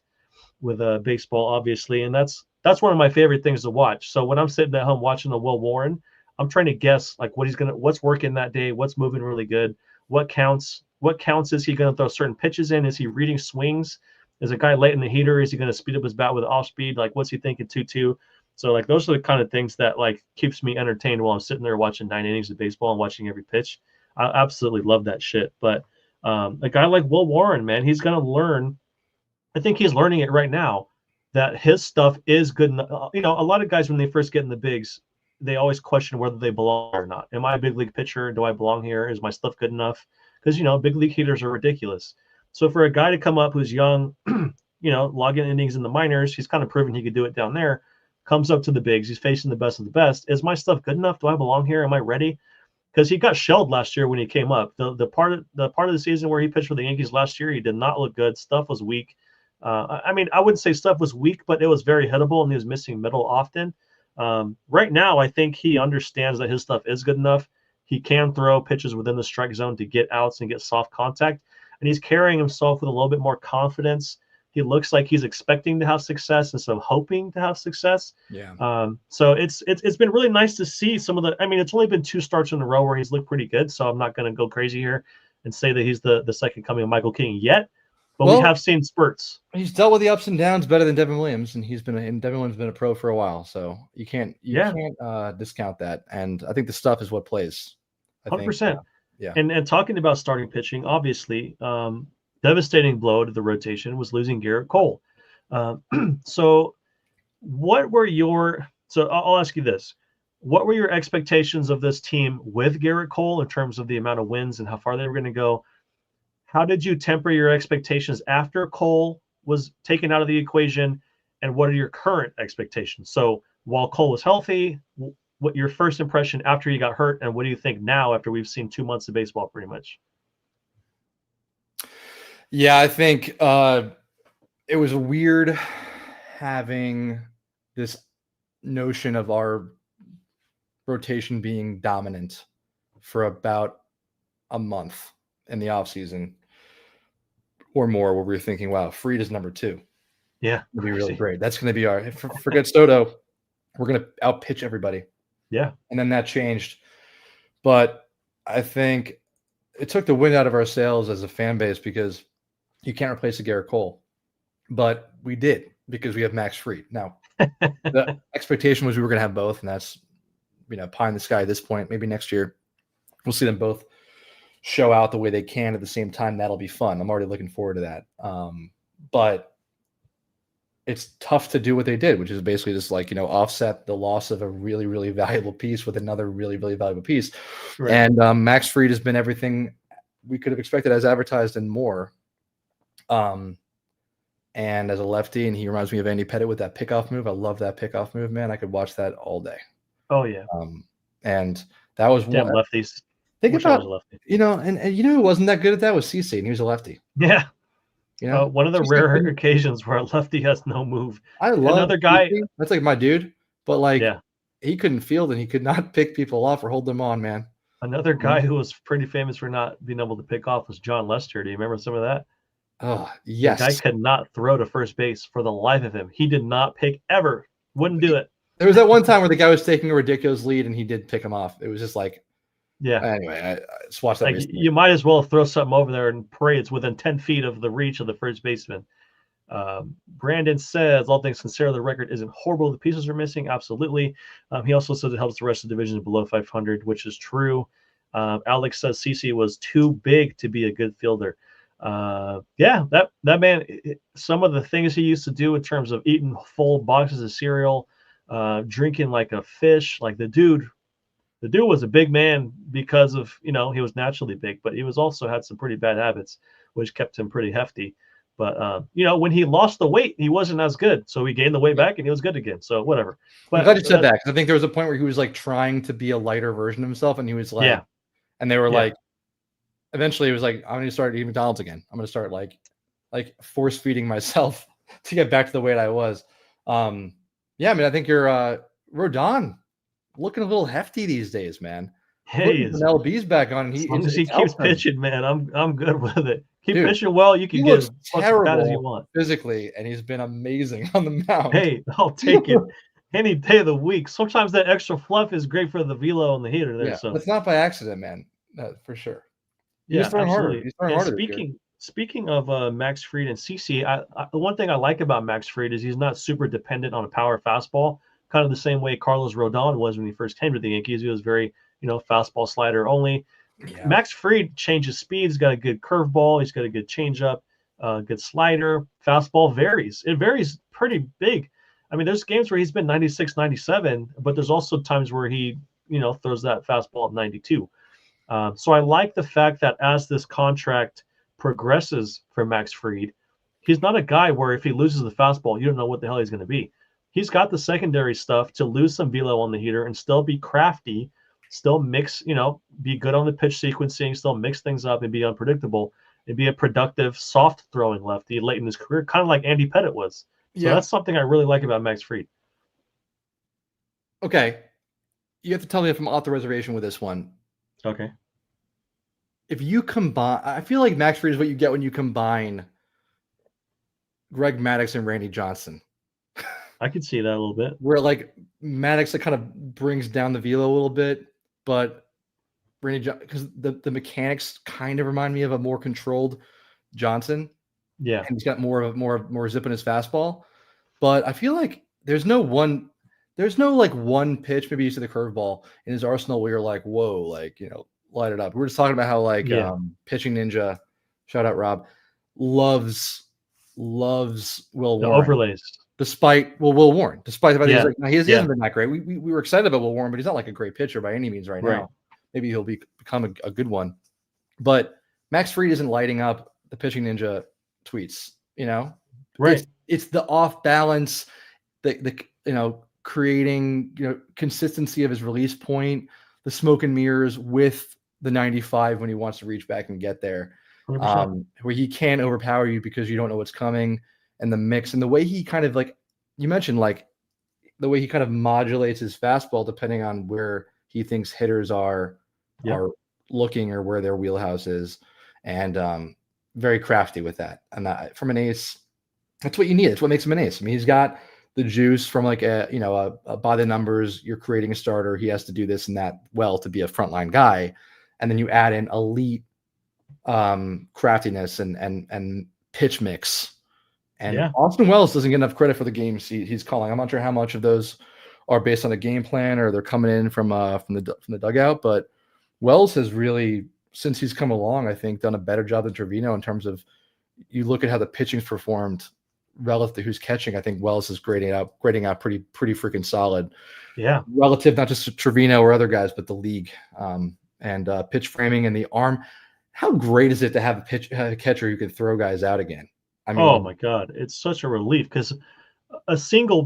baseball, obviously, and that's one of my favorite things to watch. So when I'm sitting at home watching the Will Warren, I'm trying to guess like what's working that day, what's moving really good, what counts. What counts? Is he going to throw certain pitches in? Is he reading swings? Is a guy late in the heater? Is he going to speed up his bat with off speed? Like, what's he thinking 2-2? So, like, those are the kind of things that, like, keeps me entertained while I'm sitting there watching 9 innings of baseball and watching every pitch. I absolutely love that shit. But a guy like Will Warren, man, he's going to learn. I think he's learning it right now that his stuff is good enough. A lot of guys, when they first get in the bigs, they always question whether they belong or not. Am I a big league pitcher? Do I belong here? Is my stuff good enough? Because, big league hitters are ridiculous. So for a guy to come up who's young, logging innings in the minors, he's kind of proven he could do it down there, comes up to the bigs, he's facing the best of the best. Is my stuff good enough? Do I belong here? Am I ready? Because he got shelled last year when he came up. The part of the season where he pitched for the Yankees last year, he did not look good. Stuff was weak. I wouldn't say stuff was weak, but it was very hittable, and he was missing middle often. Right now, I think he understands that his stuff is good enough. He can throw pitches within the strike zone to get outs and get soft contact, and he's carrying himself with a little bit more confidence. He looks like he's expecting to have success instead of hoping to have success. Yeah. So it's been really nice to see some of the. It's only been 2 starts in a row where he's looked pretty good. So I'm not going to go crazy here and say that he's the second coming of Michael King yet. But we have seen spurts. He's dealt with the ups and downs better than Devin Williams, and Devin Williams has been a pro for a while. So you can't discount that. And I think the stuff is what plays. 100%. Yeah. And talking about starting pitching, obviously, devastating blow to the rotation was losing Garrett Cole. So what were so I'll ask you this. what were your expectations of this team with Garrett Cole in terms of the amount of wins and how far they were going to go? How did you temper your expectations after Cole was taken out of the equation? And what are your current expectations? So while Cole was healthy, what your first impression after he got hurt, and what do you think now after we've seen 2 months of baseball pretty much? Yeah, I think it was weird having this notion of our rotation being dominant for about a month in the offseason or more, where we were thinking, wow, Fried is number 2. Yeah. It'd be really great. That's going to be our, forget Soto, we're going to outpitch everybody. Yeah. And then that changed. But I think it took the wind out of our sails as a fan base, because you can't replace a Garrett Cole. But we did, because we have Max Fried. Now, the expectation was we were going to have both, and that's, pie in the sky at this point. Maybe next year we'll see them both show out the way they can at the same time. That'll be fun. I'm already looking forward to that. But it's tough to do what they did, which is basically just offset the loss of a really, really valuable piece with another really, really valuable piece. Right. And Max Fried has been everything we could have expected as advertised and more. And as a lefty, and he reminds me of Andy Pettitte with that pickoff move. I love that pickoff move, man. I could watch that all day. Oh yeah. And that was damn one. Lefties. Think about, and who wasn't that good at that was CC, and he was a lefty. Yeah. One of the rare occasions where a lefty has no move. I love another guy. CC. That's like my dude, but he couldn't field and he could not pick people off or hold them on, man. Another guy who was pretty famous for not being able to pick off was John Lester. Do you remember some of that? Oh, yes. The guy could not throw to first base for the life of him. He did not pick ever. Wouldn't do it. There was that one time where the guy was taking a ridiculous lead and he did pick him off. It was just yeah. Anyway, I just watched that. You might as well throw something over there and pray it's within 10 feet of the reach of the first baseman. Brandon says, all things considered, the record isn't horrible. The pieces are missing. Absolutely. He also says it helps the rest of the division below 500, which is true. Alex says CC was too big to be a good fielder. Yeah, that man, some of the things he used to do in terms of eating full boxes of cereal, drinking like a fish, like the dude was a big man because of, he was naturally big, but he was also had some pretty bad habits, which kept him pretty hefty. But, when he lost the weight, he wasn't as good. So he gained the weight back and he was good again. So whatever. But I'm glad you said that, because I think there was a point where he was trying to be a lighter version of himself, and he was and they were eventually it was I'm going to start eating McDonald's again. I'm going to start force feeding myself to get back to the weight I was. I think you're Rodon looking a little hefty these days, man. Hey, an LB's back on. As long as he keeps pitching, man, I'm good with it. Keep pitching well. You can get as bad as you want physically, and he's been amazing on the mound. Hey, I'll take it any day of the week. Sometimes that extra fluff is great for the velo and the heater there. So it's not by accident, man. For sure. He's throwing harder. He's throwing harder. Speaking of Max Fried and CC, the one thing I like about Max Fried is he's not super dependent on a power fastball, kind of the same way Carlos Rodon was when he first came to the Yankees. He was very, fastball slider only. Yeah. Max Fried changes speed. He's got a good curveball. He's got a good changeup, good slider. Fastball varies. It varies pretty big. I mean, there's games where he's been 96, 97, but there's also times where he, throws that fastball at 92. So I like the fact that as this contract progresses for Max Fried, he's not a guy where if he loses the fastball, you don't know what the hell he's going to be. He's got the secondary stuff to lose some velo on the heater and still be crafty, still mix, be good on the pitch sequencing, still mix things up and be unpredictable and be a productive, soft throwing lefty late in his career, kind of like Andy Pettitte was. So that's something I really like about Max Fried. Okay. You have to tell me if I'm off the reservation with this one. Okay. If you combine, I feel like Max Fried is what you get when you combine Greg Maddux and Randy Johnson. I could see that a little bit. Where Maddux that kind of brings down the velo a little bit, but Randy because the mechanics kind of remind me of a more controlled Johnson. Yeah, and he's got more zip in his fastball. But I feel like there's no one pitch, maybe you see the curveball in his arsenal where you're like, whoa, light it up. We were just talking about how Pitching Ninja, shout out Rob, loves Will Warren. Overlays. despite Will Warren, despite the fact that he's like, he Yeah. hasn't been that great. We were excited about Will Warren, but he's not like a great pitcher by any means right now. Maybe he'll become a good one. But Max Fried isn't lighting up the pitching ninja tweets, you know? Right. It's the off balance, the creating, consistency of his release point, the smoke and mirrors with the 95 when he wants to reach back and get there. Where he can't overpower you because you don't know what's coming, and the mix and the way he kind of, like you mentioned, like the way he kind of modulates his fastball depending on where he thinks hitters are looking or where their wheelhouse is, and very crafty with that. And that, from an ace, that's what you need. It's what makes him an ace. I mean, he's got the juice from like a by the numbers, you're creating a starter, he has to do this and that well to be a frontline guy, and then you add in elite craftiness and pitch mix. And Austin Wells doesn't get enough credit for the games he's calling. I'm not sure how much of those are based on a game plan or they're coming in from the dugout, but Wells has really, since he's come along, I think, done a better job than Trevino in terms of, you look at how the pitching's performed relative to who's catching. I think Wells is grading out pretty freaking solid. Yeah. Relative not just to Trevino or other guys, but the league. And pitch framing and the arm. How great is it to have a catcher who can throw guys out again? I mean, oh my God, it's such a relief, because a single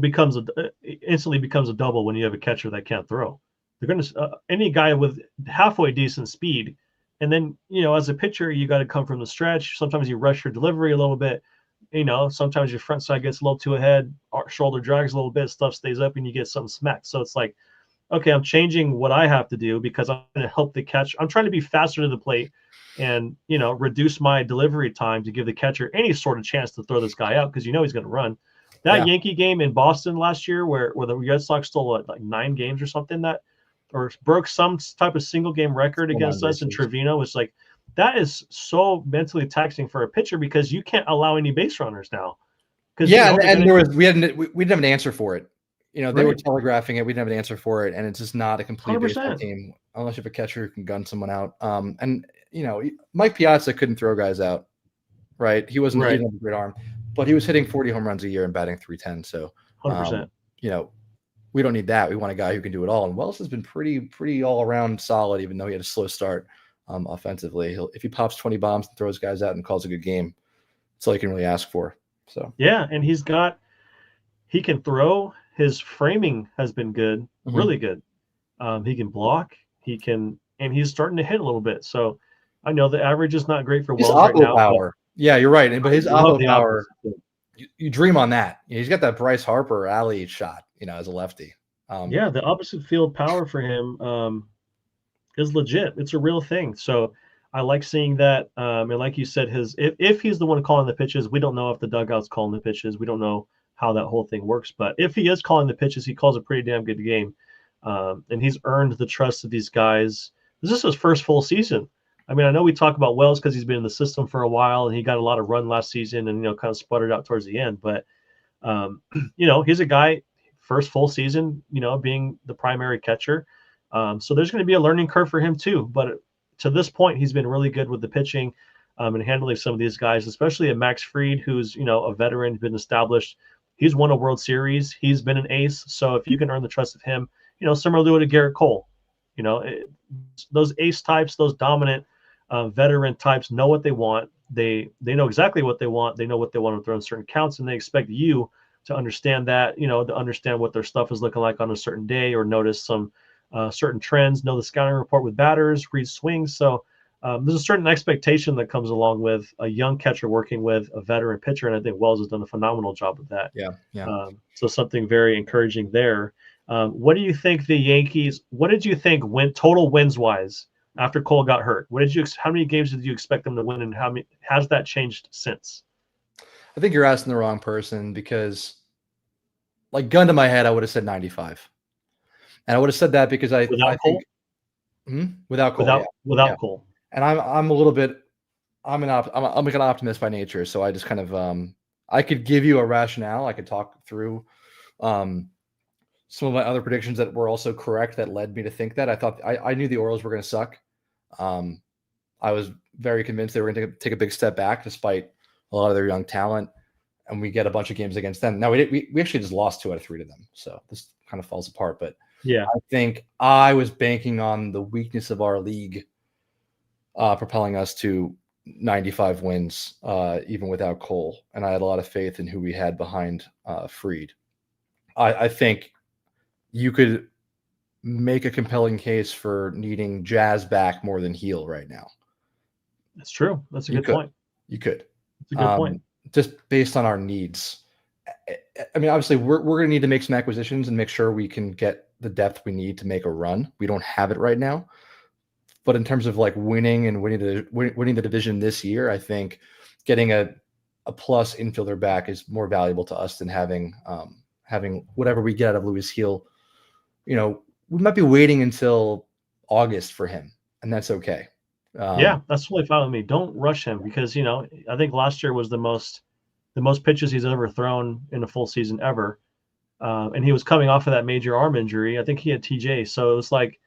instantly becomes a double when you have a catcher that can't throw. They're going to any guy with halfway decent speed, and then as a pitcher you got to come from the stretch. Sometimes you rush your delivery a little bit. Sometimes your front side gets a little too ahead, shoulder drags a little bit, stuff stays up, and you get something smacked. So it's like, okay, I'm changing what I have to do because I'm going to help the catch. I'm trying to be faster to the plate and, reduce my delivery time to give the catcher any sort of chance to throw this guy out, because he's going to run. That Yankee game in Boston last year where the Red Sox stole like 9 games or something, or broke some type of single game record against us, and Trevino was like, that is so mentally taxing for a pitcher because you can't allow any base runners now. And we didn't have an answer for it. They were telegraphing it. We didn't have an answer for it, and it's just not a complete 100%. baseball team unless you have a catcher who can gun someone out. And Mike Piazza couldn't throw guys out, right? He wasn't he didn't have a great arm, but he was hitting 40 home runs a year and batting .310. So 100%. We don't need that. We want a guy who can do it all. And Wells has been pretty all around solid, even though he had a slow start offensively. If he pops 20 bombs and throws guys out and calls a good game, that's all you can really ask for. So yeah, and he can throw. His framing has been good, really good. He can block. And he's starting to hit a little bit. So I know the average is not great for Wells right now. Power. Yeah, you're right. But his oppo power, you dream on that. He's got that Bryce Harper alley shot, as a lefty. The opposite field power for him is legit. It's a real thing. So I like seeing that. And like you said, if he's the one calling the pitches, we don't know if the dugout's calling the pitches. We don't know how that whole thing works. But if he is calling the pitches, he calls a pretty damn good game. And he's earned the trust of these guys. This is his first full season. I mean, I know we talk about Wells because he's been in the system for a while and he got a lot of run last season and, kind of sputtered out towards the end. But, he's a guy, first full season, being the primary catcher. So there's going to be a learning curve for him too. But to this point, he's been really good with the pitching and handling some of these guys, especially a Max Fried, who's, a veteran, been established. He's won a World Series. He's been an ace. So if you can earn the trust of him, similar to Garrett Cole, those ace types, those dominant veteran types know what they want. They know exactly what they want. They know what they want to throw in certain counts, and they expect you to understand that, to understand what their stuff is looking like on a certain day, or notice some certain trends, know the scouting report with batters, read swings. So there's a certain expectation that comes along with a young catcher working with a veteran pitcher, and I think Wells has done a phenomenal job with that. Yeah. So something very encouraging there. What do you think the Yankees? What did you think total wins wise after Cole got hurt? How many games did you expect them to win, and has that changed since? I think you're asking the wrong person, because, like, gun to my head, I would have said 95, and I would have said that because I think without Cole, without Cole. And I'm a little bit, I'm like an optimist by nature, so I just kind of I could give you a rationale. I could talk through some of my other predictions that were also correct that led me to think that. I knew the Orioles were going to suck. I was very convinced they were going to take a big step back despite a lot of their young talent. and we get a bunch of games against them. Now we actually just lost 2 out of 3 to them, so this kind of falls apart. But yeah, I think I was banking on the weakness of our league propelling us to 95 wins, even without Cole, and I had a lot of faith in who we had behind Fried. I think you could make a compelling case for needing Jazz back more than Heel right now. that's true. That's a good point. You could. That's a good point. Just based on our needs. I mean, obviously, we're going to need to make some acquisitions and make sure we can get the depth we need to make a run. We don't have it right now. But in terms of like winning the division this year, I think getting a plus infielder back is more valuable to us than having whatever we get out of Louis Heel. You know, we might be waiting until August for him, and that's okay. Yeah, that's totally fine with me. Don't rush him because, you know, I think last year was the most pitches he's ever thrown in a full season ever. And he was coming off of that major arm injury. I think he had TJ. So it was like,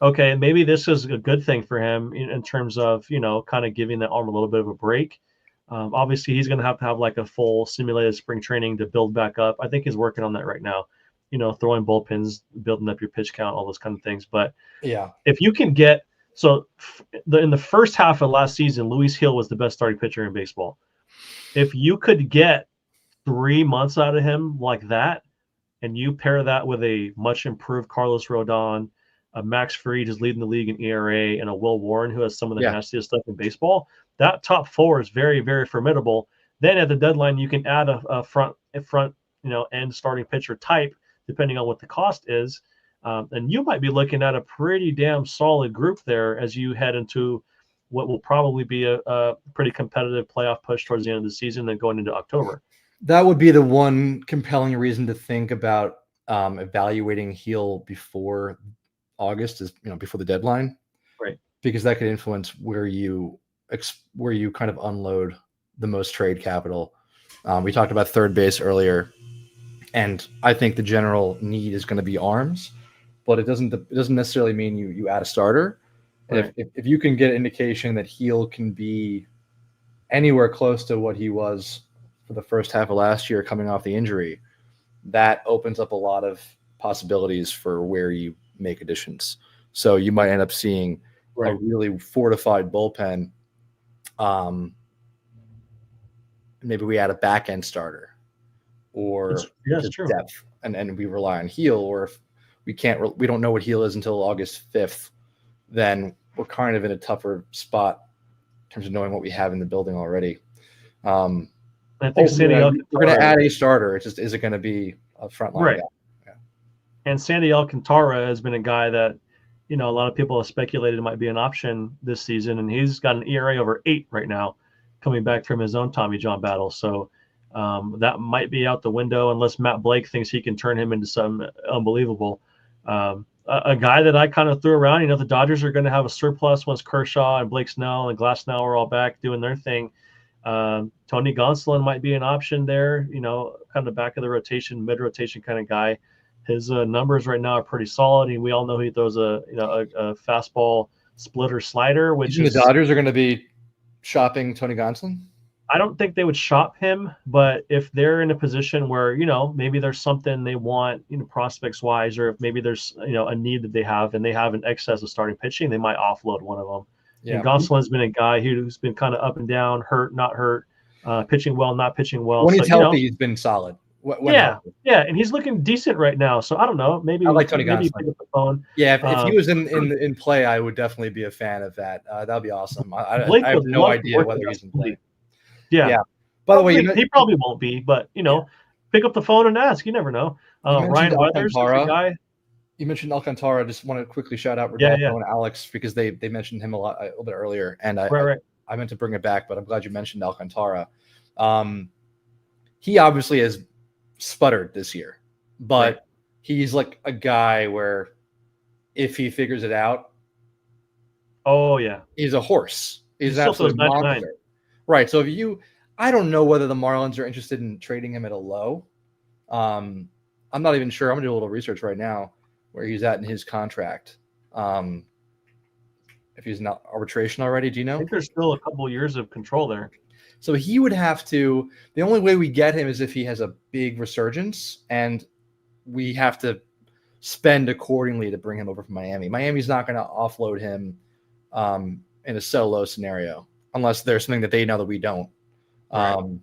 okay, maybe this is a good thing for him in terms of, you know, kind of giving that arm a little bit of a break. Obviously, he's going to have like a full simulated spring training to build back up. I think he's working on that right now, you know, throwing bullpens, building up your pitch count, all those kind of things. But yeah, if you can get in the first half of last season, Louis Hill was the best starting pitcher in baseball. If you could get 3 months out of him like that, and you pair that with a much improved Carlos Rodon, a Max Fried who's leading the league in ERA, and a Will Warren who has some of the nastiest stuff in baseball, that top 4 is very, very formidable. Then at the deadline, you can add a front, end starting pitcher type, depending on what the cost is. And you might be looking at a pretty damn solid group there as you head into what will probably be a pretty competitive playoff push towards the end of the season and going into October. That would be the one compelling reason to think about evaluating Heel before August, before the deadline, right? Because that could influence where you kind of unload the most trade capital. We talked about third base earlier, and I think the general need is going to be arms, but it doesn't necessarily mean you add a starter. Right. And if you can get indication that Heel can be anywhere close to what he was for the first half of last year coming off the injury, that opens up a lot of possibilities for where you make additions. So you might end up seeing a really fortified bullpen. Maybe we add a back end starter, or depth, and we rely on Heel. Or if we don't know what Heel is until August 5th, then we're kind of in a tougher spot in terms of knowing what we have in the building already. I think we're going to add a starter. It just is it going to be a frontline guy? Yeah. And Sandy Alcantara has been a guy that, a lot of people have speculated might be an option this season, and he's got an ERA over 8 right now, coming back from his own Tommy John battle. So that might be out the window unless Matt Blake thinks he can turn him into something unbelievable. A guy that I kind of threw around, the Dodgers are going to have a surplus once Kershaw and Blake Snell and Glasnow are all back doing their thing. Tony Gonsolin might be an option there, kind of back of the rotation, mid-rotation kind of guy. His numbers right now are pretty solid, and we all know he throws a fastball splitter slider. Which the Dodgers are going to be shopping Tony Gonsolin? I don't think they would shop him, but if they're in a position where, maybe there's something they want, prospects wise, or if maybe there's, a need that they have and they have an excess of starting pitching, they might offload one of them. Yeah. And Gonsolin's been a guy who's been kind of up and down, hurt, not hurt, pitching well, not pitching well. When he's healthy, he's been solid. Yeah, and he's looking decent right now. So I don't know. Maybe I like Tony Gonsolin. Pick up the phone. Yeah, if he was in play, I would definitely be a fan of that. That'd be awesome. I have no idea whether he's in play. Yeah. By the way, he probably won't be, but pick up the phone and ask. You never know. Ryan Weathers is a guy. You mentioned Alcantara. I just want to quickly shout out Rodolfo and Alex because they mentioned him a little bit earlier, and I meant to bring it back, but I'm glad you mentioned Alcantara. He obviously has sputtered this year, but he's like a guy where if he figures it out, he's a horse. He's an absolute monster. Right. So I don't know whether the Marlins are interested in trading him at a low. I'm not even sure. I'm gonna do a little research right now where he's at in his contract. If he's not arbitration already, do you know? I think there's still a couple of years of control there. So he would have to. The only way we get him is if he has a big resurgence, and we have to spend accordingly to bring him over from Miami. Miami's not going to offload him in a solo scenario unless there's something that they know that we don't. Right.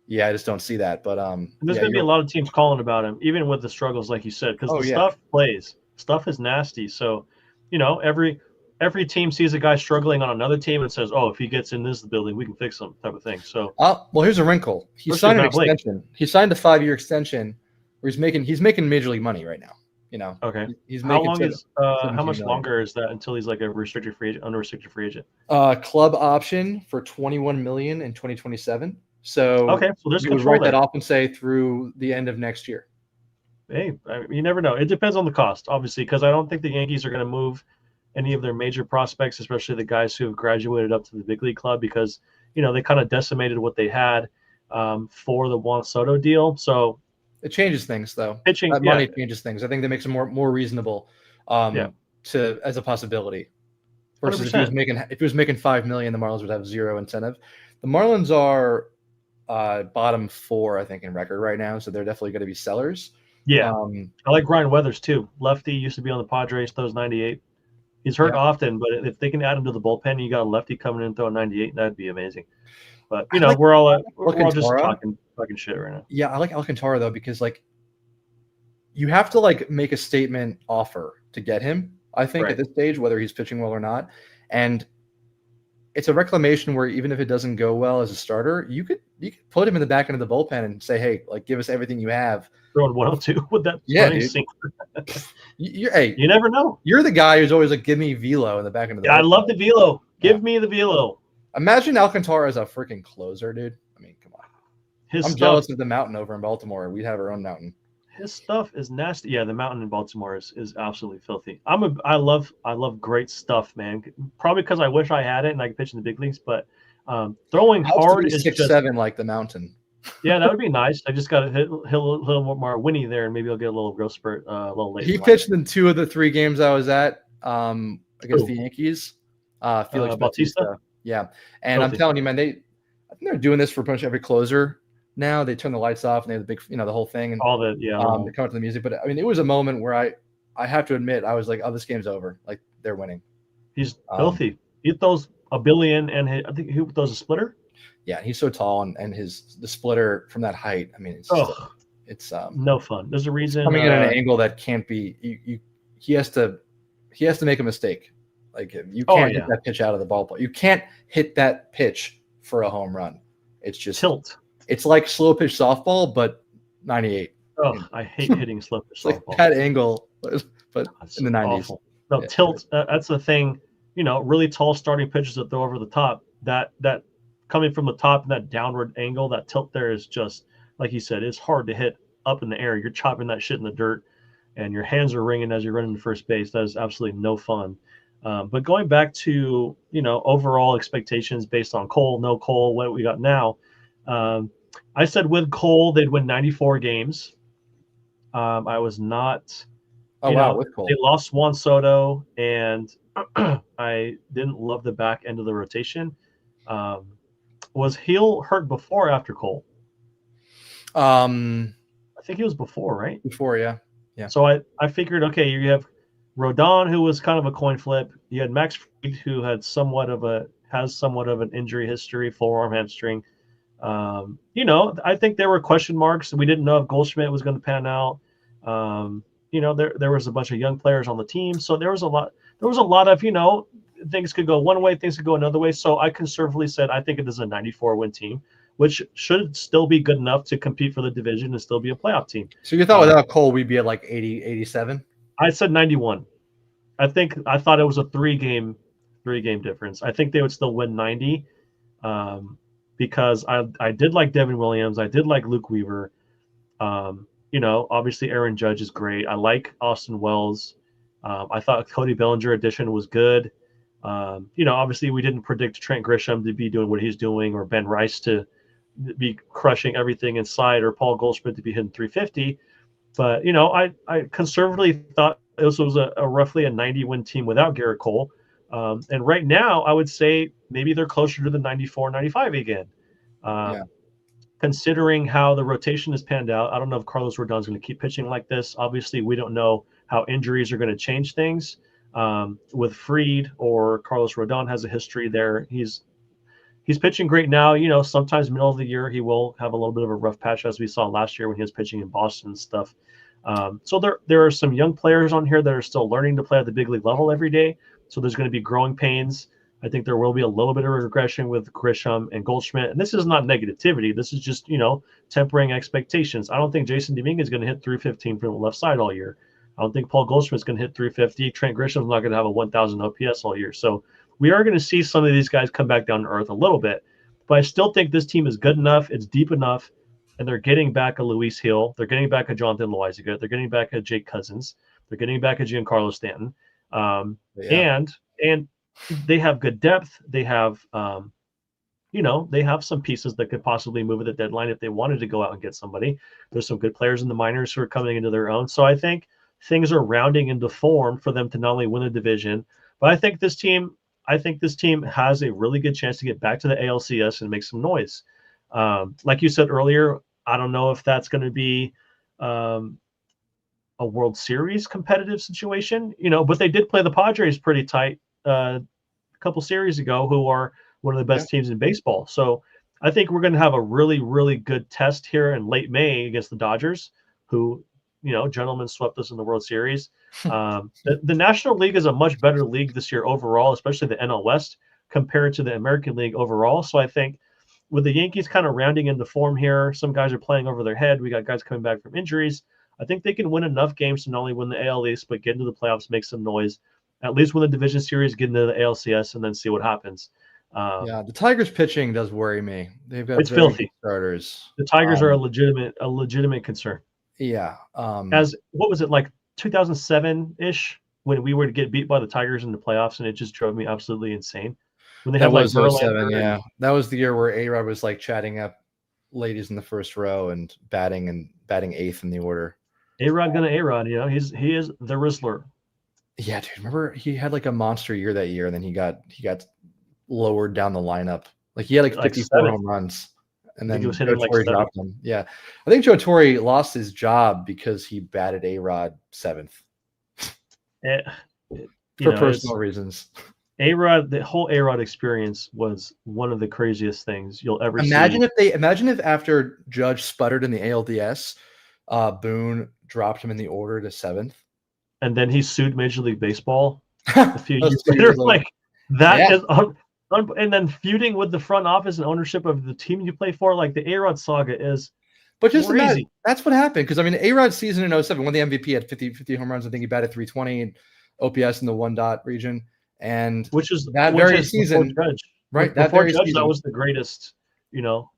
Yeah, I just don't see that. But there's going to be a lot of teams calling about him, even with the struggles, like you said, because stuff plays. Stuff is nasty. So, every team sees a guy struggling on another team and says, "Oh, if he gets in this building, we can fix him," type of thing. So, well, here's a wrinkle. He signed an extension. He signed a 5-year extension where he's making major league money right now. Okay. He's how much longer is that until he's like a restricted free agent, unrestricted free agent? Club option for $21 million in 2027. So okay, so there's you would write that off and say through the end of next year. Hey, you never know. It depends on the cost, obviously, because I don't think the Yankees are going to move any of their major prospects, especially the guys who have graduated up to the big league club, because they kind of decimated what they had for the Juan Soto deal. So it changes things, though. Money changes things. I think that makes it more reasonable to as a possibility. Versus 100%. if he was making $5 million, the Marlins would have zero incentive. The Marlins are bottom 4, I think, in record right now, so they're definitely going to be sellers. Yeah, I like Ryan Weathers too. Lefty used to be on the Padres, throws 98. He's hurt often, but if they can add him to the bullpen, you got a lefty coming in throwing 98. That'd be amazing. But we're all just talking shit right now. Yeah, I like Alcantara though, because you have to make a statement offer to get him. I think at this stage, whether he's pitching well or not, and it's a reclamation where even if it doesn't go well as a starter, you could put him in the back end of the bullpen and say, hey, give us everything you have. Throwing 102 with that. You never know. You're the guy who's always give me velo in the back end of the bullpen. I love the velo. Give me the velo. Imagine Alcantara as a freaking closer, dude. I mean, come on. I'm jealous of the mountain over in Baltimore. We'd have our own mountain. His stuff is nasty. Yeah, the mountain in Baltimore is absolutely filthy. I love great stuff, man. Probably because I wish I had it and I could pitch in the big leagues, but throwing hard is 6'7" like the mountain. Yeah, that would be nice. I just got to hit a little more Winnie there, and maybe I'll get a little growth spurt a little later. He pitched in 2 of the 3 games I was at against the Yankees. Felix Bautista. Yeah, and I'm telling you, man, I think they're doing this for pretty much every closer. Now they turn the lights off and they have the big, the whole thing and all that. Yeah, they come up to the music. But I mean, it was a moment where I have to admit, I was like, oh, this game's over. They're winning. He's filthy. He throws a billion, and I think he throws a splitter. Yeah, he's so tall, and the splitter from that height. I mean, it's no fun. There's a reason coming in at an angle that can't be. He has to make a mistake. You can't hit that pitch out of the ballpark. You can't hit that pitch for a home run. It's just tilt. It's like slow pitch softball, but 98. Oh, I hate hitting slow pitch softball. That angle, but in the 90s. Awful. No, tilt. That's the thing. Really tall starting pitchers that throw over the top. That coming from the top and that downward angle, that tilt there is just, like you said, it's hard to hit up in the air. You're chopping that shit in the dirt, and your hands are ringing as you're running to first base. That is absolutely no fun. But going back to, overall expectations based on Cole, no Cole, what we got now, I said with Cole, they'd win 94 games. I was not. Oh, wow, with Cole. They lost Juan Soto, and I didn't love the back end of the rotation. Was Hill hurt before or after Cole? I think he was before, right? Before, yeah. So I figured, okay, you have Rodon, who was kind of a coin flip. You had Max Fried, who had somewhat of an injury history, forearm, hamstring. I think there were question marks. We didn't know if Goldschmidt was going to pan out. There was a bunch of young players on the team, so there was a lot of things could go one way, things could go another way. So I conservatively said I think it is a 94-win team, which should still be good enough to compete for the division and still be a playoff team. So you thought without Cole we'd be at 80, 87? I said 91. I thought it was a three-game difference. I think they would still win 90. Because I did like Devin Williams. I did like Luke Weaver. Obviously Aaron Judge is great. I like Austin Wells. I thought Cody Bellinger addition was good. Obviously we didn't predict Trent Grisham to be doing what he's doing, or Ben Rice to be crushing everything inside, or Paul Goldschmidt to be hitting 350. But, I conservatively thought this was a roughly a 90-win team without Garrett Cole. And right now, I would say maybe they're closer to the 94, 95 again. Yeah. Considering how the rotation has panned out, I don't know if Carlos Rodon is going to keep pitching like this. Obviously, we don't know how injuries are going to change things. With Fried or Carlos Rodon has a history there. He's pitching great now. Sometimes middle of the year he will have a little bit of a rough patch, as we saw last year when he was pitching in Boston and stuff. So there are some young players on here that are still learning to play at the big league level every day. So there's going to be growing pains. I think there will be a little bit of regression with Grisham and Goldschmidt. And this is not negativity. This is just, tempering expectations. I don't think Jason Dominguez is going to hit 315 from the left side all year. I don't think Paul Goldschmidt's going to hit 350. Trent Grisham's not going to have a 1,000 OPS all year. So we are going to see some of these guys come back down to earth a little bit. But I still think this team is good enough. It's deep enough. And they're getting back a Luis Hill. They're getting back a Jonathan Loaizaga. They're getting back a Jake Cousins. They're getting back a Giancarlo Stanton. And they have good depth. They have, they have some pieces that could possibly move at the deadline if they wanted to go out and get somebody. There's some good players in the minors who are coming into their own. So I think things are rounding into form for them to not only win the division, but I think this team has a really good chance to get back to the ALCS and make some noise. Like you said earlier, I don't know if that's going to be a World Series competitive situation, but they did play the Padres pretty tight a couple series ago, who are one of the best teams in baseball. So I think we're going to have a really, really good test here in late May against the Dodgers, who, gentlemen swept us in the World Series. The National League is a much better league this year overall, especially the NL West compared to the American League overall. So I think with the Yankees kind of rounding into form here, some guys are playing over their head. We got guys coming back from injuries. I think they can win enough games to not only win the AL East, but get into the playoffs, make some noise, at least win the division series, get into the ALCS, and then see what happens. The Tigers pitching does worry me. They've got it's filthy starters. The Tigers are a legitimate concern. Yeah. As what was it, like 2007-ish, when we were to get beat by the Tigers in the playoffs, and it just drove me absolutely insane. When they that had was like 07, yeah. That was the year where A-Rod was like chatting up ladies in the first row and batting eighth in the order. A-Rod gonna A-Rod, he is the Rizzler. Yeah, dude. Remember he had like a monster year that year, and then he got lowered down the lineup. Like he had like 54 home runs, and then Joe Torre dropped him. Yeah, I think Joe Torre lost his job because he batted A-Rod seventh for personal reasons. A-Rod, the whole A-Rod experience was one of the craziest things you'll ever see. Imagine if after Judge sputtered in the ALDS, Boone dropped him in the order to seventh. And then he sued Major League Baseball a few years later. Like that is and then feuding with the front office and ownership of the team you play for, like the A-Rod saga is but just crazy. Imagine, that's what happened. Because I mean, A-Rod's season in 07 won the MVP at 50 home runs. I think he batted 320 and OPS in the 1 region. And which is season, Judge. Right? That very Judge, season. That was the greatest,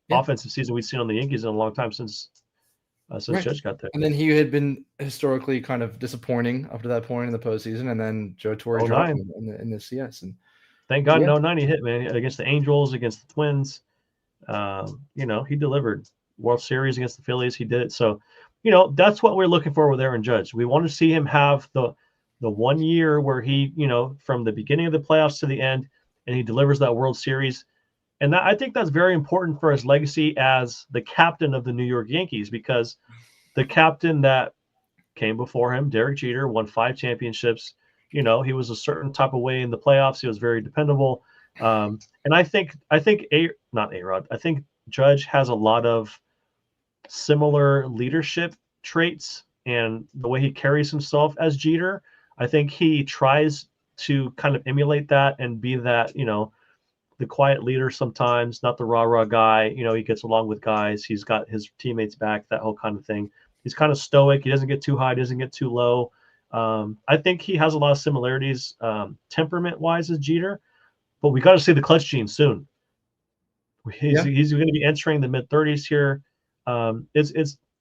offensive season we've seen on the Yankees in a long time since Judge got there. And then he had been historically kind of disappointing up to that point in the postseason, and then Joe Torre dropped him in the CS. And thank God, in 09 he hit, man, against the Angels, against the Twins. He delivered. World Series against the Phillies, he did it. So, that's what we're looking for with Aaron Judge. We want to see him have the 1 year where he, from the beginning of the playoffs to the end, and he delivers that World Series. And I think that's very important for his legacy as the captain of the New York Yankees, because the captain that came before him, Derek Jeter, won 5 championships. He was a certain type of way in the playoffs. He was very dependable. And I think Judge has a lot of similar leadership traits and the way he carries himself as Jeter. I think he tries to kind of emulate that and be that, the quiet leader sometimes, not the rah-rah guy. He gets along with guys. He's got his teammates back, that whole kind of thing. He's kind of stoic. He doesn't get too high, doesn't get too low. I think he has a lot of similarities temperament-wise as Jeter, but we got to see the clutch gene soon. He's going to be entering the mid-30s here.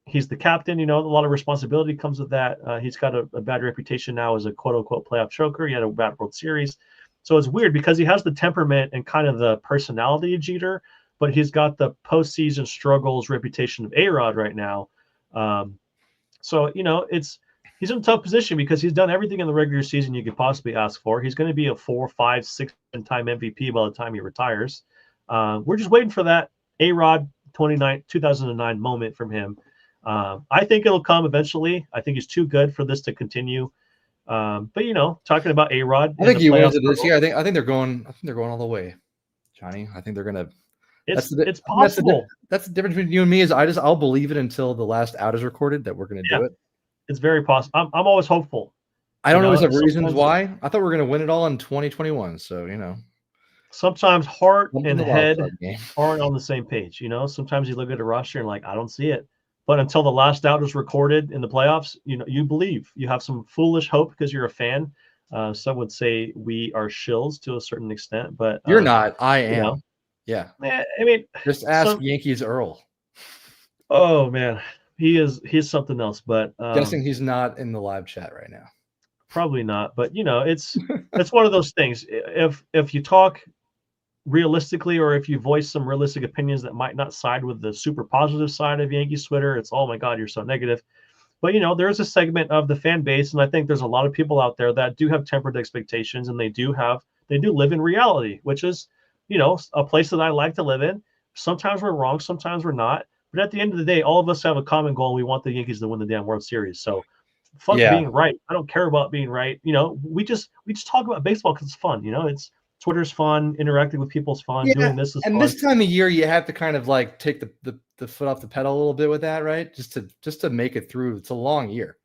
He's the captain, a lot of responsibility comes with that. He's got a bad reputation now as a quote-unquote playoff choker. He had a bad World Series. So it's weird because he has the temperament and kind of the personality of Jeter, but he's got the postseason struggles reputation of A-Rod right now. So, he's in a tough position because he's done everything in the regular season you could possibly ask for. He's going to be a 4, 5, 6-time MVP by the time he retires. We're just waiting for that A-Rod 2009 moment from him. I think it'll come eventually. I think he's too good for this to continue. But talking about A-Rod, I think he wins it this year. I think they're going all the way, Johnny. I think they're gonna. It's possible. That's the difference between you and me. Is I'll believe it until the last out is recorded that we're gonna do it. It's very possible. I'm always hopeful. I don't always have reasons why. I thought we were gonna win it all in 2021. So sometimes heart and head aren't on the same page. Sometimes you look at a roster and like, I don't see it. But until the last out is recorded in the playoffs, you believe. You have some foolish hope because you're a fan. Some would say we are shills to a certain extent, but you're not. I am. Yeah. Man, I mean, just ask Yankees Earl. Oh man, he's something else. But guessing he's not in the live chat right now. Probably not. But it's one of those things. If you talk realistically, or if you voice some realistic opinions that might not side with the super positive side of Yankees Twitter, it's, oh my God, you're so negative. But there's a segment of the fan base, and I think there's a lot of people out there that do have tempered expectations, and they do live in reality, which is a place that I like to live in. Sometimes we're wrong, sometimes we're not, but at the end of the day, all of us have a common goal. We want the Yankees to win the damn World Series. So fuck being right. I don't care about being right. We just talk about baseball because it's fun. It's Twitter's fun, interacting with people's fun, doing this is and fun. This time of year, you have to kind of like take the foot off the pedal a little bit with that, right? Just to make it through. It's a long year.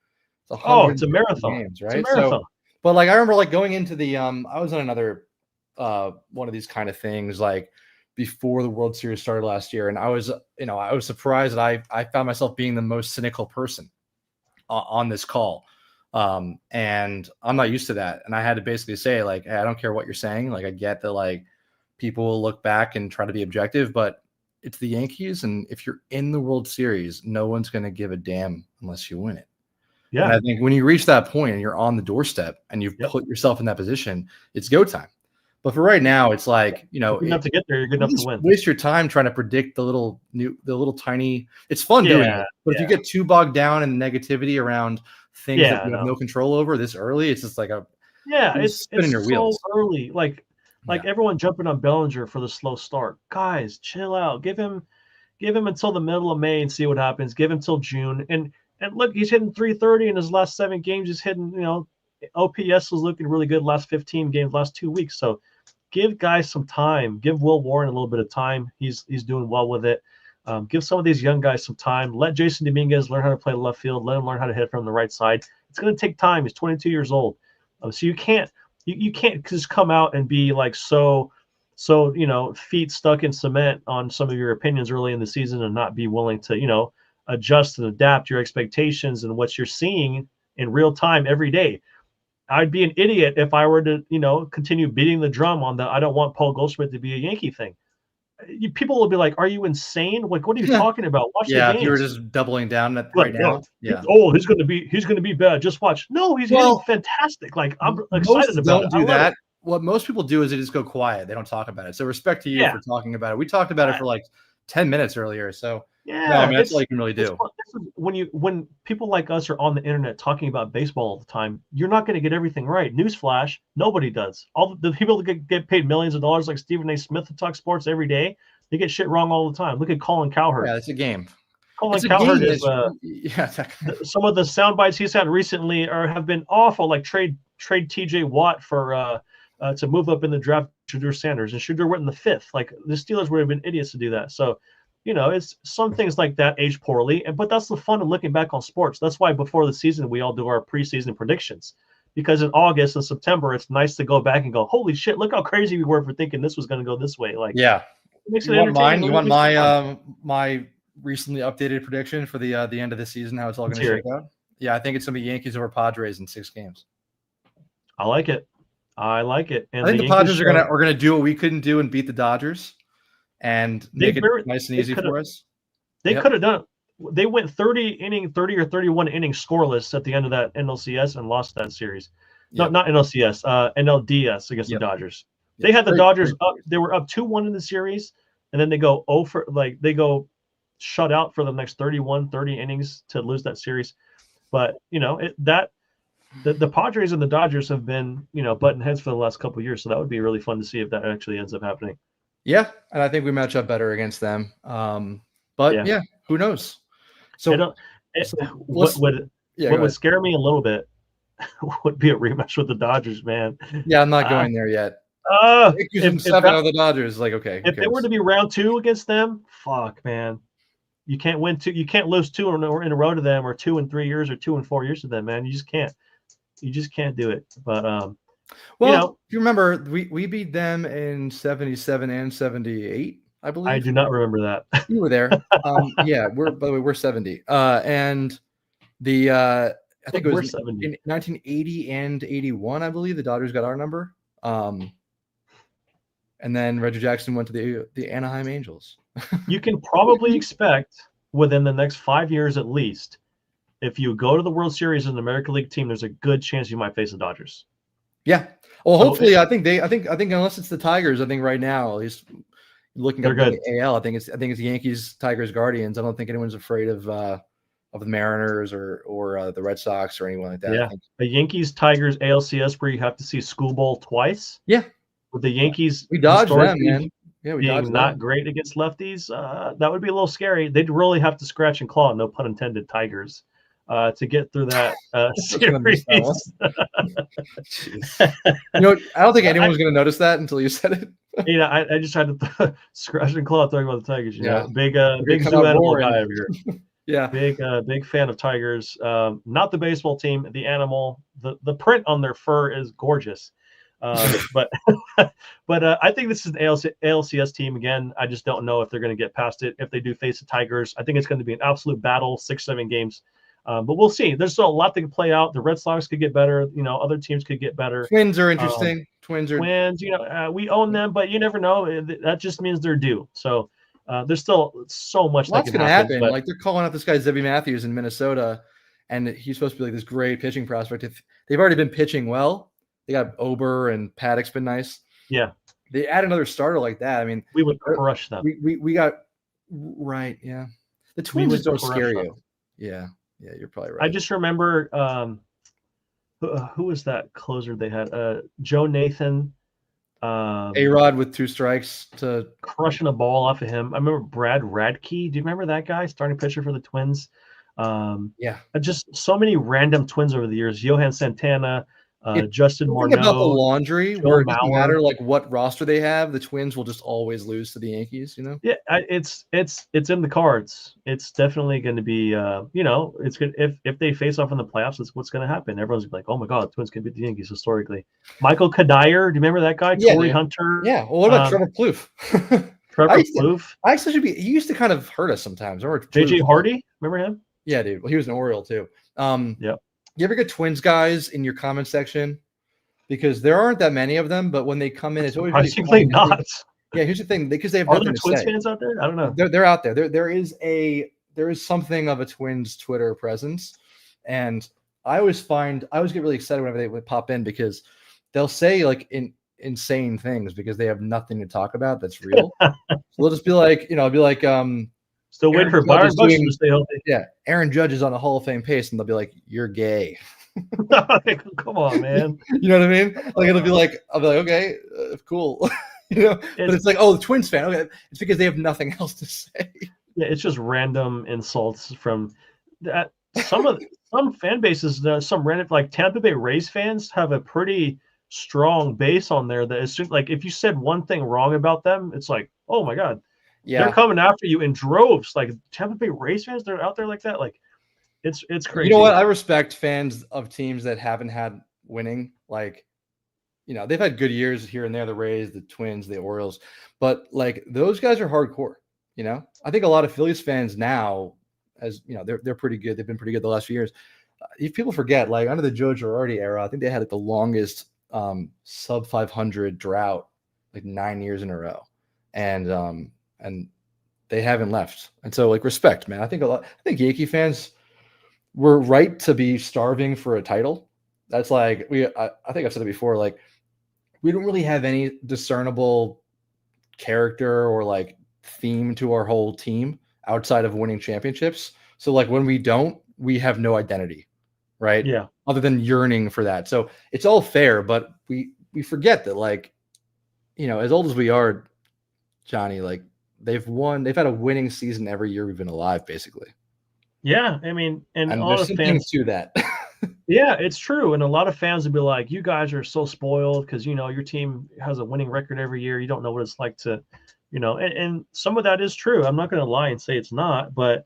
It's a marathon. Games, right? It's a marathon. So, but like I remember like going into the I was on another one of these kind of things like before the World Series started last year, and I was surprised that I found myself being the most cynical person on this call. And I'm not used to that. And I had to basically say, like, hey, I don't care what you're saying. Like, I get that, like, people will look back and try to be objective, but it's the Yankees. And if you're in the World Series, no one's going to give a damn unless you win it. Yeah. And I think when you reach that point and you're on the doorstep and you've put yourself in that position, it's go time. But for right now, it's like, you're good enough to get there. You're good enough to win. Waste your time trying to predict the little tiny. It's fun doing it, but if you get too bogged down in negativity around things that you have no control over this early, it's just like it's spinning your wheels so early. Like everyone jumping on Bellinger for the slow start. Guys, chill out. Give him until the middle of May and see what happens. Give him till June. And look, he's hitting 330 in his last 7 games. He's hitting, OPS was looking really good last 15 games, last 2 weeks. So give guys some time. Give Will Warren a little bit of time. He's doing well with it. Give some of these young guys some time. Let Jason Dominguez learn how to play left field. Let him learn how to hit from the right side. It's going to take time. He's 22 years old. So you can't just come out and be like so feet stuck in cement on some of your opinions early in the season and not be willing to adjust and adapt your expectations and what you're seeing in real time every day. I'd be an idiot if I were to continue beating the drum on the I don't want Paul Goldschmidt to be a Yankee thing. People will be like, "Are you insane? Like, what are you talking about? Watch the games." If you were just doubling down right now. He's going to be bad. Just watch. No, he's hitting fantastic. Like, I'm excited about it. Don't do that. What most people do is they just go quiet. They don't talk about it. So respect to you for talking about it. We talked about it for like 10 minutes earlier. So that's all you can really do. When people like us are on the internet talking about baseball all the time, you're not going to get everything right. Newsflash, nobody does. All the people that get paid millions of dollars, like Stephen A. Smith, who talks sports every day, they get shit wrong all the time. Look at Colin Cowherd. Yeah, it's a game. Colin Cowherd is some of the sound bites he's had recently have been awful. Like trade TJ Watt for to move up in the draft, Shedeur Sanders, and Shedeur went in the 5th. Like, the Steelers would have been idiots to do that. So, it's some things like that age poorly, but that's the fun of looking back on sports. That's why before the season, we all do our preseason predictions, because in August and September, it's nice to go back and go, holy shit, look how crazy we were for thinking this was going to go this way. Like, it makes it entertaining. You want my recently updated prediction for the end of the season, how it's all going to shake out? Yeah, I think it's going to be Yankees over Padres in 6 games. I like it. And I think the Padres are gonna do what we couldn't do and beat the Dodgers and make it nice and easy for us. They could have done it. They went 30 or 31 innings scoreless at the end of that NLCS and lost that series. No, not NLCS, NLDS against the Dodgers. They had the Dodgers up. They were up 2-1 in the series, and then they go shut out for the next 30 innings to lose that series. But the Padres and the Dodgers have been butting heads for the last couple of years, so that would be really fun to see if that actually ends up happening. Yeah, and I think we match up better against them. But yeah, who knows? So, what would would scare me a little bit would be a rematch with the Dodgers, man. Yeah, I'm not going there yet. If 7 of the Dodgers, like, okay. If it were to be round 2 against them, fuck, man. You can't win 2. You can't lose 2 in a row to them, or 2 in 3 years, or 2 in 4 years to them, man. You just can't. You just can't do it. But well, if you remember, we beat them in 77 and 78, I believe. I do not remember that. You were there. Yeah, by the way, we're 70. And the I think it was 70. In 1980 and 81, I believe the Dodgers got our number. And then Reggie Jackson went to the Anaheim Angels. You can probably expect within the next 5 years at least, if you go to the World Series as an American League team, there's a good chance you might face the Dodgers. Yeah. Well, hopefully, I think unless it's the Tigers, I think right now, at least looking at the AL, I think it's Yankees, Tigers, Guardians. I don't think anyone's afraid of the Mariners or the Red Sox or anyone like that. Yeah, the Yankees, Tigers, ALCS, where you have to see school twice. Yeah, with the Yankees, we dodged them, man. Yeah, we being not great against lefties, that would be a little scary. They'd really have to scratch and claw, no pun intended, Tigers, to get through that series. I don't think anyone's going to notice that until you said it. I just tried to scratch and claw talking about the Tigers. Big zoo animal guy over here. Yeah, big fan of Tigers. Not the baseball team, the animal. The print on their fur is gorgeous. But I think this is an ALCS team again. I just don't know if they're going to get past it. If they do face the Tigers, I think it's going to be an absolute battle, 6-7 games. But we'll see. There's still a lot that can play out. The Red Sox could get better. Other teams could get better. Twins are interesting. Twins. We own them, but you never know. That just means they're due. So there's still so much that can happen. But like, they're calling out this guy Zebby Matthews in Minnesota, and he's supposed to be like this great pitching prospect. If they've already been pitching well, they got Ober and Paddock's been nice. Yeah, they add another starter like that. I mean, we would crush them. We got right. Yeah, the Twins just don't scare you. Yeah, you're probably right. I just remember who was that closer they had? Joe Nathan. A-Rod with 2 strikes to crushing a ball off of him. I remember Brad Radke. Do you remember that guy? Starting pitcher for the Twins. Yeah. Just so many random Twins over the years. Johan Santana, Justin Morneau. About the laundry, where it doesn't matter like what roster they have, the Twins will just always lose to the Yankees. Yeah, it's in the cards. It's definitely going to be. It's good if they face off in the playoffs. That's what's going to happen. Everyone's like, oh my God, the Twins can beat the Yankees historically. Michael Kadire, do you remember that guy? Yeah, Corey Hunter. Yeah. Well, what about Trevor Plouffe? Trevor Plouffe. I actually should be. He used to kind of hurt us sometimes. Remember JJ Hardy? Remember him? Yeah, dude. Well, he was an Oriole too. Yeah. You ever get Twins guys in your comment section? Because there aren't that many of them, but when they come in, it's always surprisingly not. Yeah, here's the thing, because they have Are nothing there to Twins say. fans out there? I don't know. They're out there. There is something of a Twins Twitter presence, and I always get really excited whenever they would pop in, because they'll say like insane things because they have nothing to talk about that's real. So they'll just be like, still waiting for Byron Buxton to stay healthy. Yeah, Aaron Judge is on a Hall of Fame pace, and they'll be like, "You're gay." Come on, man. You know what I mean? Like, I'll be like, okay, cool. But it's like, oh, the Twins fan. Okay, it's because they have nothing else to say. Yeah, it's just random insults from that. Some fan bases, some random, like Tampa Bay Rays fans have a pretty strong base on there. That is like, if you said one thing wrong about them, it's like, oh my God, they're coming after you in droves. Like Tampa Bay Rays fans, they're out there like that. Like, it's crazy. You know what? I respect fans of teams that haven't had winning. Like, they've had good years here and there, the Rays, the Twins, the Orioles, but like those guys are hardcore. I think a lot of Phillies fans now, as they're pretty good. They've been pretty good the last few years. If people forget, like under the Joe Girardi era, I think they had like the longest sub 500 drought, like 9 years in a row, and they haven't left. And so, like, respect, man. I think Yankee fans were right to be starving for a title. That's like I think I've said it before. Like, we don't really have any discernible character or like theme to our whole team outside of winning championships. So like when we don't, we have no identity, right? Yeah. Other than yearning for that. So it's all fair, but we forget that, like, as old as we are, Johnny. Like they've had a winning season every year we've been alive, basically. Yeah, I mean, and a lot there's of something fans to that. Yeah, it's true. And a lot of fans would be like, you guys are so spoiled because, your team has a winning record every year. You don't know what it's like to, and some of that is true. I'm not going to lie and say it's not. But,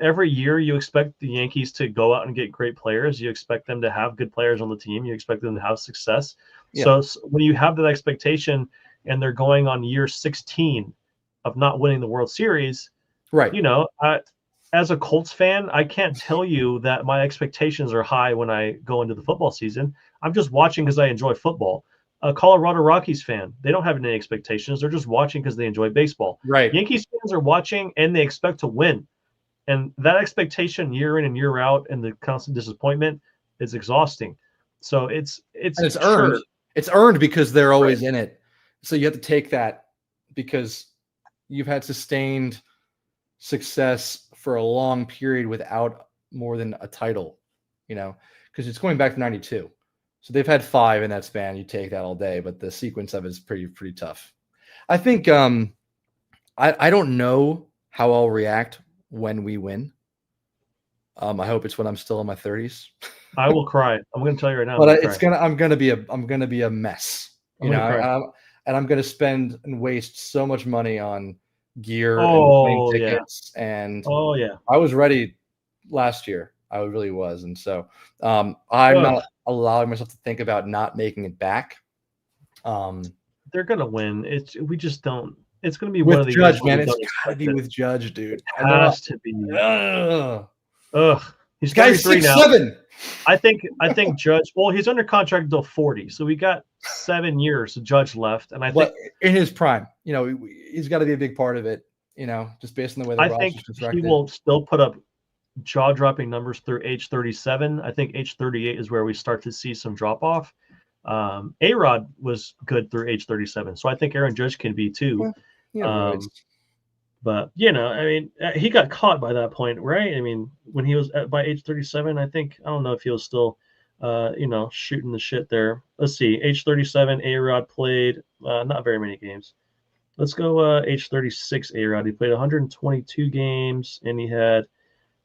every year you expect the Yankees to go out and get great players. You expect them to have good players on the team. You expect them to have success. Yeah. So when you have that expectation and they're going on year 16 of not winning the World Series, right. As a Colts fan, I can't tell you that my expectations are high when I go into the football season. I'm just watching because I enjoy football. A Colorado Rockies fan, they don't have any expectations. They're just watching because they enjoy baseball. Right. Yankees fans are watching and they expect to win. And that expectation year in and year out and the constant disappointment is exhausting. So it's earned. Sure. It's earned because they're always in it. So you have to take that because you've had sustained success for a long period without more than a title, because it's going back to 92. So they've had 5 in that span. You take that all day, but the sequence of it is pretty tough. I think I don't know how I'll react when we win. I hope it's when I'm still in my 30s. I will cry. I'm going to tell you right now. But I'm gonna be a mess, and I'm gonna spend and waste so much money on gear and plane tickets. Yeah. And I was ready last year. I really was. And so I'm not allowing myself to think about not making it back. They're gonna win. We just don't. It's gonna be with one of the Judge, man. It's gotta be with Judge, dude. It has to be. He's 33 now. 7. I think Judge. Well, he's under contract until 40, so we got 7 years of Judge left, and I think in his prime, he's got to be a big part of it. Just based on the way the roster is constructed. He will still put up jaw-dropping numbers through age 37. I think age 38 is where we start to see some drop-off. A-Rod was good through age 37, so I think Aaron Judge can be too. Right. But I mean, he got caught by that point, right? I mean, when he was by age 37, I don't know if he was still, shooting the shit there. Let's see, age 37, A-Rod played not very many games. Let's go age 36, A-Rod. He played 122 games, and he had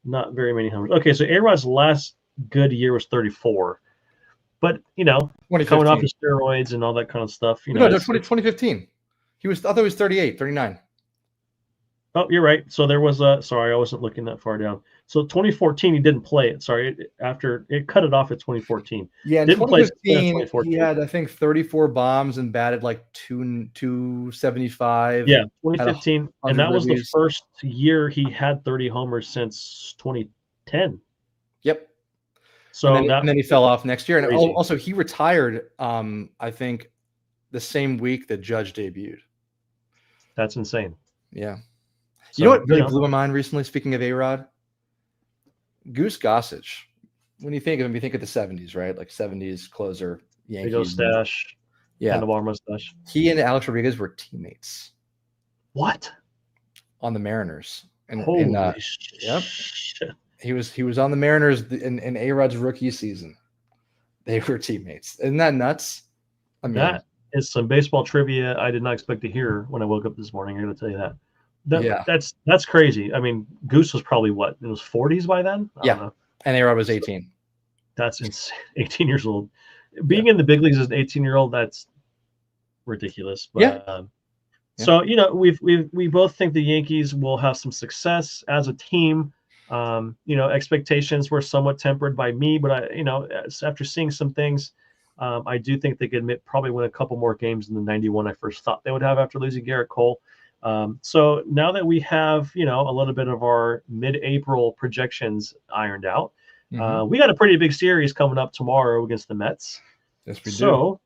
not very many homers. Okay, so A-Rod's last good year was 34. But, coming off the steroids and all that kind of stuff. 2015. I thought he was 38, 39. Oh, you're right. So there was sorry, I wasn't looking that far down. So 2014, he didn't play it. Sorry, after it cut it off at 2014. Yeah, in 2015, he had, I think, 34 bombs and batted like 275. Yeah, 2015, and that was the first year he had 30 homers since 2010. Yep. So and then he fell off next year, and also he retired. I think the same week that Judge debuted. That's insane. Yeah. So, you know what really blew my mind recently, speaking of A-Rod? Goose Gossage. When you think of him, you think of the 70s, right? Like 70s closer, Yankees. Big old stash. Yeah. Handlebar mustache. He and Alex Rodriguez were teammates. What? On the Mariners. Holy shit. Yep. He was on the Mariners in A-Rod's rookie season. They were teammates. Isn't that nuts? I mean, that is some baseball trivia I did not expect to hear when I woke up this morning. I'm going to tell you that. That's crazy. I mean, Goose was probably what? It was 40s by then? I don't know. And A-Rod was 18. That's insane. 18 years old. Being in the big leagues as an 18-year-old, that's ridiculous. But, So, we both think the Yankees will have some success as a team. Expectations were somewhat tempered by me, but after seeing some things, I do think they could probably win a couple more games than the 91 I first thought they would have after losing Garrett Cole. So now that we have, a little bit of our mid-April projections ironed out, we got a pretty big series coming up tomorrow against the Mets. Yes, we do. So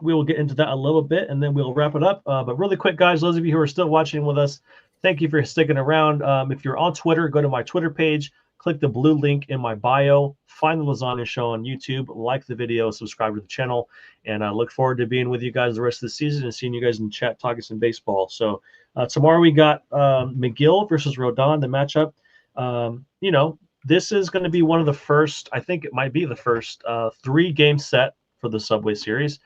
we will get into that a little bit, and then we'll wrap it up. But really quick, guys, those of you who are still watching with us, thank you for sticking around. If you're on Twitter, go to my Twitter page, click the blue link in my bio, find the Lasagna Show on YouTube, like the video, subscribe to the channel, and I look forward to being with you guys the rest of the season and seeing you guys in the chat talking some baseball. So tomorrow we got McGill versus Rodon, the matchup. This is going to be one of the first, I think it might be the first 3-game set for the Subway Series.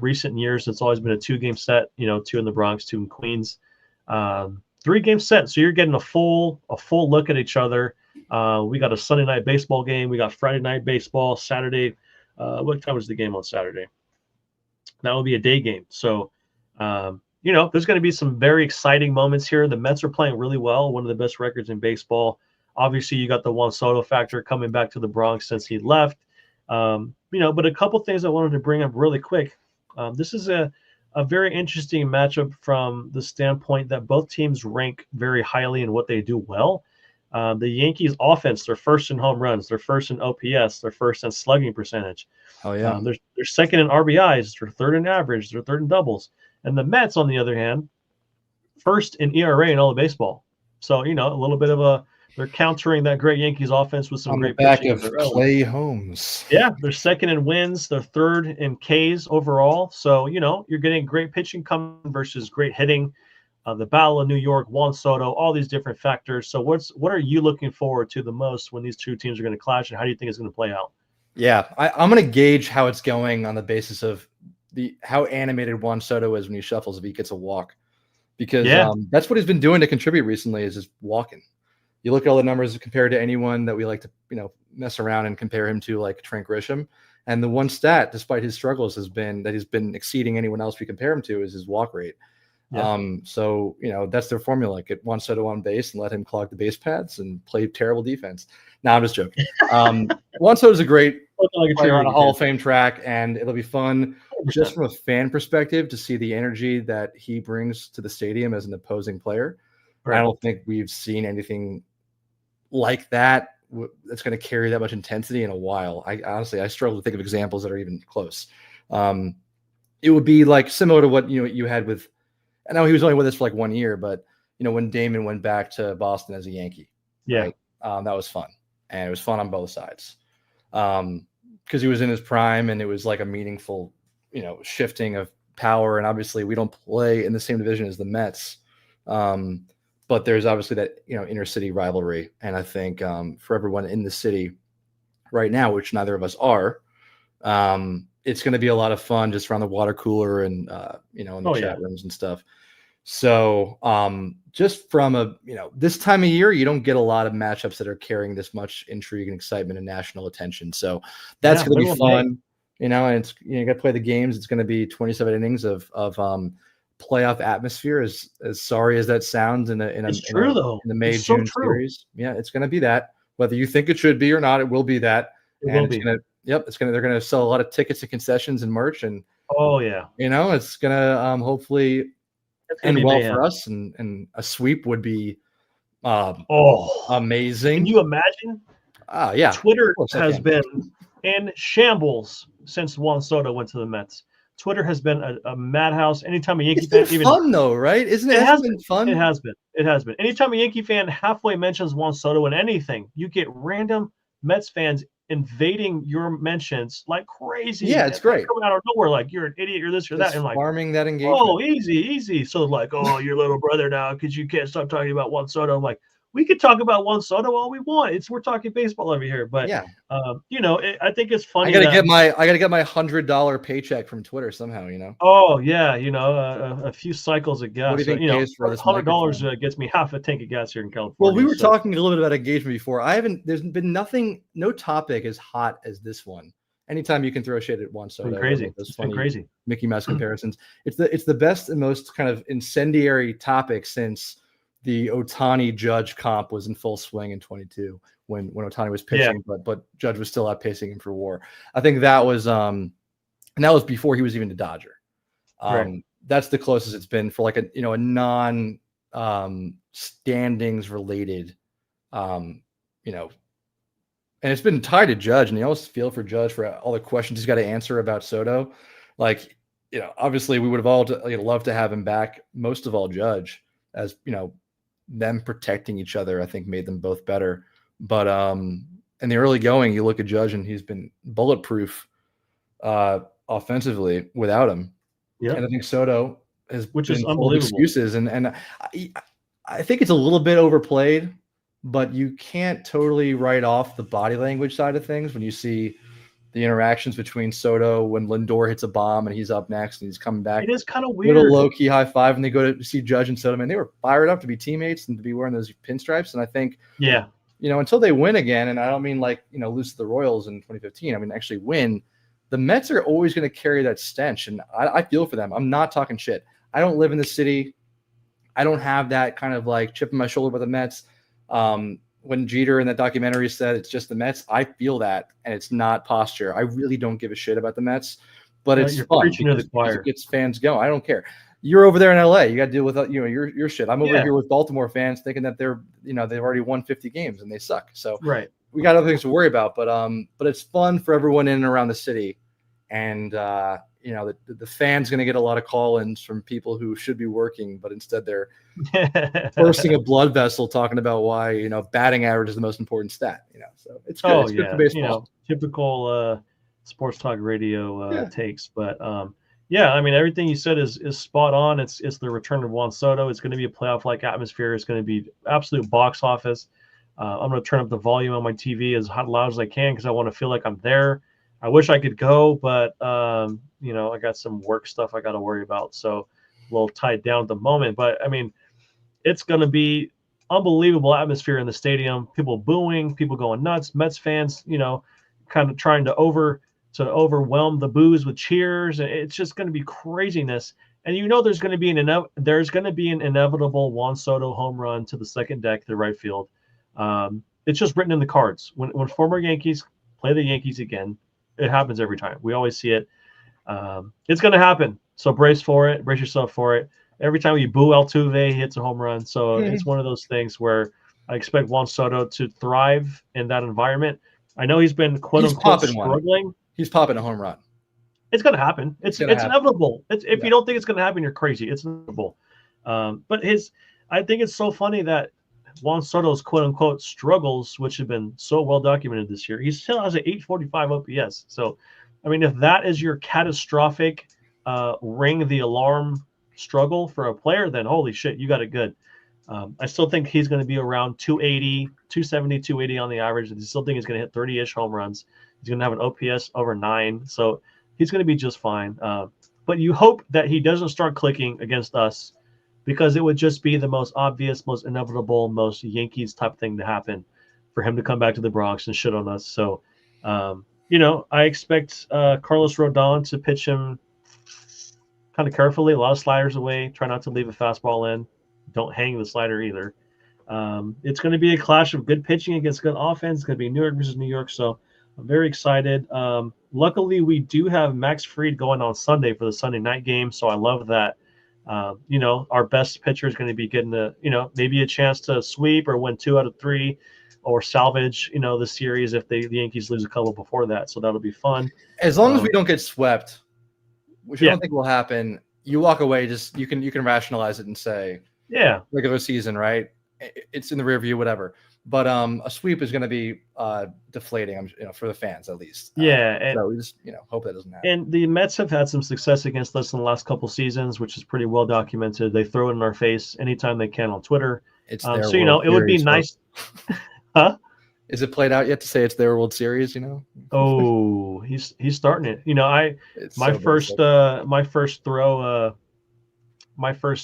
Recent years, it's always been a 2-game set. 2 in the Bronx, 2 in Queens. 3-game set, so you're getting a full look at each other. We got a Sunday night baseball game. We got Friday night baseball. Saturday. What time was the game on Saturday? That will be a day game. So, there's going to be some very exciting moments here. The Mets are playing really well, one of the best records in baseball. Obviously, you got the Juan Soto factor coming back to the Bronx since he left. But a couple things I wanted to bring up really quick. This is a very interesting matchup from the standpoint that both teams rank very highly in what they do well. The Yankees offense, they're first in home runs, they're first in OPS, they're first in slugging percentage. Oh, yeah. They're second in RBIs, they're third in average, they're third in doubles. And the Mets, on the other hand, first in ERA in all of baseball. So, a little bit of they're countering that great Yankees offense with some great pitching. On the back of Clay Holmes. Yeah, they're second in wins, they're third in Ks overall. So, you're getting great pitching coming versus great hitting. The Battle of New York, Juan Soto, all these different factors. So what are you looking forward to the most when these two teams are going to clash, and how do you think it's going to play out? Yeah, I'm going to gauge how it's going on the basis of how animated Juan Soto is when he shuffles if he gets a walk. Because that's what he's been doing to contribute recently is just walking. You look at all the numbers compared to anyone that we like to, mess around and compare him to, like Trent Grisham. And the one stat, despite his struggles, has been that he's been exceeding anyone else we compare him to is his walk rate. Yeah. So, that's their formula. Get Juan Soto on base and let him clog the base paths and play terrible defense. No, I'm just joking. Juan Soto is a great player on a Hall of Fame track, and it'll be fun 100%. Just from a fan perspective to see the energy that he brings to the stadium as an opposing player. Right. I don't think we've seen anything like that that's going to carry that much intensity in a while. I struggle to think of examples that are even close. It would be like similar to what you had with. I know he was only with us for like 1 year, but when Damon went back to Boston as a Yankee, right? That was fun, and it was fun on both sides because he was in his prime, and it was like a meaningful, shifting of power. And obviously, we don't play in the same division as the Mets, but there's obviously that inner city rivalry, and I think for everyone in the city right now, which neither of us are. It's going to be a lot of fun just around the water cooler and, in the chat rooms and stuff. So just from this time of year, you don't get a lot of matchups that are carrying this much intrigue and excitement and national attention. So that's going to be fun, and it's, you got to play the games. It's going to be 27 innings of playoff atmosphere, as sorry as that sounds in the May-June series. Yeah, it's going to be that. Whether you think it should be or not, it will be that. They're going to sell a lot of tickets and concessions and merch, and it's going to hopefully end well for us, and a sweep would be amazing. Can you imagine? Yeah. Twitter has been in shambles since Juan Soto went to the Mets. Twitter has been a madhouse. Anytime a Yankee fan, fun though, right? Isn't it? It has been fun. It has been. It has been. Anytime a Yankee fan halfway mentions Juan Soto in anything, you get random Mets fans invading your mentions like crazy. Yeah, it's great. Coming out of nowhere, like you're an idiot, you're this or that, and like farming that engagement. Oh, easy. So like, your little brother now because you can't stop talking about Juan Soto. I'm like, we could talk about Juan Soto all we want. We're talking baseball over here, but I think it's funny. I gotta get my $100 paycheck from Twitter somehow. Oh yeah, a few cycles of gas. What do you think pays for this? $100 gets me half a tank of gas here in California. Well, we were talking a little bit about engagement before. There's been no topic as hot as this one. Anytime you can throw shade at Juan Soto, it's been crazy. Mickey Mouse comparisons. It's the best and most kind of incendiary topic since the Ohtani Judge comp was in full swing in 22 when Ohtani was pitching, but Judge was still outpacing him for WAR. I think that was and that was before he was even a Dodger. That's the closest it's been for like a non standings related and it's been tied to Judge, and you almost feel for Judge for all the questions he's got to answer about Soto. Like, obviously we would have all loved to have him back. Most of all, Judge, as them protecting each other, I think made them both better. But in the early going, you look at Judge, and he's been bulletproof offensively without him. Yeah, and I think Soto is unbelievable excuses, and I think it's a little bit overplayed. But you can't totally write off the body language side of things when you see the interactions between Soto when Lindor hits a bomb and he's up next and he's coming back. It is kind of weird. Little low-key high five, and they go to see Judge and Soto. Man, they were fired up to be teammates and to be wearing those pinstripes. And I think, until they win again, and I don't mean lose to the Royals in 2015. I mean actually win. The Mets are always going to carry that stench, and I feel for them. I'm not talking shit. I don't live in the city. I don't have that kind of chip in my shoulder with the Mets. When Jeter in that documentary said it's just the Mets, I feel that, and it's not posture. I really don't give a shit about the Mets, but it's fun because it gets fans going. I don't care. You're over there in LA. You got to deal with your shit. I'm over here with Baltimore fans thinking that they're they've already won 50 games and they suck. So we got other things to worry about, but it's fun for everyone in and around the city, and the fans going to get a lot of call-ins from people who should be working, but instead they're bursting a blood vessel talking about why, batting average is the most important stat, so it's good. It's good for baseball. Typical sports talk radio takes, but I mean, everything you said is spot on. It's the return of Juan Soto. It's going to be a playoff-like atmosphere. It's going to be absolute box office. I'm going to turn up the volume on my TV as loud as I can because I want to feel like I'm there. I wish I could go, but I got some work stuff I got to worry about, so a little tied down at the moment. But I mean, it's going to be unbelievable atmosphere in the stadium. People booing, people going nuts. Mets fans, kind of trying to overwhelm the boos with cheers. It's just going to be craziness. And there's going to be an inevitable Juan Soto home run to the second deck to right field. It's just written in the cards. When former Yankees play the Yankees again, it happens every time. We always see it. It's going to happen. So brace yourself for it. Every time you boo Altuve, he hits a home run. So it's one of those things where I expect Juan Soto to thrive in that environment. I know he's been quote unquote struggling. He's popping a home run. It's going to happen. It's inevitable. If you don't think it's going to happen, you're crazy. It's inevitable. But I think it's so funny that Juan Soto's quote unquote struggles, which have been so well documented this year, he still has an 845 OPS. So, I mean, if that is your catastrophic ring the alarm struggle for a player, then holy shit, you got it good. I still think he's going to be around 280, 270, 280 on the average. I still think he's going to hit 30-ish home runs. He's going to have an OPS over 9. So he's going to be just fine. But you hope that he doesn't start clicking against us, because it would just be the most obvious, most inevitable, most Yankees type thing to happen for him to come back to the Bronx and shit on us. So, I expect Carlos Rodon to pitch him kind of carefully, a lot of sliders away, try not to leave a fastball in. Don't hang the slider either. It's going to be a clash of good pitching against good offense. It's going to be New York versus New York. So I'm very excited. Luckily, we do have Max Fried going on Sunday for the Sunday night game. So I love that. Our best pitcher is going to be getting maybe a chance to sweep or win 2 out of 3 or salvage, the series if the Yankees lose a couple before that. So that'll be fun. As long as we don't get swept, which I don't think will happen, you walk away, you can rationalize it and say, regular season, right? It's in the rear view, whatever. But a sweep is going to be deflating, for the fans at least. And so we just hope that doesn't happen. And the Mets have had some success against us in the last couple seasons, which is pretty well documented. They throw it in our face anytime they can on Twitter. It's their so it would be nice. Huh? Is it played out yet to say it's their World Series? Oh, he's starting it. My first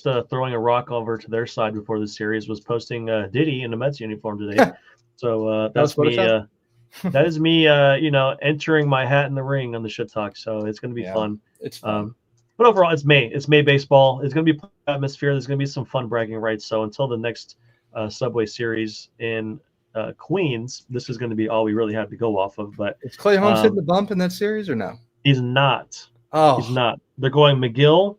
throwing a rock over to their side before the series was posting Diddy in a Mets uniform today. So that's me. That is me. Entering my hat in the ring on the shit talk. So it's going to be fun. It's fun. But overall, it's May. It's May baseball. It's going to be atmosphere. There's going to be some fun bragging rights. So until the next Subway Series in Queens, this is going to be all we really have to go off of. But is Clay Holmes hitting the bump in that series or no? He's not. He's not. They're going McGill,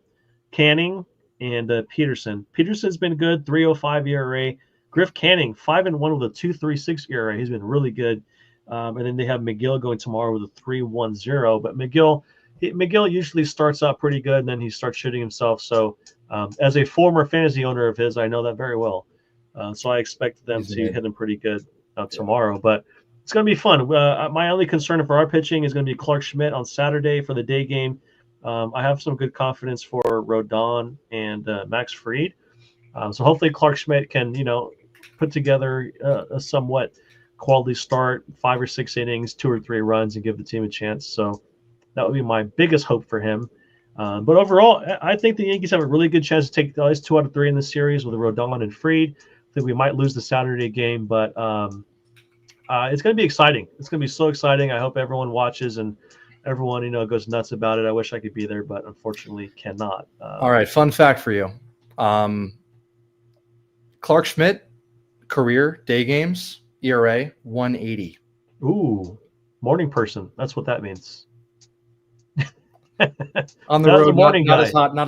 Canning, and Peterson. Peterson's been good, 3.05 ERA. Griff Canning, 5-1 with a 2.36 ERA. He's been really good. And then they have McGill going tomorrow with a 3.10. But McGill usually starts out pretty good, and then he starts shooting himself. So as a former fantasy owner of his, I know that very well. So I expect them to hit him pretty good tomorrow. But it's going to be fun. My only concern for our pitching is going to be Clark Schmidt on Saturday for the day game. I have some good confidence for Rodon and Max Fried. So hopefully Clark Schmidt can, put together a somewhat quality start, 5 or 6 innings, 2 or 3 runs, and give the team a chance. So that would be my biggest hope for him. But overall, I think the Yankees have a really good chance to take at least 2 out of 3 in the series with Rodon and Fried. I think we might lose the Saturday game, but it's going to be exciting. It's going to be so exciting. I hope everyone watches and everyone, goes nuts about it. I wish I could be there, but unfortunately cannot. All right, fun fact for you. Clark Schmidt, career day games, ERA 180. Ooh, morning person. That's what that means. On the road, not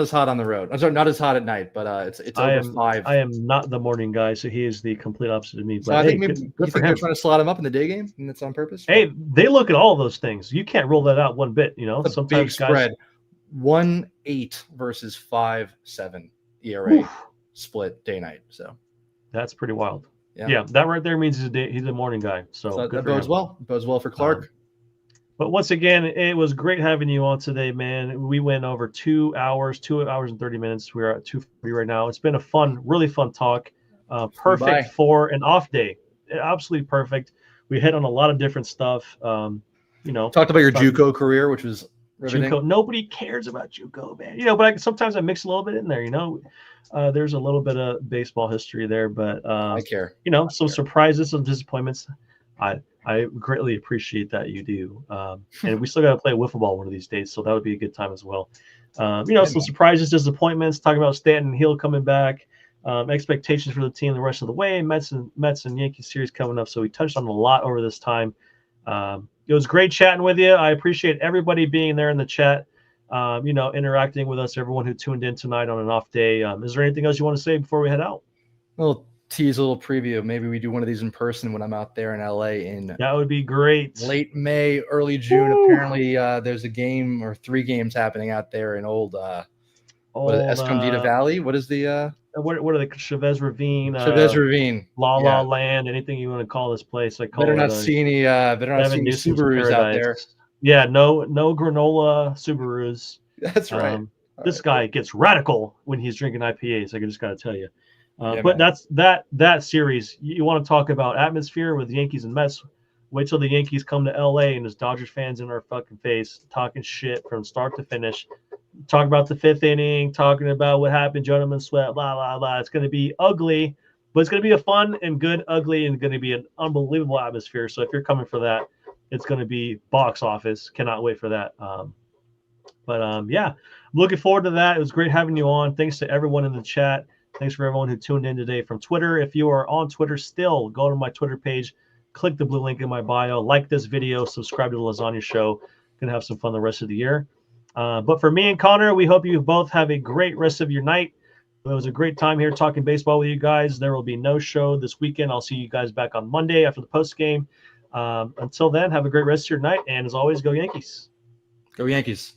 as hot on the road. I'm sorry, not as hot at night, but it's over 5. I am not the morning guy, so he is the complete opposite of me. But so I think maybe good for him. They're trying to slot him up in the day game, and it's on purpose. Hey, they look at all of those things. You can't rule that out one bit. It's sometimes big spread. 1.8 versus 5.7 ERA split day night. So that's pretty wild. Yeah, that right there means he's a morning guy. So that bodes well. Bodes well for Clark. But once again, it was great having you on today, man. We went over 2 hours and 30 minutes. We're at 2:40 right now. It's been a really fun talk. Perfect for an off day. Absolutely perfect. We hit on a lot of different stuff. Talked about your JUCO career, which was riveting. JUCO. Nobody cares about JUCO, man. But sometimes I mix a little bit in there. There's a little bit of baseball history there, but I care. Some surprises, some disappointments. I greatly appreciate that you do. And we still got to play wiffle ball one of these days, so that would be a good time as well. Some surprises, disappointments, talking about Stanton and Gil coming back, expectations for the team the rest of the way, Mets and Yankees series coming up. So we touched on a lot over this time. It was great chatting with you. I appreciate everybody being there in the chat, interacting with us, everyone who tuned in tonight on an off day. Is there anything else you want to say before we head out? Well, tease a little preview. Maybe we do one of these in person when I'm out there in LA that would be great. Late May, early June. Ooh. Apparently there's a game or 3 games happening out there in old Escondida Valley. What is the what are the Chavez Ravine? La La Land, anything you want to call this place. I call better not see any Subarus out there. Yeah, no granola Subarus. That's right. This guy gets radical when he's drinking IPAs. I just got to tell you. But that's that series. You want to talk about atmosphere with Yankees and Mets? Wait till the Yankees come to LA and there's Dodgers fans in our fucking face talking shit from start to finish. Talking about the 5th inning, talking about what happened, gentlemen sweat, blah, blah, blah. It's going to be ugly, but it's going to be a fun and good ugly and going to be an unbelievable atmosphere. So if you're coming for that, it's going to be box office. Cannot wait for that. Yeah, I'm looking forward to that. It was great having you on. Thanks to everyone in the chat. Thanks for everyone who tuned in today from Twitter. If you are on Twitter still, go to my Twitter page, click the blue link in my bio, like this video, subscribe to the Lasagna Show. Going to have some fun the rest of the year. But for me and Conor, we hope you both have a great rest of your night. It was a great time here talking baseball with you guys. There will be no show this weekend. I'll see you guys back on Monday after the post game. Until then, have a great rest of your night. And as always, go Yankees. Go Yankees.